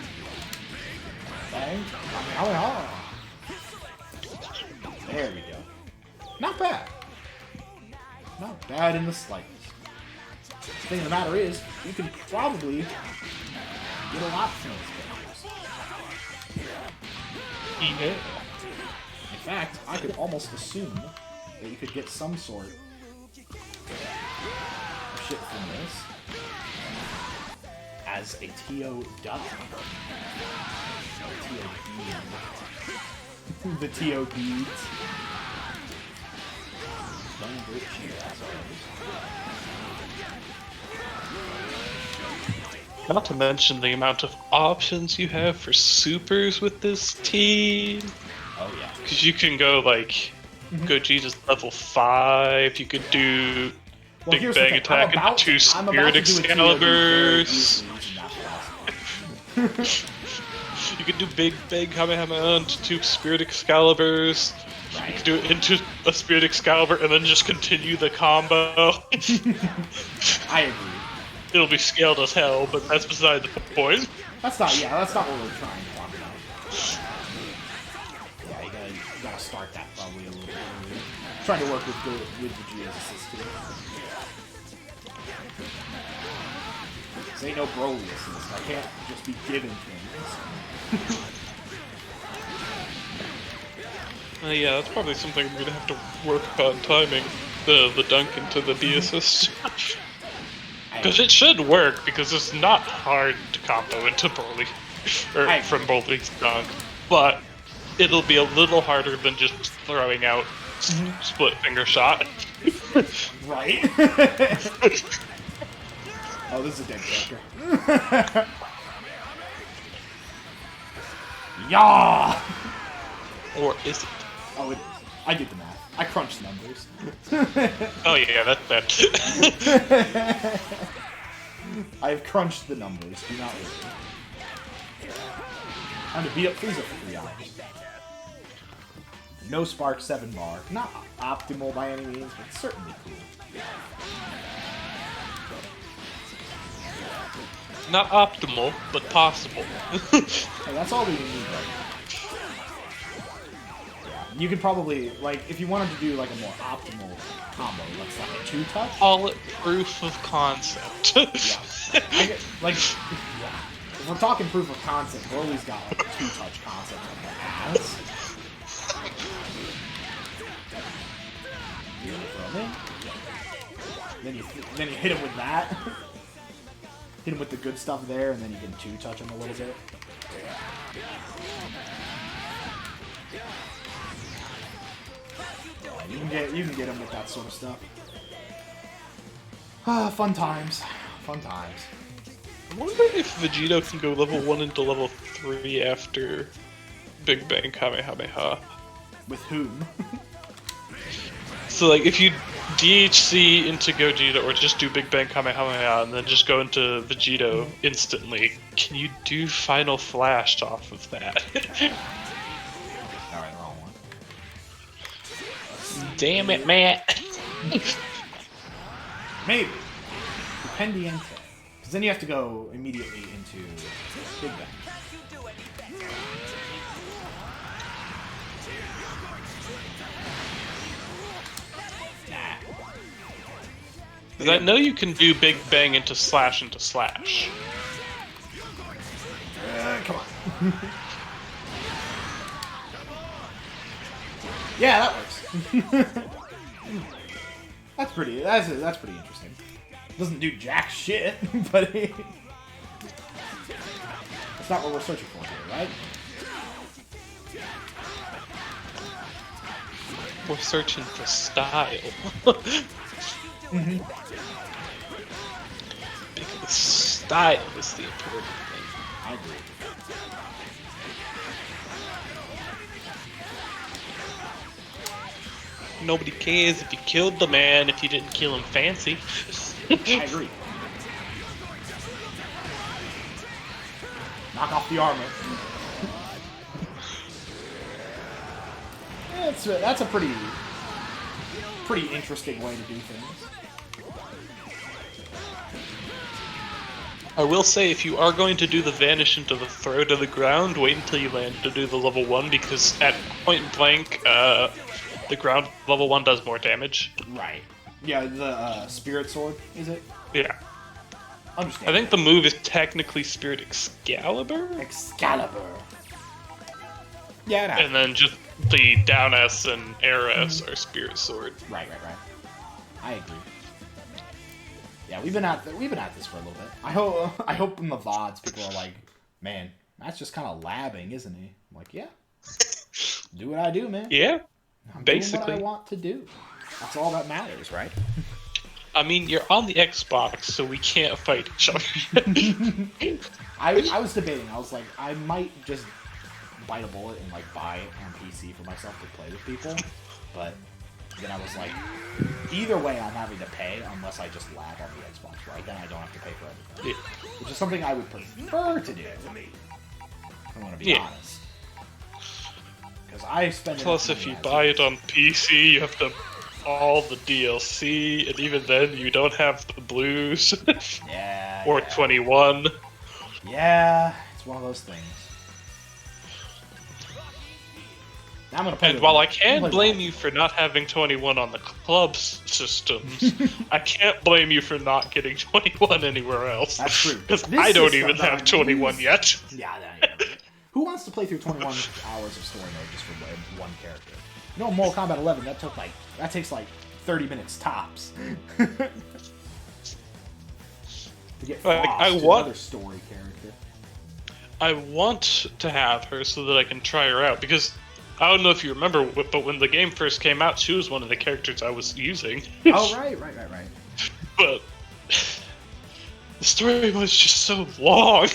bang. Kamehameha. There we go. Not bad. Not bad in the slightest. The thing of the matter is, you can probably get a lot from those characters. Yeah. In fact, I could almost assume that you could get some sort of shit from this as a TO dub. The TO beads. Not to mention the amount of options you have for supers with this team. Oh yeah. Because you can go like Gogeta's level 5. You could do Big here's the Bang thing. Attack into 2 Spirit Excaliburs. You could do Big Bang Kamehameha into 2 Spirit Excaliburs. You could do it into a Spirit Excalibur and then just continue the combo. I agree. It'll be scaled as hell, but that's beside the point. That's not what we're trying to talk about. Yeah, you gotta start that probably a little bit earlier. Trying to work with the Vegeta's assist here. This ain't no Broly assist. I can't just be giving things. Yeah, that's probably something I'm gonna have to work on timing. The dunk into the D assist. Because it should work, because it's not hard to combo into Broly. Or from Broly's dunk. But it'll be a little harder than just throwing out split finger shot. Right? Oh, this is a dead character. Yah! Or is it? Oh, it is. I did the math. I crunched numbers. Oh yeah, that's that. I've crunched the numbers. Do not worry. Time to beat up Frieza for 3 hours. No Spark 7 bar. Not optimal by any means, but certainly cool. Not optimal, but possible. Hey, that's all we need right now. Yeah, you could probably, like, if you wanted to do, like, a more optimal combo, that's like a 2-touch. Call it proof of concept. Yeah. If we're talking proof of concept, Broly's got, like, a 2-touch concept on the ass. Then you hit him with that. Hit him with the good stuff there, and then you can 2-touch him a little bit. Yeah, you can get him with that sort of stuff. Ah, fun times. Fun times. I wonder if Vegeta can go level 1 into level 3 after Big Bang Kamehameha. With whom? So, like, if you DHC into Gogeta, or just do Big Bang Kamehameha and then just go into Vegito instantly. Can you do Final Flash off of that? Alright, wrong one. Damn it, Matt. Maybe. Dependiente. Because then you have to go immediately into Big Bang. Because I know you can do Big Bang into Slash. Come on. Yeah, that works. That's pretty interesting. Doesn't do jack shit, but that's not what we're searching for here, right? We're searching for style. Because style is the important thing. I agree. Nobody cares if you killed the man if you didn't kill him fancy. I agree. Knock off the armor. That's a pretty interesting way to do things. I will say, if you are going to do the vanish into the throat of the ground, wait until you land to do the level 1, because at point blank, the ground level 1 does more damage. Right. Yeah, the Spirit Sword, is it? Yeah. Understand. I think the move is technically Spirit Excalibur? Excalibur. Yeah, it happens. And then just the down S and air S are Spirit Sword. Right. I agree. Yeah, we've been at this for a little bit. I hope in the VODs people are like, man, Matt's just kind of labbing, isn't he? I'm like, yeah. Do what I do, man. Yeah. I'm Basically. doing what I want to do. That's all that matters, right? I mean, you're on the Xbox, so we can't fight each other. I was debating. I was like, I might just bite a bullet and like buy it on PC for myself to play with people, but then I was like, either way, I'm having to pay unless I just lab on the Xbox, right? Then I don't have to pay for everything, which is something I would prefer to do. I want to be honest, because I spend. Plus, if you buy it on PC, you have to all the DLC, and even then, you don't have the blues. Yeah. Or 21. Yeah, it's one of those things. Now I'm gonna play. And while I can blame you for not having 21 on the club systems, I can't blame you for not getting 21 anywhere else. That's true. Because I don't even have 21 yet. Yeah, who wants to play through 21 hours of story mode just for one character? You know, Mortal Kombat 11, that takes like 30 minutes tops. To get another story character. I want to have her so that I can try her out, because I don't know if you remember, but when the game first came out, she was one of the characters I was using. Oh, right. But the story was just so long.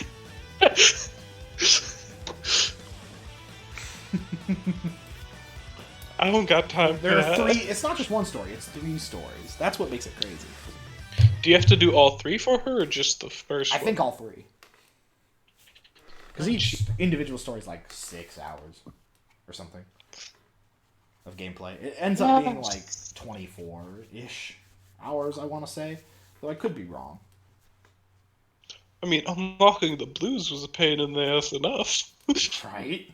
I don't got time for that. There are 3. It's not just one story. It's 3 stories. That's what makes it crazy. Do you have to do all 3 for her, or just the first one? I think all 3. Because each individual story is like 6 hours or something of gameplay. It ends up being like 24-ish hours, I want to say. Though I could be wrong. I mean, unlocking the blues was a pain in the ass enough. Right?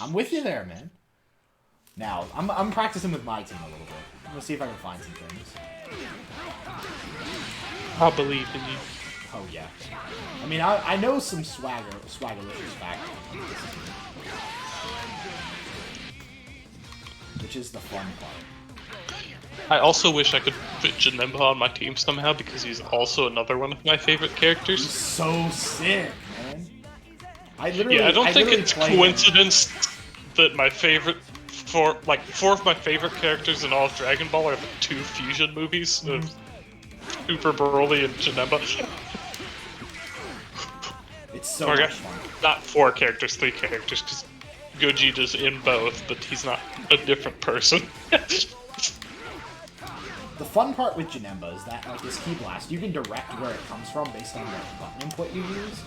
I'm with you there, man. Now, I'm practicing with my team a little bit. I'm going to see if I can find some things. I believe in you. Oh, yeah. I mean, I know some swaggerlicious facts. Which is the fun part. I also wish I could fit Janemba on my team somehow, because he's also another one of my favorite characters. He's so sick, man. I don't think it's coincidence that my favorite... four of my favorite characters in all of Dragon Ball are the 2 fusion movies of Super Broly and Janemba. It's so much fun. Not 4 characters, 3 characters, because Gogeta's in both, but he's not a different person. The fun part with Janemba is that, like, this Ki Blast, you can direct where it comes from based on what button input you use.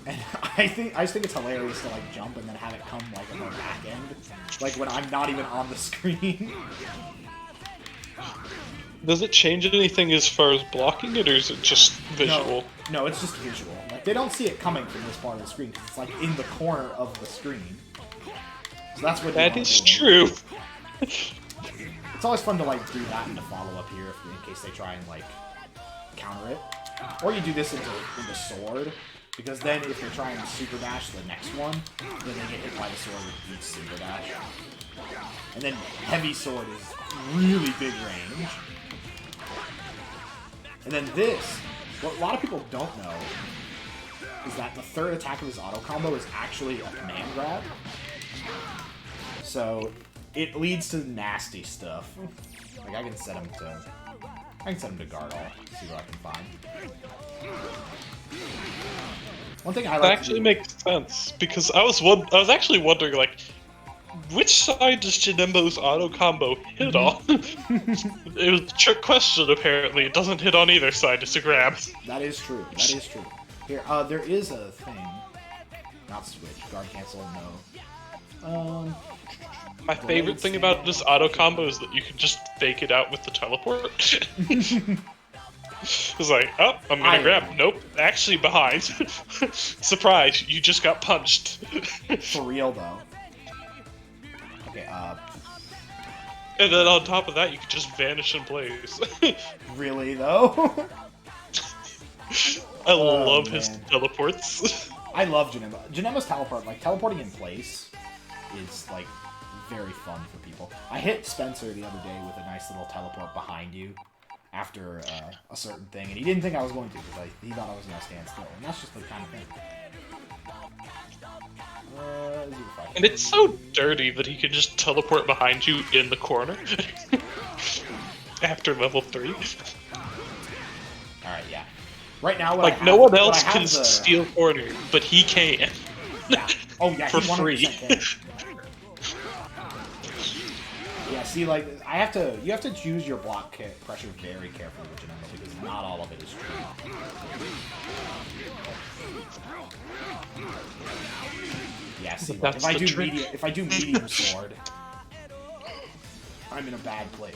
And I just think it's hilarious to, like, jump and then have it come, like, on the back end. Like, when I'm not even on the screen. Does it change anything as far as blocking it, or is it just visual? No, it's just visual. Like, they don't see it coming from this part of the screen, because it's, like, in the corner of the screen. So that's what That is true. It's always fun to, like, do that and to follow up here in case they try and, like, counter it. Or you do this into sword, because then if they're trying to super dash the next one, then they get hit by the sword with each super dash. And then heavy sword is really big range. And then this, what a lot of people don't know, is that the third attack of his auto combo is actually a command grab. So it leads to nasty stuff. Like I can set him to guard all. See what I can find. One thing I like That actually makes sense because I was actually wondering like, which side does Janemba's auto combo hit on? It was a trick question. Apparently, it doesn't hit on either side. It's a grab. That is true. That is true. Here, there is a thing. Not switch. Guard cancel. No. My favorite thing about this auto combo is that you can just fake it out with the teleport. It's like, oh, I'm gonna grab. Nope, actually behind. Surprise, you just got punched. For real though. Okay, And then on top of that, you can just vanish in place. Really though? I love his teleports. I love Janemba. Janemba's teleport, like teleporting in place, is like very fun for people. I hit Spencer the other day with a nice little teleport behind you after a certain thing, and he didn't think I was going to because he thought I was going to stand still, and that's just the kind of thing. And it's so dirty that he can just teleport behind you in the corner after level 3. Alright, yeah. Right now, like no one else can steal corner, but he can. Yeah. Oh yeah, for he 100% free. Can. Yeah, see, like you have to choose your block pressure very carefully with Janemba because not all of it is true. Yeah, see, like, if I do medium sword, I'm in a bad place.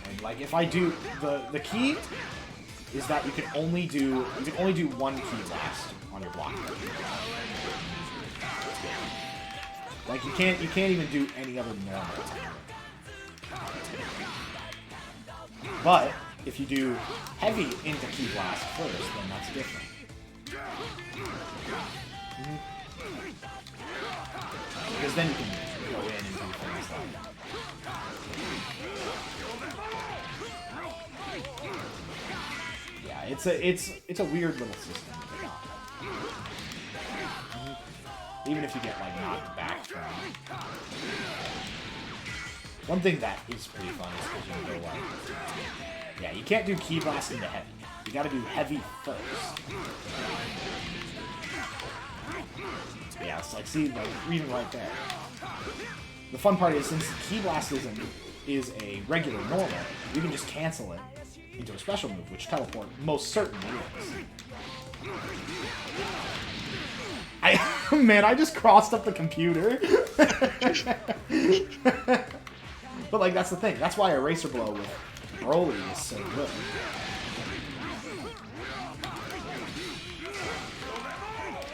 And like if I do the key is that you can only do one Ki Blast on your block. Like you can't even do any other normal. But if you do heavy into Ki Blast first, then that's different. Because then you can go in and do things like it's a weird little system. Even if you get like knocked back from. One thing that is pretty fun is because you can go like, yeah, you can't do Ki Blast into heavy. You got to do heavy first. Yeah, it's like see, like even right there. The fun part is since Ki Blast is a regular normal, you can just cancel it into a special move, which teleport most certainly is. Man, I just crossed up the computer. But like that's the thing. That's why Eraser Blow with Broly is so good.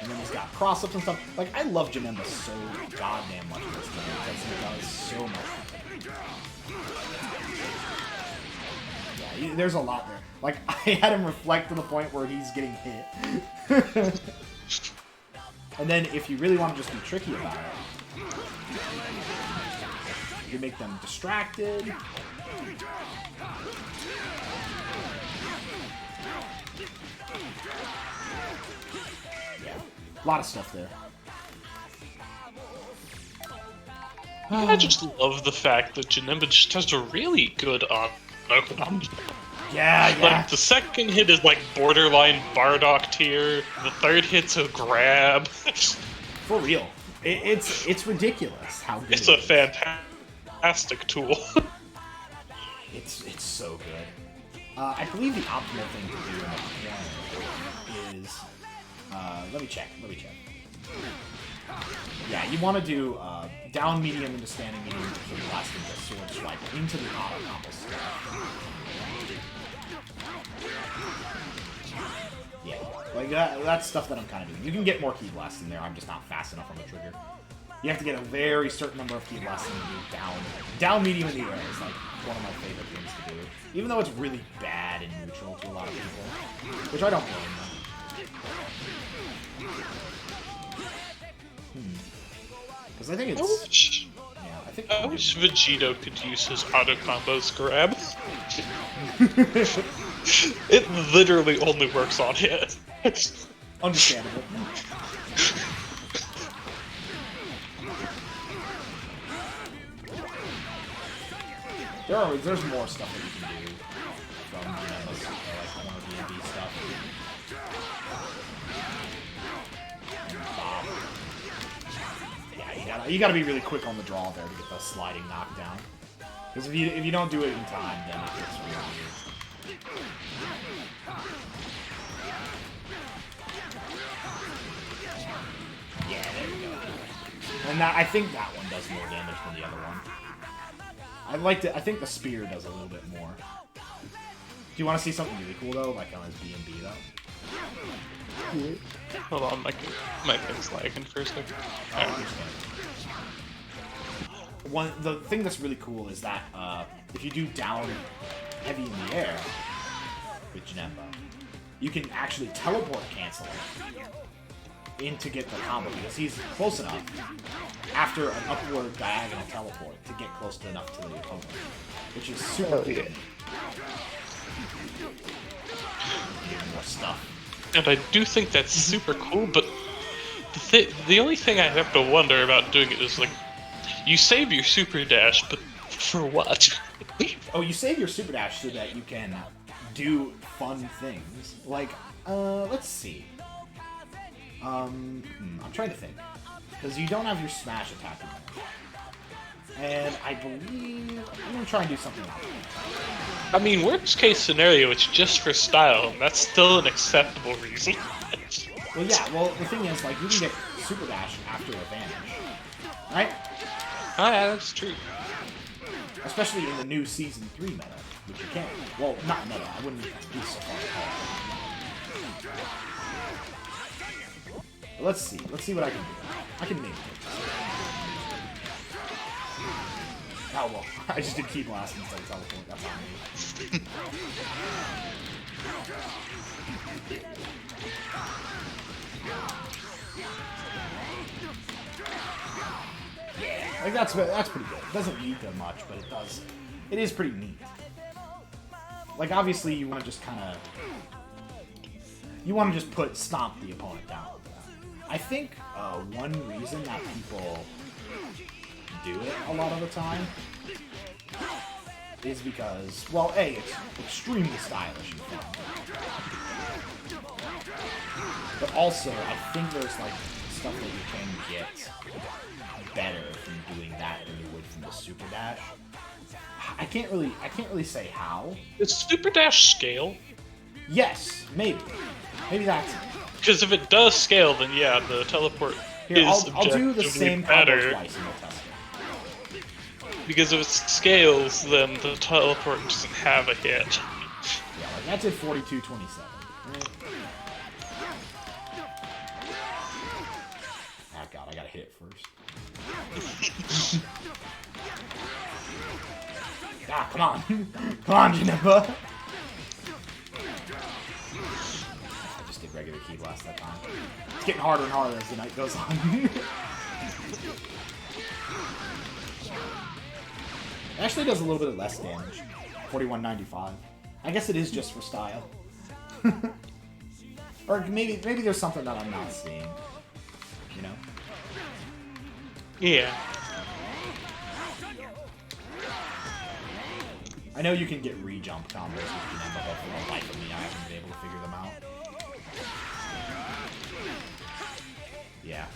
And then he's got cross-ups and stuff. Like I love Janemba so goddamn much in this game because he does so much. Yeah, there's a lot there. Like I had him reflect to the point where he's getting hit. And then if you really want to just be tricky about it, you make them distracted. Yeah, a lot of stuff there. I just love the fact that Janemba just has a really good combo. Yeah. Like the second hit is like borderline Bardock tier. The third hit's a grab. For real, it's ridiculous how good It's a fantastic tool. It's so good. I believe the optimal thing to do in the corner is let me check. Yeah, you want to do down medium into standing medium into Ki Blast into sword swipe into the auto combo stuff. Yeah, like that's stuff that I'm kind of doing. You can get more Ki Blasts in there. I'm just not fast enough on the trigger. You have to get a very certain number of Ki Blasts in to do down medium in the air is like one of my favorite things to do. Even though it's really bad in neutral to a lot of people, which I don't blame them. Because I think it's... I wish Vegito could use his auto combos grab. It literally only works on hit. Understandable. There's more stuff that you can do from like more B&B stuff. Yeah, you gotta be really quick on the draw there to get the sliding knockdown. Because if you don't do it in time, then it gets really weird. Yeah, there you go. And I think that one does more damage than the other one. I think the spear does a little bit more. Do you want to see something really cool though, like on his B&B though? Hold on, my thing's lagging for a second. The thing that's really cool is that if you do down heavy in the air with Janemba, you can actually teleport cancel in to get the combo because he's close enough after an upward diagonal teleport to get close to enough to the opponent, which is super cool. More stuff. And I do think that's super cool, but the only thing I have to wonder about doing it is, like, you save your super dash, but for what? Oh, you save your super dash so that you can do fun things. Like, let's see. I'm trying to think. Because you don't have your smash attack anymore. And I believe I'm going to try and do something else. I mean, worst case scenario, it's just for style, and that's still an acceptable reason. Well, yeah, well, the thing is, like, you can get super dash after advantage. Right? Oh, yeah, that's true. Especially in the new Season 3 meta, which you can't. Well, not meta, I wouldn't be so far ahead. Let's see what I can do. I can maybe take this. Oh, well, I just did Ki Blast instead of teleport. That's on me. Yeah, like that's pretty good. It doesn't need that much, but it does. It is pretty neat. Like, obviously, you want to just kind of... You want to just stomp the opponent down. I think one reason that people do it a lot of the time is because, well, A, it's extremely stylish and fun. But also, I think there's, like, stuff that you can get better from doing that than you would from the Super Dash. I can't really say how. Does Super Dash scale? Yes, maybe. Maybe that's it. Because if it does scale, then yeah, the teleport Here, is I'll do the same combo better. twice and we'll test it. Because if it scales, then the teleport doesn't have a hit. Yeah, like that's at 42.27. Right? Oh god, I gotta hit it first. Ah, come on. Come on, Janemba. I just did regular Ki Blast that time. It's getting harder and harder as the night goes on. It actually does a little bit less damage. 41.95. I guess it is just for style. Or maybe there's something that I'm not seeing. You know? Yeah. I know you can get re-jump combos with Janemba, but for the life of me, I haven't been able to figure them out. Yeah.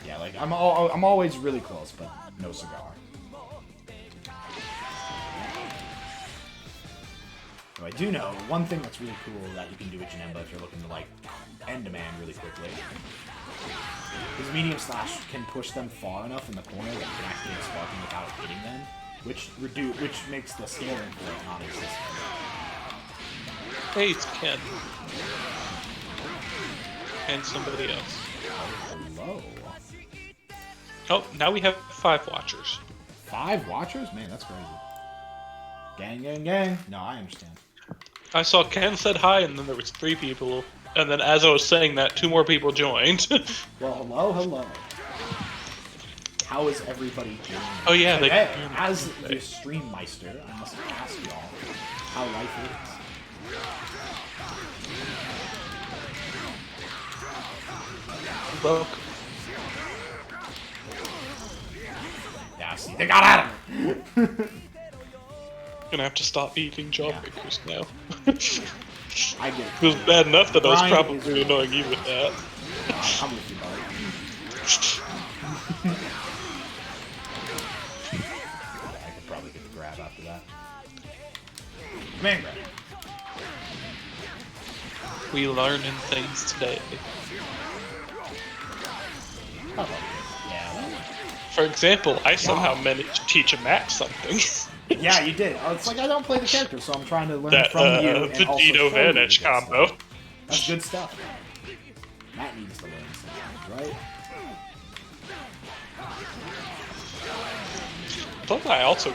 Yeah, like I'm always really close, but no cigar. I do know one thing that's really cool that you can do with Janemba if you're looking to, like, end a man really quickly. His medium slash can push them far enough in the corner that you can actually hit sparking without hitting them, which makes the scaling for it non-existent. Hey, it's Ken. And somebody else. Hello. Oh, now we have 5 watchers. 5 watchers? Man, that's crazy. Gang, gang, gang. No, I understand. I saw Ken said hi, and then there was 3 people. And then as I was saying that, 2 more people joined. Well, hello, hello. How is everybody doing? Oh yeah, today? As the Streammeister, I must ask y'all how life is. Look. Yeah, see, they got at him! Gonna have to stop eating jawbreakers now. I get it. It was bad enough that I was Brian probably is- annoying you with that. I'm with you, buddy. I could probably get the grab after that. Man grab. We learning things today. I love it. Yeah, that one. For example, I somehow managed to teach a Matt something. Yeah, you did. Oh, it's like I don't play the character, so I'm trying to learn That from you and also show you Vegito the good Vanish stuff. combo. That's good stuff. Matt needs to learn sometimes, right? I thought I also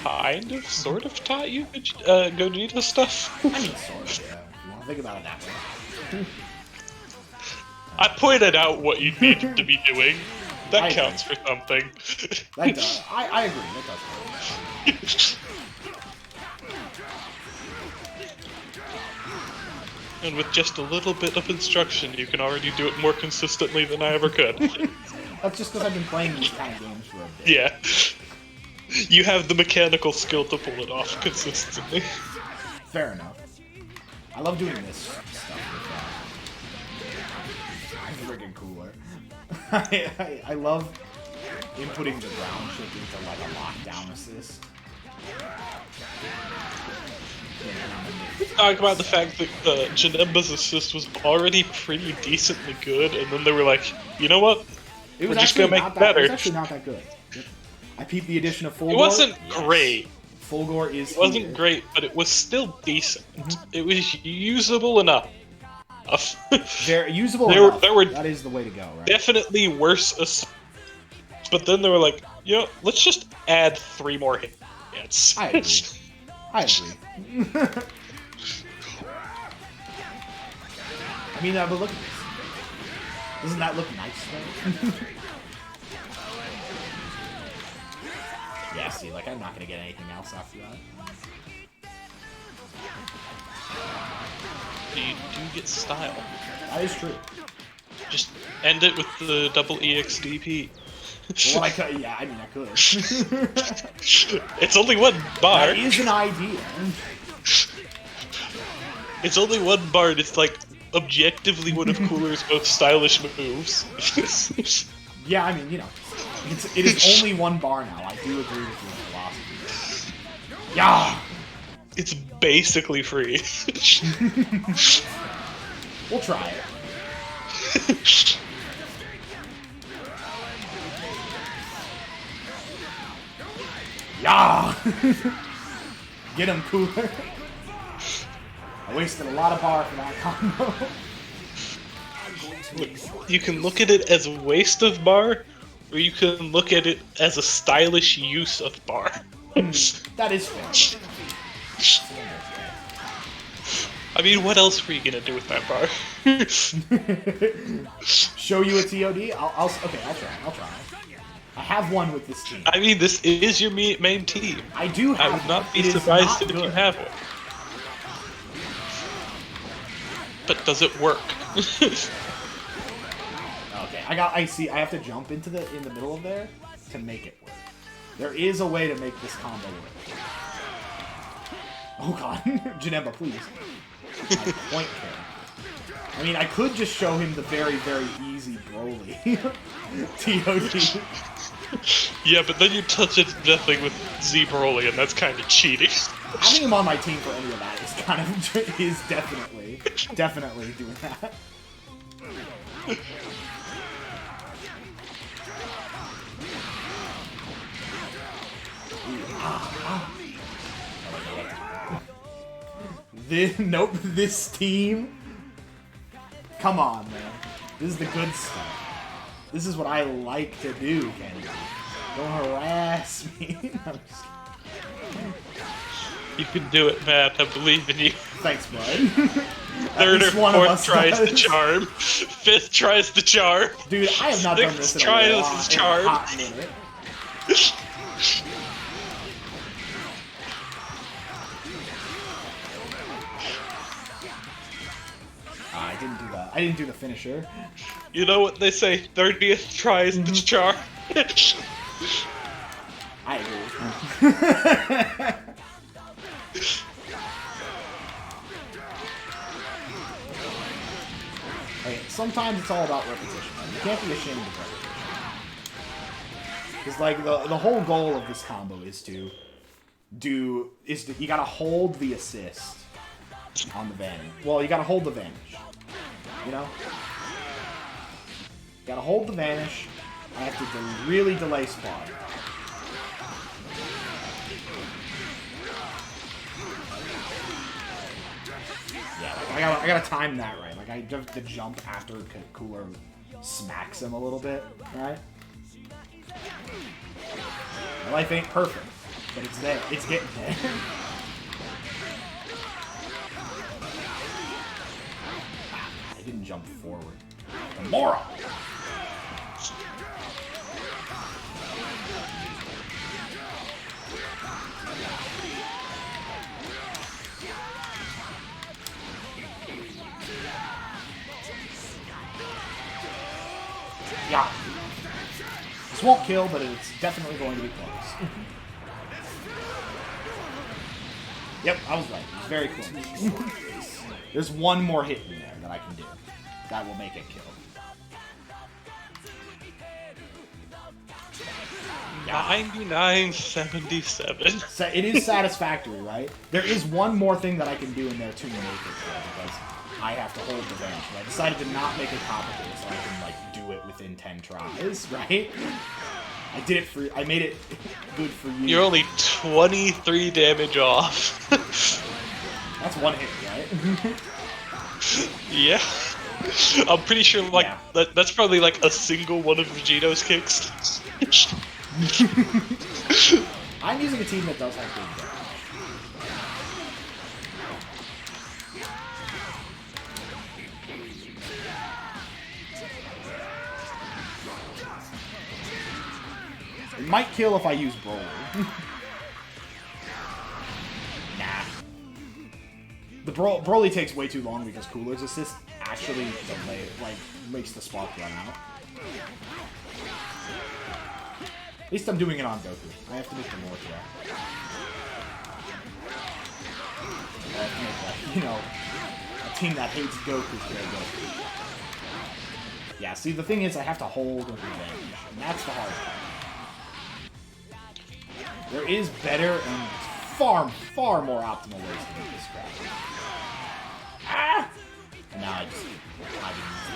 kind of, sort of taught you Gogeta stuff. I mean, sort of, yeah. If you want to think about it that way. I pointed out what you needed to be doing. That I agree. counts for something. That does. I agree. That does. And with just a little bit of instruction, you can already do it more consistently than I ever could. That's just because I've been playing these kind of games for a bit. Yeah. You have the mechanical skill to pull it off consistently. Fair enough. I love doing this stuff with that. It's freaking cooler. I love inputting the ground shit into like a lockdown assist. Talk about the fact that Janemba's assist was already pretty decently good, and then they were like, you know what? It We're was just gonna actually make not it that. It better. was actually not that good. I peeped the addition of Fulgore. It wasn't Yes. great. Fulgore is. It wasn't here. great, but it was still decent. It was usable enough. They're usable. There were- enough. there were That is the way to go, right? Definitely worse but then they were like, you know, let's just add 3 more hits. I agree. I agree. I mean, but look at this. Doesn't that look nice, though? Yeah, see, like, I'm not gonna get anything else after that. You do get style. That is true. Just end it with the double EXDP. Well, I could, yeah, I mean, I could. It's only 1 bar. That is an idea. It's only 1 bar, and it's like objectively one of Cooler's most stylish moves. Yeah, I mean, you know, it is only 1 bar now. I do agree with your philosophy. Yeah! It's basically free. We'll try it. Yeah! Get him, Cooler. I wasted a lot of bar for that combo. Look, you can look at it as a waste of bar, or you can look at it as a stylish use of bar. That is fair. I mean, what else were you gonna do with that bar? Show you a TOD? Okay, I'll try. I have one with this team. I mean, this is your main team. I do have I would not one. be It is surprised not if you good. have one. But does it work? Okay, I see. I have to jump in the middle of there to make it work. There is a way to make this combo work. Oh god, Janemba, please. My point kill. I mean, I could just show him the very, very easy Broly. TOD. Yeah, but then you touch it to nothing with Z Broly, and that's kind of cheating. Having him on my team for any of that is kind of is definitely doing that. Nope, this team. Come on, man. This is the good stuff. This is what I like to do, Kennedy. Don't harass me. I'm just kidding. You can do it, Matt. I believe in you. Thanks, bud. Third or fourth tries the charm. Fifth tries the charm. Dude, I have not done this in a hot minute. I didn't do that. I didn't do the finisher. You know what they say? 30th tries the charm. I agree. Okay, sometimes it's all about repetition. You can't be ashamed of repetition. Because like the whole goal of this combo is to you gotta hold the assist on the vanish. Well, you gotta hold the vanish. You know? You gotta hold the vanish. I have to really delay spot. Yeah, like I gotta time that right. Like I have to jump after Cooler smacks him a little bit, right? My life ain't perfect, but it's there. It's getting there. I didn't jump forward. The moron! Yeah. This won't kill, but it's definitely going to be close. Yep, I was right. It's very close. There's one more hit in there that I can do. That will make it kill. 99-77. So it is satisfactory, right? There is one more thing that I can do in there to make it kill, because I have to hold the vanish. I decided to not make it complicated so I can like do it within 10 tries, right? I made it good for you. You're only 23 damage off. That's one hit, right? Yeah. I'm pretty sure like Yeah. that's probably like a single one of Vegeto's kicks. I'm using a team that does have good damage. It might kill if I use Broly. Nah. The Broly takes way too long because Cooler's assist actually makes the spark run out. At least I'm doing it on Goku. I have to make the more threat. I have to make, you know, a team that hates Goku kill Goku. Yeah, see, the thing is, I have to hold with revenge, and that's the hard part. There is better and far more optimal ways to do this crap. Ah! And now I didn't use it.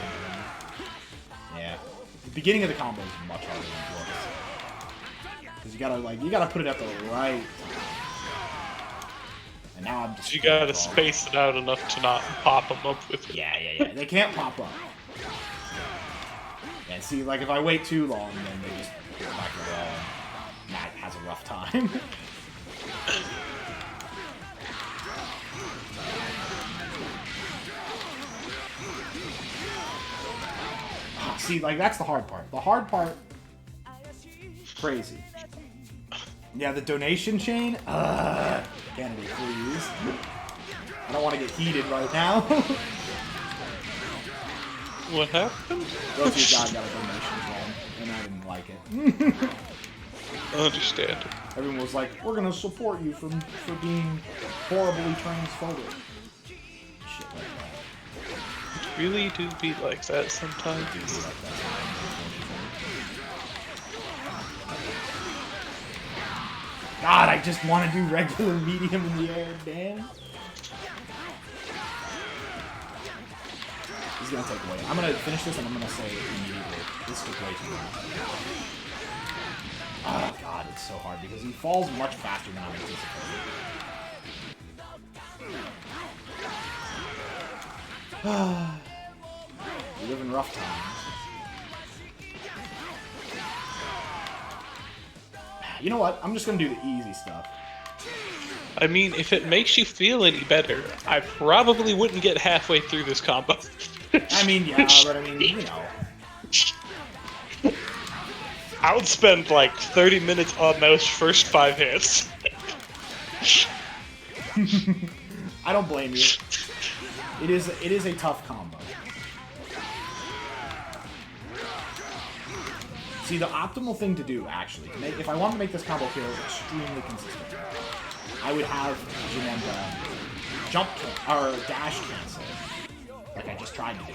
Yeah. The beginning of the combo is much harder than it looks. Because you gotta put it at the right time. And now I'm just... You gotta space it out enough to not pop them up with it. Yeah. They can't pop up. And see, like, if I wait too long, then they just go back to the wall. And Matt has a rough time. See, like, that's the hard part. The hard part... Crazy. Yeah, the donation chain? Kennedy, please. I don't want to get heated right now. What happened? Rosie God got a donation chain, and I didn't like it. I understand. Everyone was like, we're gonna support you for being horribly transphobic. Shit like that. It really do be like that sometimes. It do be like that sometimes. God, I just want to do regular medium in the air, damn. He's gonna take away. I'm gonna finish this and I'm gonna say immediately. This took way too long. Oh god, it's so hard because he falls much faster than I anticipated. We live in rough times. You know what? I'm just gonna do the easy stuff. I mean, if it makes you feel any better, I probably wouldn't get halfway through this combo. I mean, yeah, but I mean, you know. I would spend like 30 minutes on those first 5 hits. I don't blame you. It is a tough combo. See, the optimal thing to do, actually, to make, if I want to make this combo feel extremely consistent, I would have Janemba jump or dash cancel, like I just tried to do.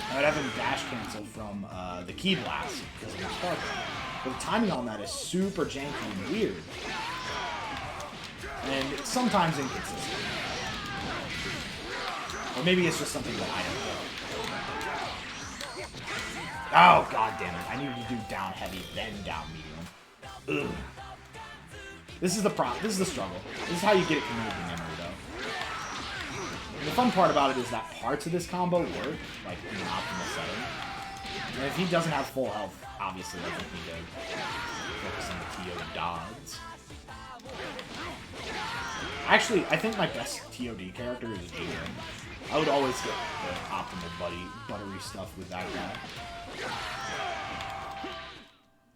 I would have him dash cancel from the Ki Blast because of the spark. But the timing on that is super janky and weird, and it's sometimes inconsistent. Or maybe it's just something that I don't know. Oh, god damn it. I needed to do down heavy, then down medium. Ugh. This is the This is the struggle. This is how you get it community memory, though. And the fun part about it is that parts of this combo work, like in an optimal setting. And if he doesn't have full health, obviously I think we need to focus on the TO dodge. Actually, I think my best TOD character is Jiren. I would always get the optimal buttery stuff with that guy.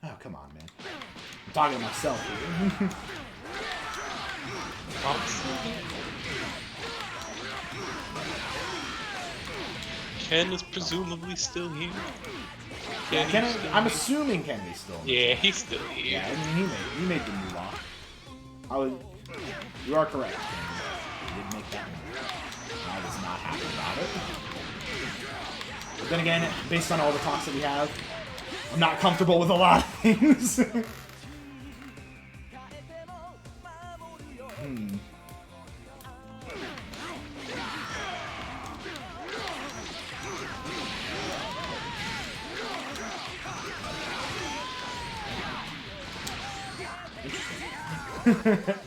Oh, come on, man. I'm talking to myself here. Ken is presumably still here. Yeah, I'm assuming Kennedy's still here. Yeah, he's still here. Yeah, I mean, he made the new law. You are correct, Kennedy. He did make that one. I was not happy about it. But then again, based on all the talks that we have, I'm not comfortable with a lot of things. Interesting.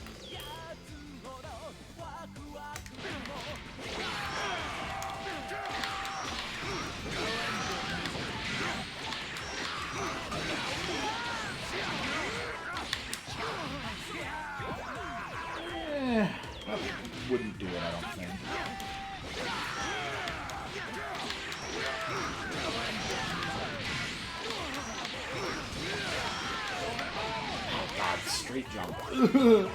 That wouldn't do it, I don't think. Oh god, straight jump. There you go.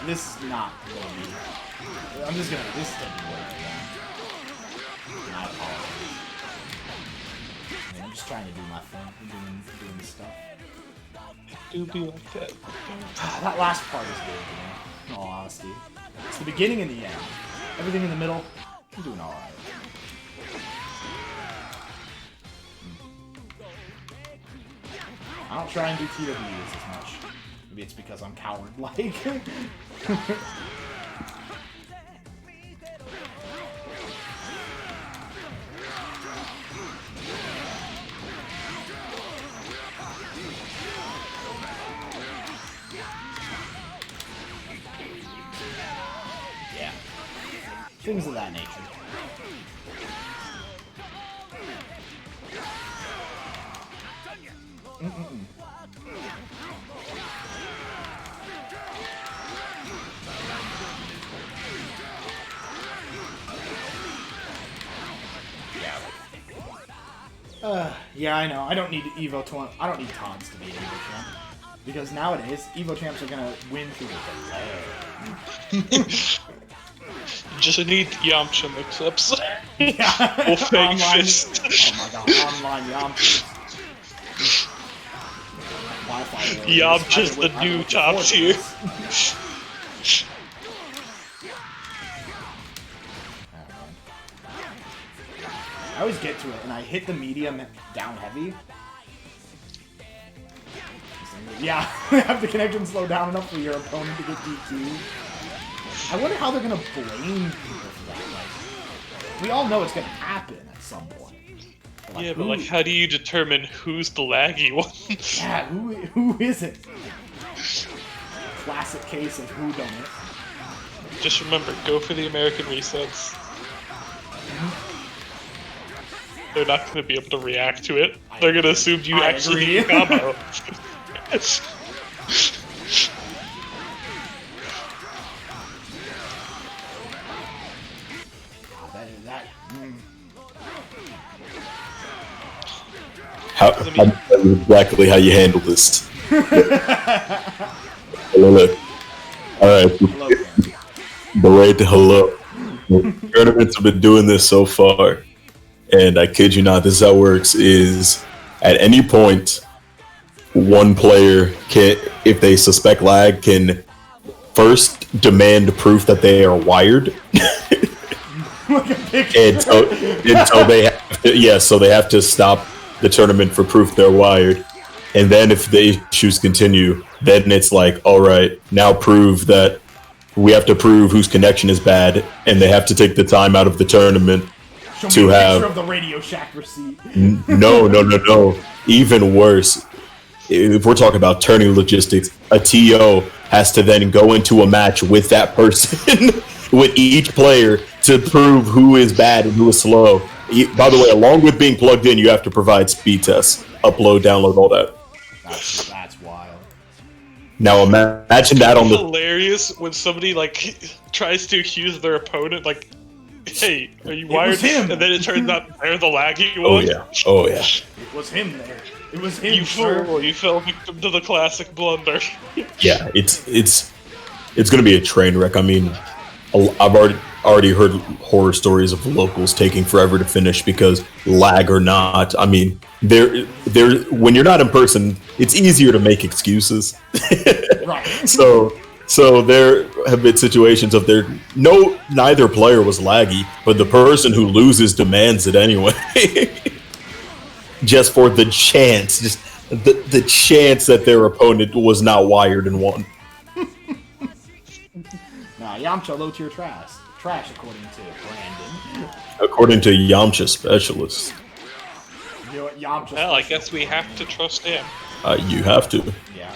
This is not gonna be... This is taking way too long. I apologize. I mean, I'm just trying to do my thing. I'm doing this stuff. Do be like that. That last part is good, you know, in all honesty. It's the beginning and the end. Everything in the middle, I'm doing alright. I don't try and do TWs as much. Maybe it's because I'm coward-like. Yeah. Things of that nature. Yeah, I know. I don't need Evo 20. I don't need Tods to be an Evo champ. Because nowadays, Evo champs are gonna win through the delay. You just need Yamcha mix-ups. Yeah. Or fake Online. fist. Oh my god, online Yamchas. Wi-Fi. Yamcha's the new top tier. I always get to it, and I hit the medium down heavy. Yeah, have the connection slow down enough for your opponent to get DQ'd. I wonder how they're gonna blame people for that. Like, we all know it's gonna happen at some point. But Yeah, but like, how do you determine who's the laggy one? Yeah, who isn't? Classic case of who done it. Just remember, go for the American resets. They're not going to be able to react to it. They're going to assume you I actually agree. did a combo. I'll tell you exactly how you handle this. Look. Alright. Hello, Karen. Delayed to hello. Tournaments have been doing this so far. And I kid you not, this is how it works, is at any point, one player can, if they suspect lag, can first demand proof that they are wired. until they have to, yeah, so they have to stop the tournament for proof they're wired. And then if the issues continue, then it's like, all right, now prove that we have to prove whose connection is bad, and they have to take the time out of the tournament Show to me a have picture of the Radio Shack receipt. no. Even worse, if we're talking about turning logistics, a TO has to then go into a match with that person, with each player, to prove who is bad and who is slow. By the way, along with being plugged in, you have to provide speed tests, upload, download, all that. That's wild. Now imagine that on the. Hilarious when somebody like tries to accuse their opponent, like, "Hey, are you It wired?" was him. And then it turns out they're the laggy Oh one. yeah, oh yeah. It was him there. It was him, You sir. fool! You fell victim to the classic blunder. Yeah, it's gonna be a train wreck. I mean, I've already heard horror stories of locals taking forever to finish because lag or not. I mean, there when you're not in person, it's easier to make excuses. Right. So there have been situations of neither player was laggy, but the person who loses demands it anyway. Just for the chance, just the chance that their opponent was not wired and won. Nah, Yamcha low tier trash. Trash according to Brandon. According to Yamcha specialists, You know what, Yamcha. Well, I guess we have to trust him. you have to. Yeah.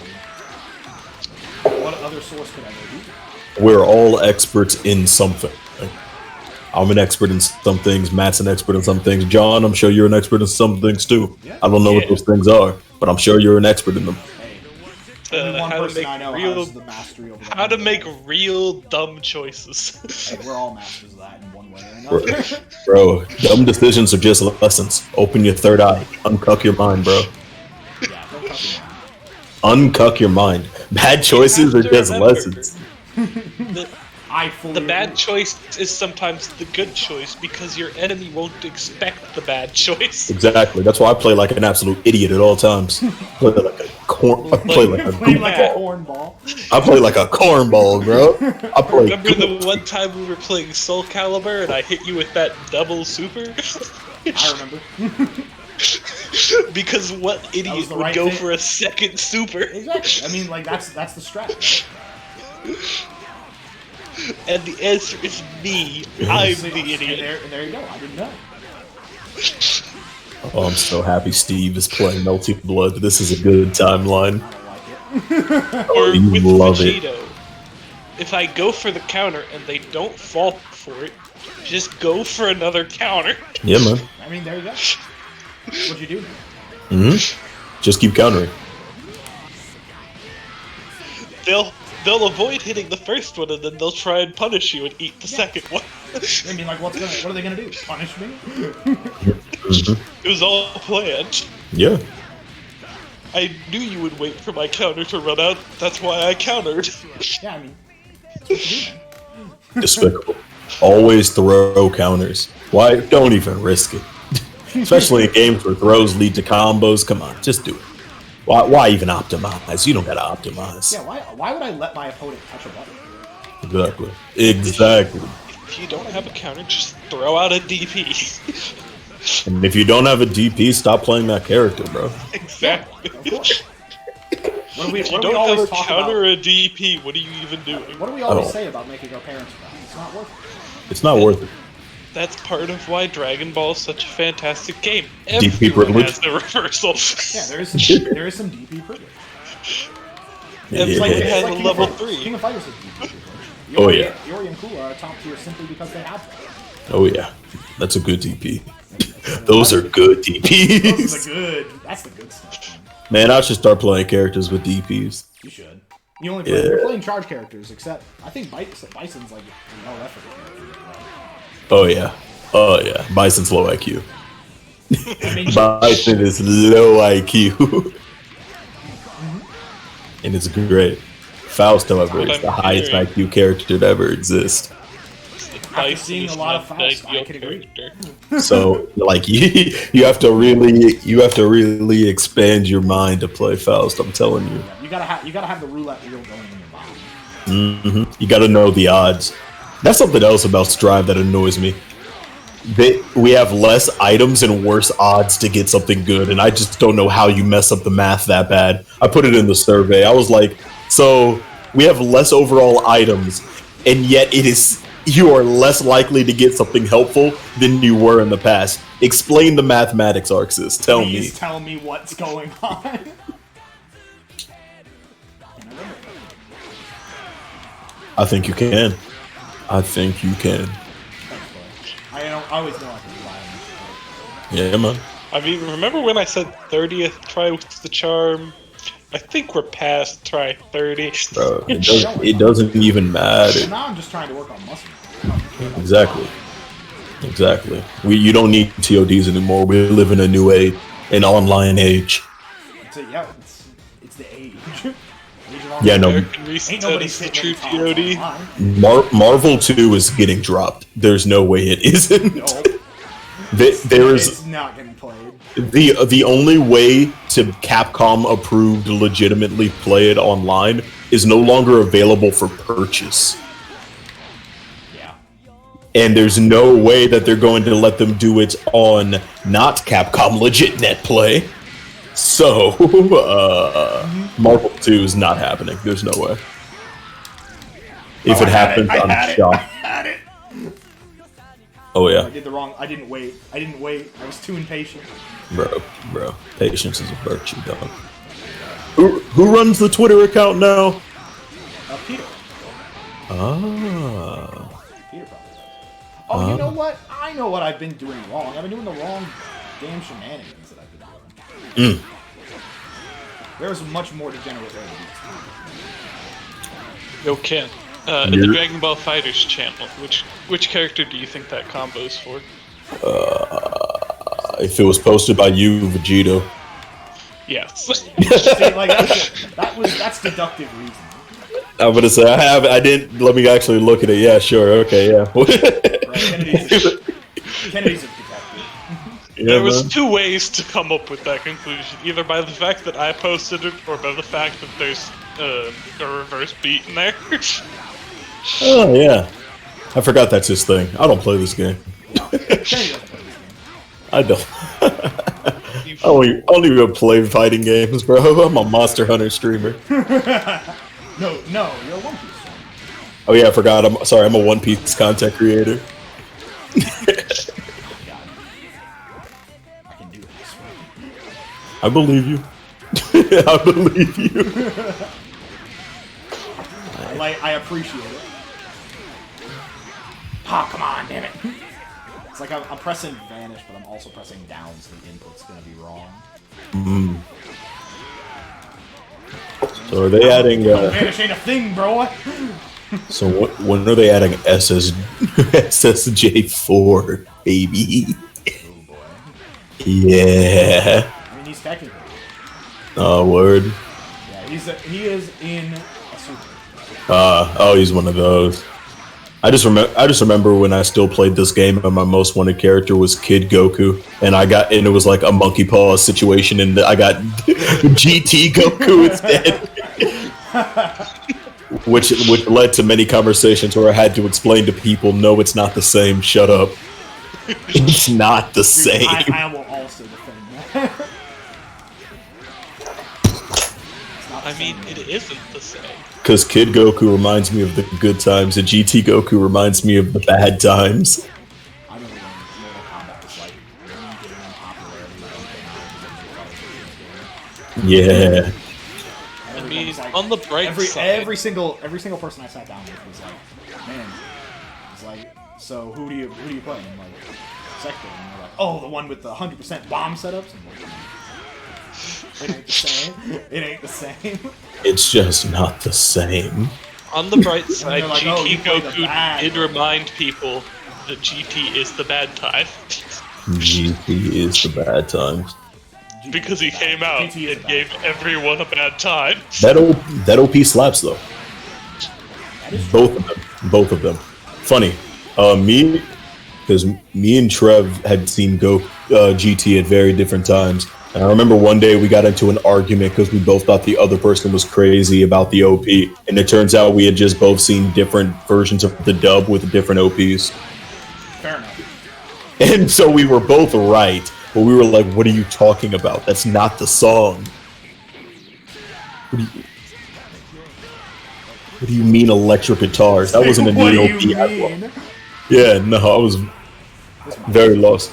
I mean, what other source could I be? We're all experts in something. I'm an expert in some things. Matt's an expert in some things. John, I'm sure you're an expert in some things too. Yeah. I don't know what Yeah. those things are, but I'm sure you're an expert in them. Hey, only one How to person make I know real, has the mastery over how to that. make real dumb choices. Hey, we're all masters of that in one way or another. Bro, dumb decisions are just lessons. Open your third eye. Uncuck your mind, bro. Yeah, don't cut me down. Uncuck your mind. Bad choices are have to just remember. lessons. I fully The bad agree. choice is sometimes the good choice because your enemy won't expect the bad choice. Exactly. That's why I play like an absolute idiot at all times. I play like a Play like a goofball. cornball. I play like a cornball, bro. I play. Remember the one time we were playing Soul Calibur and I hit you with that double super? I remember. Because what was idiot the would right go fit. for a second super? Exactly. I mean, like that's the strat, right? And the answer is me. I'm See, the idiot. And there you go. I didn't know. Oh, I'm so happy Steve is playing Melty Blood. This is a good timeline. I don't like it. Or you with love it. Vegito, if I go for the counter and they don't fall for it, just go for another counter. Yeah, man. I mean, there you go. What'd you do? Just keep countering. They'll avoid hitting the first one and then they'll try and punish you and eat the second one. I mean, like, what are they gonna do? Punish me? It was all planned. Yeah. I knew you would wait for my counter to run out. That's why I countered. Yeah, I mean, that's what you do, man. Despicable. Always throw counters. Why? Don't even risk it. Especially in games where throws lead to combos. Come on, just do it. Why even optimize? You don't gotta optimize. Yeah, why would I let my opponent touch a button? Exactly. If you don't have a counter, just throw out a DP. And if you don't have a DP, stop playing that character, bro. Exactly. Of course. What If do you we don't always have a talk counter about? a DP, what are you even doing? What do we always Oh. say about making our parents proud? It's not worth it. It's not worth it. That's part of why Dragon Ball is such a fantastic game. DP Everyone privilege? has the reversals. Yeah, there is some DP privilege. Everyone Yeah. has a King of level Fighters. 3. King of Fighters has DP privilege. Oh, yeah. Yori and Kula are top tier simply because they have them. Oh yeah, that's a good DP. Those are good Those DPs. are the good. That's the good stuff. Man, I should start playing characters with DPs. You should. You only play, Yeah. you're playing charge characters, except I think Bison's like no effort character. Oh yeah. Oh yeah. Bison's low IQ. I mean, Bison is low IQ. And it's great. Faust, however, is the highest IQ character to ever exist. after seeing a lot of Faust, I could agree. So, like, you have to really expand your mind to play Faust. I'm telling you. You gotta have the roulette wheel going in your mind. You gotta know the odds. That's something else about Strive that annoys me. We have less items and worse odds to get something good, and I just don't know how you mess up the math that bad. I put it in the survey. I was like, so we have less overall items, and yet you are less likely to get something helpful than you were in the past. Explain the mathematics, Arxis. Tell me. Please tell me what's going on. I think you can. I think you can. I always know I can rely on this. Yeah, man. I mean, remember when I said 30th try with the charm? I think we're past try 30. Bro, it doesn't even matter. So now I'm just trying to work on muscle. Exactly. You don't need TODs anymore. We live in a new age, an online age. It's the age. Yeah, no. American Ain't Reset nobody is the sitting true in the TOD. online. Marvel 2 is getting dropped. There's no way it isn't. No, There's it's not getting played. the only way to Capcom approved legitimately play it online is no longer available for purchase. Yeah. And there's no way that they're going to let them do it on not Capcom legit net play. So, Marvel 2 is not happening. There's no way. If it happens, I'm shocked. I had it. Oh yeah, I did the wrong. I didn't wait. I was too impatient. bro. Patience is a virtue, dog. Who runs the Twitter account now? Peter. Ah. Peter probably does. Oh, you know what? I know what I've been doing wrong. I've been doing the wrong damn shenanigans that I've been doing. There's much more degenerate way to do this. Yo, Ken. In the Dragon Ball Fighters channel, which character do you think that combo's for? If it was posted by you, Vegito. Yes. See, like that's deductive reasoning. I'm gonna say I didn't. Let me actually look at it. Yeah, sure. Okay, yeah. Right, Kennedy's a detective. Yeah, There was man. two ways to come up with that conclusion, either by the fact that I posted it, or by the fact that there's a reverse beat in there. Oh yeah. I forgot that's his thing. I don't play this game. Kennedy doesn't play this game. I don't. I don't even play fighting games, bro. I'm a Monster Hunter streamer. No, you're a One Piece fan. Oh yeah, I forgot. I'm sorry. I'm a One Piece content creator. I can do this. I believe you. I believe you. I appreciate it. Ah, come on, damn it. It's like I'm pressing vanish, but I'm also pressing down, so the input's gonna be wrong. So are they adding? Vanish ain't a thing, bro. So when are they adding SSJ4, baby? Oh boy. Yeah. I mean, he's technically. Oh word. Yeah, he is in a super. Oh, he's one of those. I just remember when I still played this game and my most wanted character was Kid Goku, and it was like a monkey paw situation, and I got GT Goku instead, which led to many conversations where I had to explain to people, no, it's not the same. Shut up. It's not the same. I will also defend that. I I mean, it isn't the same. Because Kid Goku reminds me of the good times, and GT Goku reminds me of the bad times. I remember when Mortal Kombat was like really getting in popularity. Yeah. I mean, on the bright side, every single person I sat down with was like, man, it's like, so who do you play? And I'm like, Sector, and they're like, oh, the one with the 100% bomb setups. And I'm like, it ain't the same. It ain't the same. It's just not the same. on the bright side, like, oh, GT you play the Goku bad did one. remind people that GT is the bad time. GT is the bad times. Because he came out GT is and the gave bad everyone a bad time. That OP slaps though. Both of them. Funny. Because me and Trev had seen GT at very different times. And I remember one day we got into an argument because we both thought the other person was crazy about the OP. And it turns out we had just both seen different versions of the dub with different OPs. Fair enough. And so we were both right. But we were like, what are you talking about? That's not the song. What do you mean electric guitars? That wasn't a What new do OP. you mean? Yeah, no, I was very lost.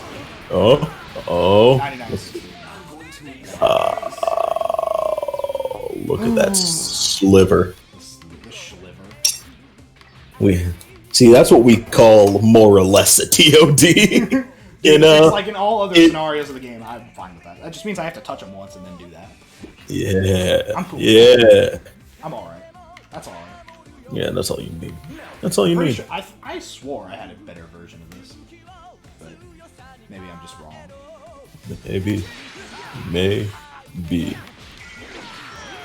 Oh. 99. Look at that sliver. The sliver. That's what we call more or less a TOD. It's like in all other scenarios of the game, I'm fine with that. That just means I have to touch them once and then do that. Yeah. I'm cool. Yeah. I'm alright. That's alright. Yeah, that's all you need. That's all you Pretty need. sure, I swore I had a better version of this. But maybe I'm just wrong. Maybe.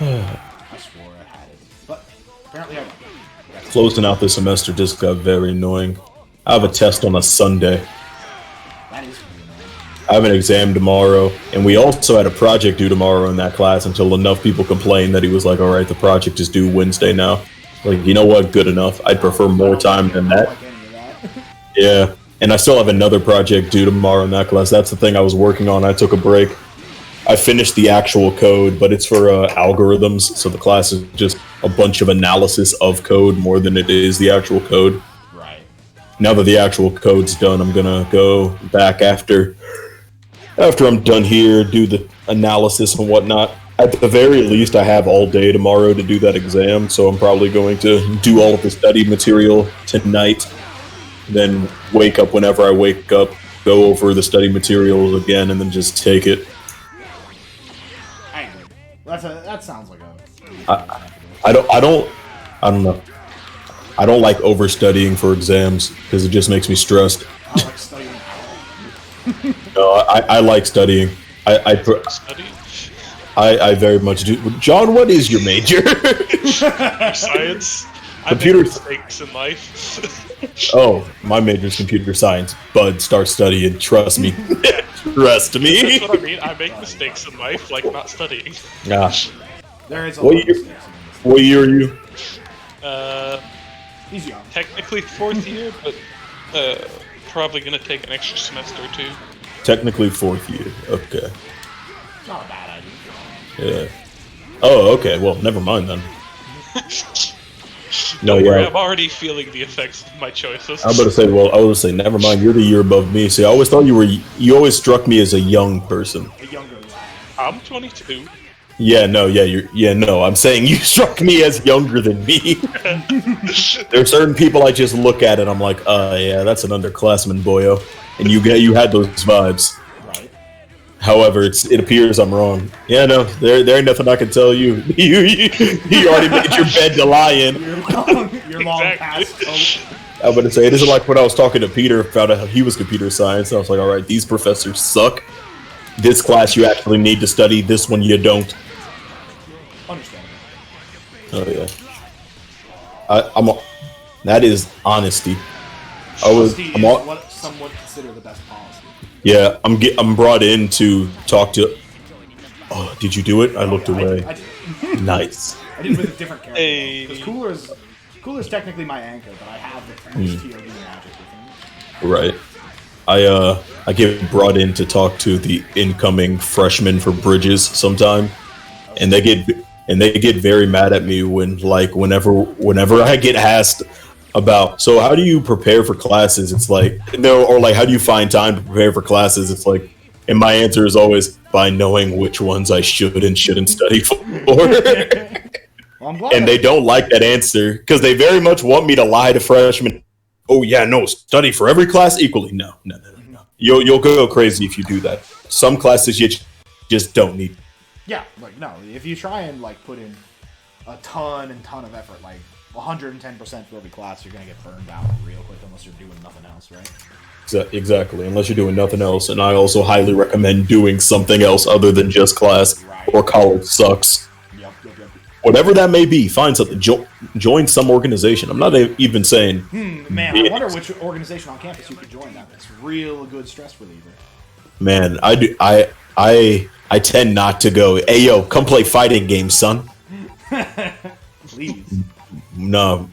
I swore I had it. But apparently I don't. Closing out this semester just got very annoying. I have a test on a Sunday. That is pretty annoying. I have an exam tomorrow, and we also had a project due tomorrow in that class until enough people complained that he was like, alright, the project is due Wednesday now. Like, you know what? Good enough. I'd prefer more time than I don't that. like any of that. Yeah. And I still have another project due tomorrow in that class. That's the thing I was working on. I took a break. I finished the actual code, but it's for algorithms, so the class is just a bunch of analysis of code more than it is the actual code. Right. Now that the actual code's done, I'm gonna go back after I'm done here, do the analysis and whatnot. At the very least, I have all day tomorrow to do that exam, so I'm probably going to do all of the study material tonight, then wake up whenever I wake up, go over the study materials again, and then just take it. I agree. That sounds like a... I don't know. I don't like overstudying for exams because it just makes me stressed. I don't like studying at all. No, I like studying. Study? I very much do. John, what is your major? Science? I Computer- make mistakes in life. Oh, my major is computer science. Bud, start studying. Trust me. Trust me. That's what I mean. I make mistakes in life, like not studying. Gosh. There is a What lot of year- mistakes in this. What year are you? He's young. Technically 4th year, but probably gonna take an extra semester or two. Technically 4th year. Okay. Not a bad idea. Yeah. Oh, okay. Well, never mind then. No, Don't worry, yeah. I'm already feeling the effects of my choices. I was about to say, well, I was say, never mind. You're the year above me. See, I always thought you always struck me as a young person. A younger lad. I'm 22. Yeah, no, I'm saying you struck me as younger than me. There are certain people I just look at and I'm like, yeah, that's an underclassman, boyo. And you had those vibes. Right. However, it appears I'm wrong. Yeah, no, there ain't nothing I can tell you. You already made your bed to lie in. You're long Exactly. past hope. I was gonna say, it isn't like when I was talking to Peter about how he was computer science. I was like, all right, these professors suck. This class you actually need to study. This one you don't. Understandable. Oh yeah. That is honesty. Honesty is I'm what some would consider the best policy. Yeah, I'm brought in to talk to. Oh, did you do it? I looked away. I did. Nice. I did with a different character. Hey. Because Cooler's technically my anchor, but I have the French TOD magic with him. Right. I get brought in to talk to the incoming freshmen for Bridges sometime, and they get and they get very mad at me when whenever I get asked about, so how do you prepare for classes? It's like, no, or like, how do you find time to prepare for classes? It's like, and my answer is always by knowing which ones I should and shouldn't study for. Well, and they don't like that answer because they very much want me to lie to freshmen. Oh yeah, no, study for every class equally. No. You'll go crazy if you do that. Some classes you just don't need. Yeah, like no, if you try and like put in a ton of effort, like 110% for every class, you're gonna get burned out real quick unless you're doing nothing else, right? Exactly, unless you're doing nothing else. And I also highly recommend doing something else other than just class or college sucks. Yep. Whatever that may be, find something. Join some organization. I'm not even saying. Man, I wonder which organization on campus you could join that. That's real good stress reliever. Man, I tend not to go. Hey yo, come play fighting games, son. Please. No,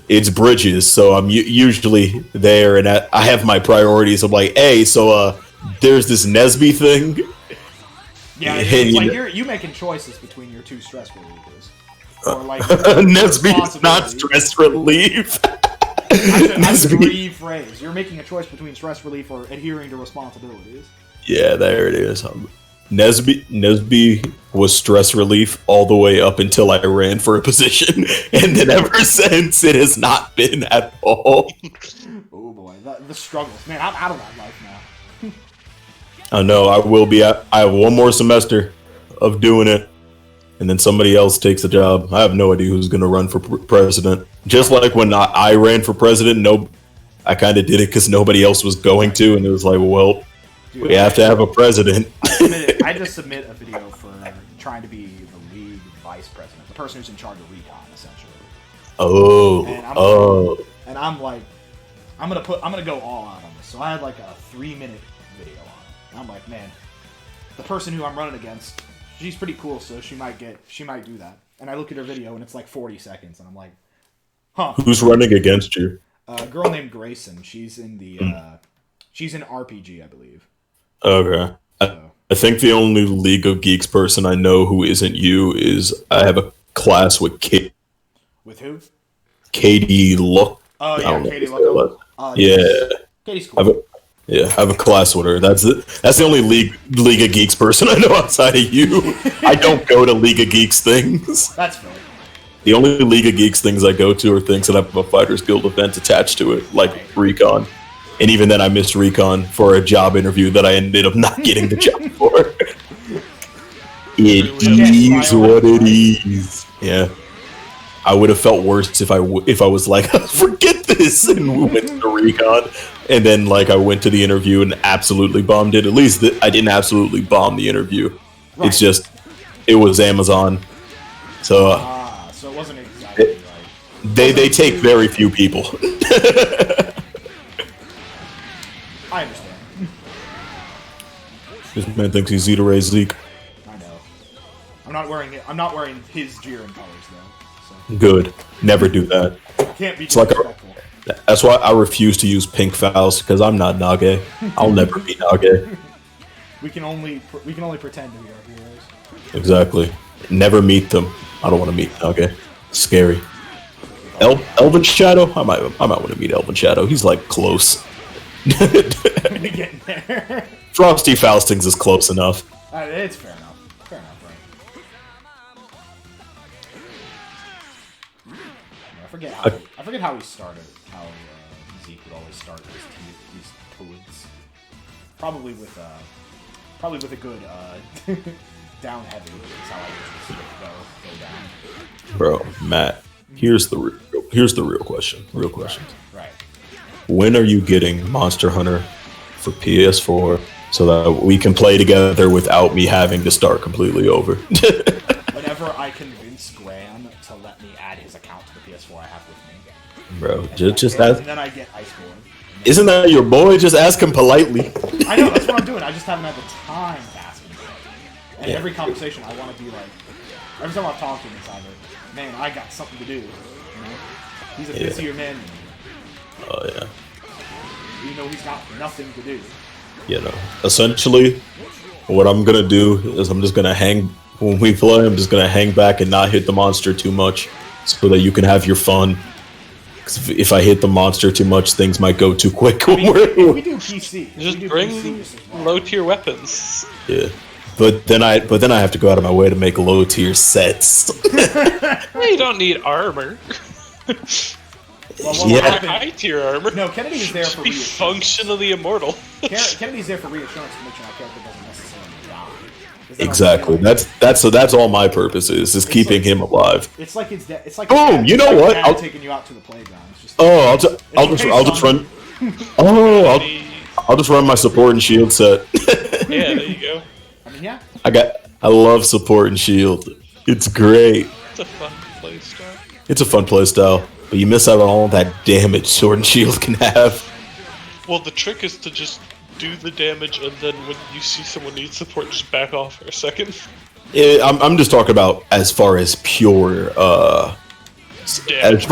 it's Bridges, so I'm usually there, and I have my priorities. I'm like, hey, so there's this Nesby thing. Yeah, it's like you're making choices between your two stress relievers. Or like Nesby's not stress relief. I should rephrase. You're making a choice between stress relief or adhering to responsibilities. Yeah, there it is. Nesby was stress relief all the way up until I ran for a position, and then ever since it has not been at all. Oh boy, the struggles, man! I'm out of that life now. I know I will be. I have one more semester of doing it, and then somebody else takes the job. I have no idea who's going to run for president. Just like when I ran for president, I kind of did it because nobody else was going to, and it was like, well. Dude, we have to have a president. I just submit a video for trying to be the league vice president, the person who's in charge of recon, essentially. And I'm like, I'm gonna go all out on this. So I had like a 3-minute video on it. And I'm like, man, the person who I'm running against, she's pretty cool, so she might do that. And I look at her video and it's like 40 seconds, and I'm like, huh. Who's running against you? A girl named Grayson. She's in the she's in RPG, I believe. Okay. I think the only League of Geeks person I know who isn't you is I have a class with Kate. With who? Katie Look. Oh yeah, Katie Look. Yeah. Katie's cool. I have a class with her. That's the only League of Geeks person I know outside of you. I don't go to League of Geeks things. That's fair. The only League of Geeks things I go to are things that have a Fighters Guild event attached to it, like Recon. And even then, I missed Recon for a job interview that I ended up not getting the job for. It is what it is. Yeah. I would have felt worse if I was like, forget this, and we went to Recon. And then, like, I went to the interview and absolutely bombed it. At least I didn't absolutely bomb the interview. Right. It's just, it was Amazon. So, so it wasn't exactly right. They take very few people. I understand. This man thinks he's Zeta Ray Zeke. I know. I'm not wearing his Jiren colors though. So. Good. Never do that. Can't be disrespectful. That's why I refuse to use pink fouls because I'm not Nage. I'll never be Nage. We can only pretend to be our heroes. Exactly. Never meet them. I don't want to meet Nage. Scary. Elven Shadow? I might want to meet Elven Shadow. He's like close. Getting there. Frosty Faustings is close enough. It's fair enough. Fair enough, right? I forget how he started. How Zeke would always start these toads. Probably with a good down heavy is how I usually see it go down. Bro, Matt, here's the real question. Real question. Right. When are you getting Monster Hunter for PS4 so that we can play together without me having to start completely over? Whenever I convince Graham to let me add his account to the PS4 I have with me. Bro, just ask. And then I get Iceborne. Isn't that your boy? Just ask him politely. I know, that's what I'm doing. I just haven't had the time to ask him. And every conversation I want to be like, every time I talk to him, it's either, man, I got something to do. You know? He's a busier man than me. Oh, yeah. You know he's got nothing to do. You know, essentially, what I'm going to do is I'm just going to hang when we play, I'm just gonna hang back and not hit the monster too much, so that you can have your fun. 'Cause if I hit the monster too much, things might go too quick. I mean, if we do PC, if Just we do bring PC just as well. low tier weapons. Yeah, but then I have to go out of my way to make low tier sets. You don't need armor. Well, what will Yeah. happen- High tier armor. No, Kennedy is there for Be reassurance. functionally immortal. Kennedy's there for reassurance to make sure my character doesn't necessarily die. 'Cause then Exactly. I'll be like- That's all my purpose is keeping him alive. It's like it's it's like Boom, you know what? I'll- taking you out to the playground. It's just Oh, I'll okay, just son. run. Oh, I'll just run my support and shield set. Yeah, there you go. I mean, yeah. I love support and shield. It's great. It's a fun playstyle. It's a fun playstyle, but you miss out on all that damage sword and shield can have. Well, the trick is to just do the damage, and then when you see someone needs support, just back off for a second. I'm just talking about as far as pure as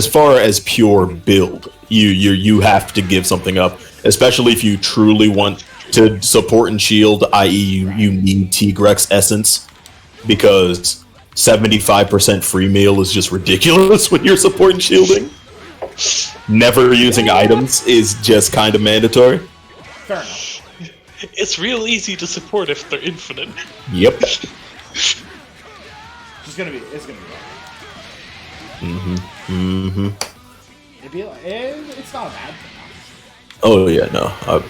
far as pure build, you have to give something up, especially if you truly want to support and shield, i.e. you need Tigrex essence, because 75% free meal is just ridiculous when you're support and shielding. Never using items is just kind of mandatory. Fair enough. It's real easy to support if they're infinite. Yep. It's gonna be rough. It'd be like, it's not a bad thing, honestly. Oh yeah, no. I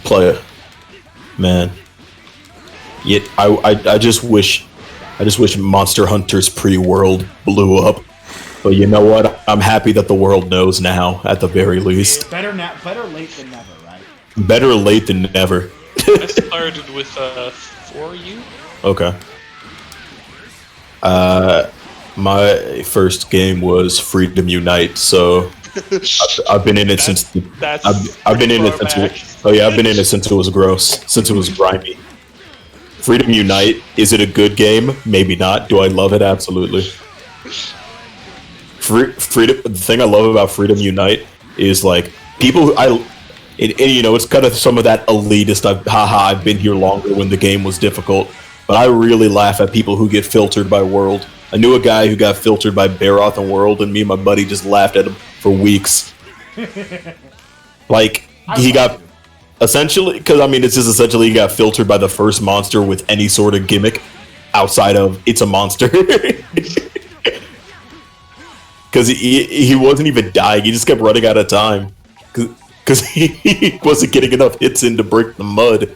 play it. Man. Yet I just wish Monster Hunter's pre-world blew up. But you know what? I'm happy that the world knows now, at the very least. Better late than never, right? Better late than never. I started with 4U. Okay. My first game was Freedom Unite, so I've been in it since That's I've been in it far since back. I've been in it since it was gross, since it was grimy. Freedom Unite, is it a good game? Maybe not. Do I love it? Absolutely. Freedom. The thing I love about Freedom Unite is like people who and you know, it's kind of some of that elitist. I've been here longer when the game was difficult, but I really laugh at people who get filtered by World. I knew a guy who got filtered by Baroth and World, and me and my buddy just laughed at him for weeks. Like he got essentially, because I mean, it's just essentially he got filtered by the first monster with any sort of gimmick outside of it's a monster. Because he wasn't even dying, he just kept running out of time. Because he wasn't getting enough hits in to break the mud.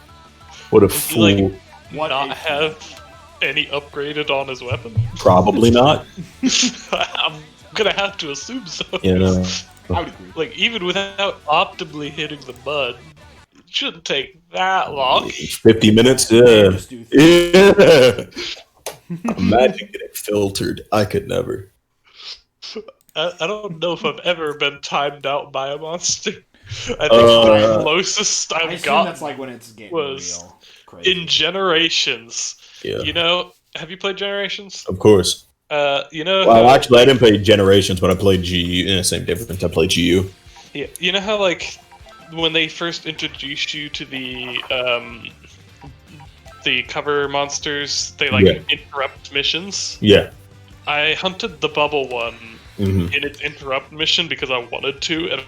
What a fool. Like, What not a- have any upgraded on his weapon? Probably not. I'm gonna have to assume so. You know. I would agree. Like, even without optimally hitting the mud, it shouldn't take that long. 50 minutes? Yeah. Just do things. Yeah. Imagine getting filtered. I could never. I don't know if I've ever been timed out by a monster. I think the closest I I've assume got that's like when it's getting was real crazy. in Generations. Yeah. You know, have you played Generations? Of course. You know. Well, how, actually, I didn't play Generations, but I played GU. Same difference. I played GU. yeah, you know how like when they first introduced you to the cover monsters, they like Yeah. interrupt missions. Yeah. I hunted the bubble one Mhm. in its interrupt mission because I wanted to, and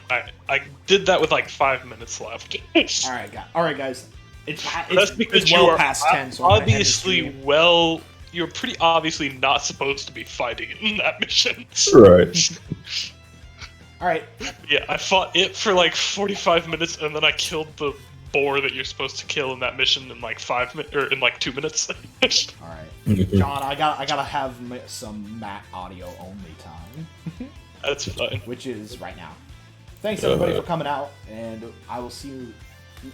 I did that with like 5 minutes left. All right, guys. It's That's because it's you well are past 10, so I'm gonna hand this to obviously you. you're pretty obviously not supposed to be fighting in that mission. Right. All right. Yeah, I fought it for like 45 minutes, and then I killed the boar that you're supposed to kill in that mission in like 5 minutes or in like 2 minutes. All right, John. I gotta have some Matt audio only time, That's fine. which is right now. Thanks everybody for coming out, and I will see you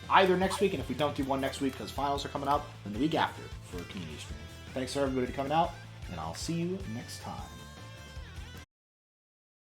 either next week, and if we don't do one next week because finals are coming up, then the week after for a community stream. Thanks for everybody for coming out, and I'll see you next time.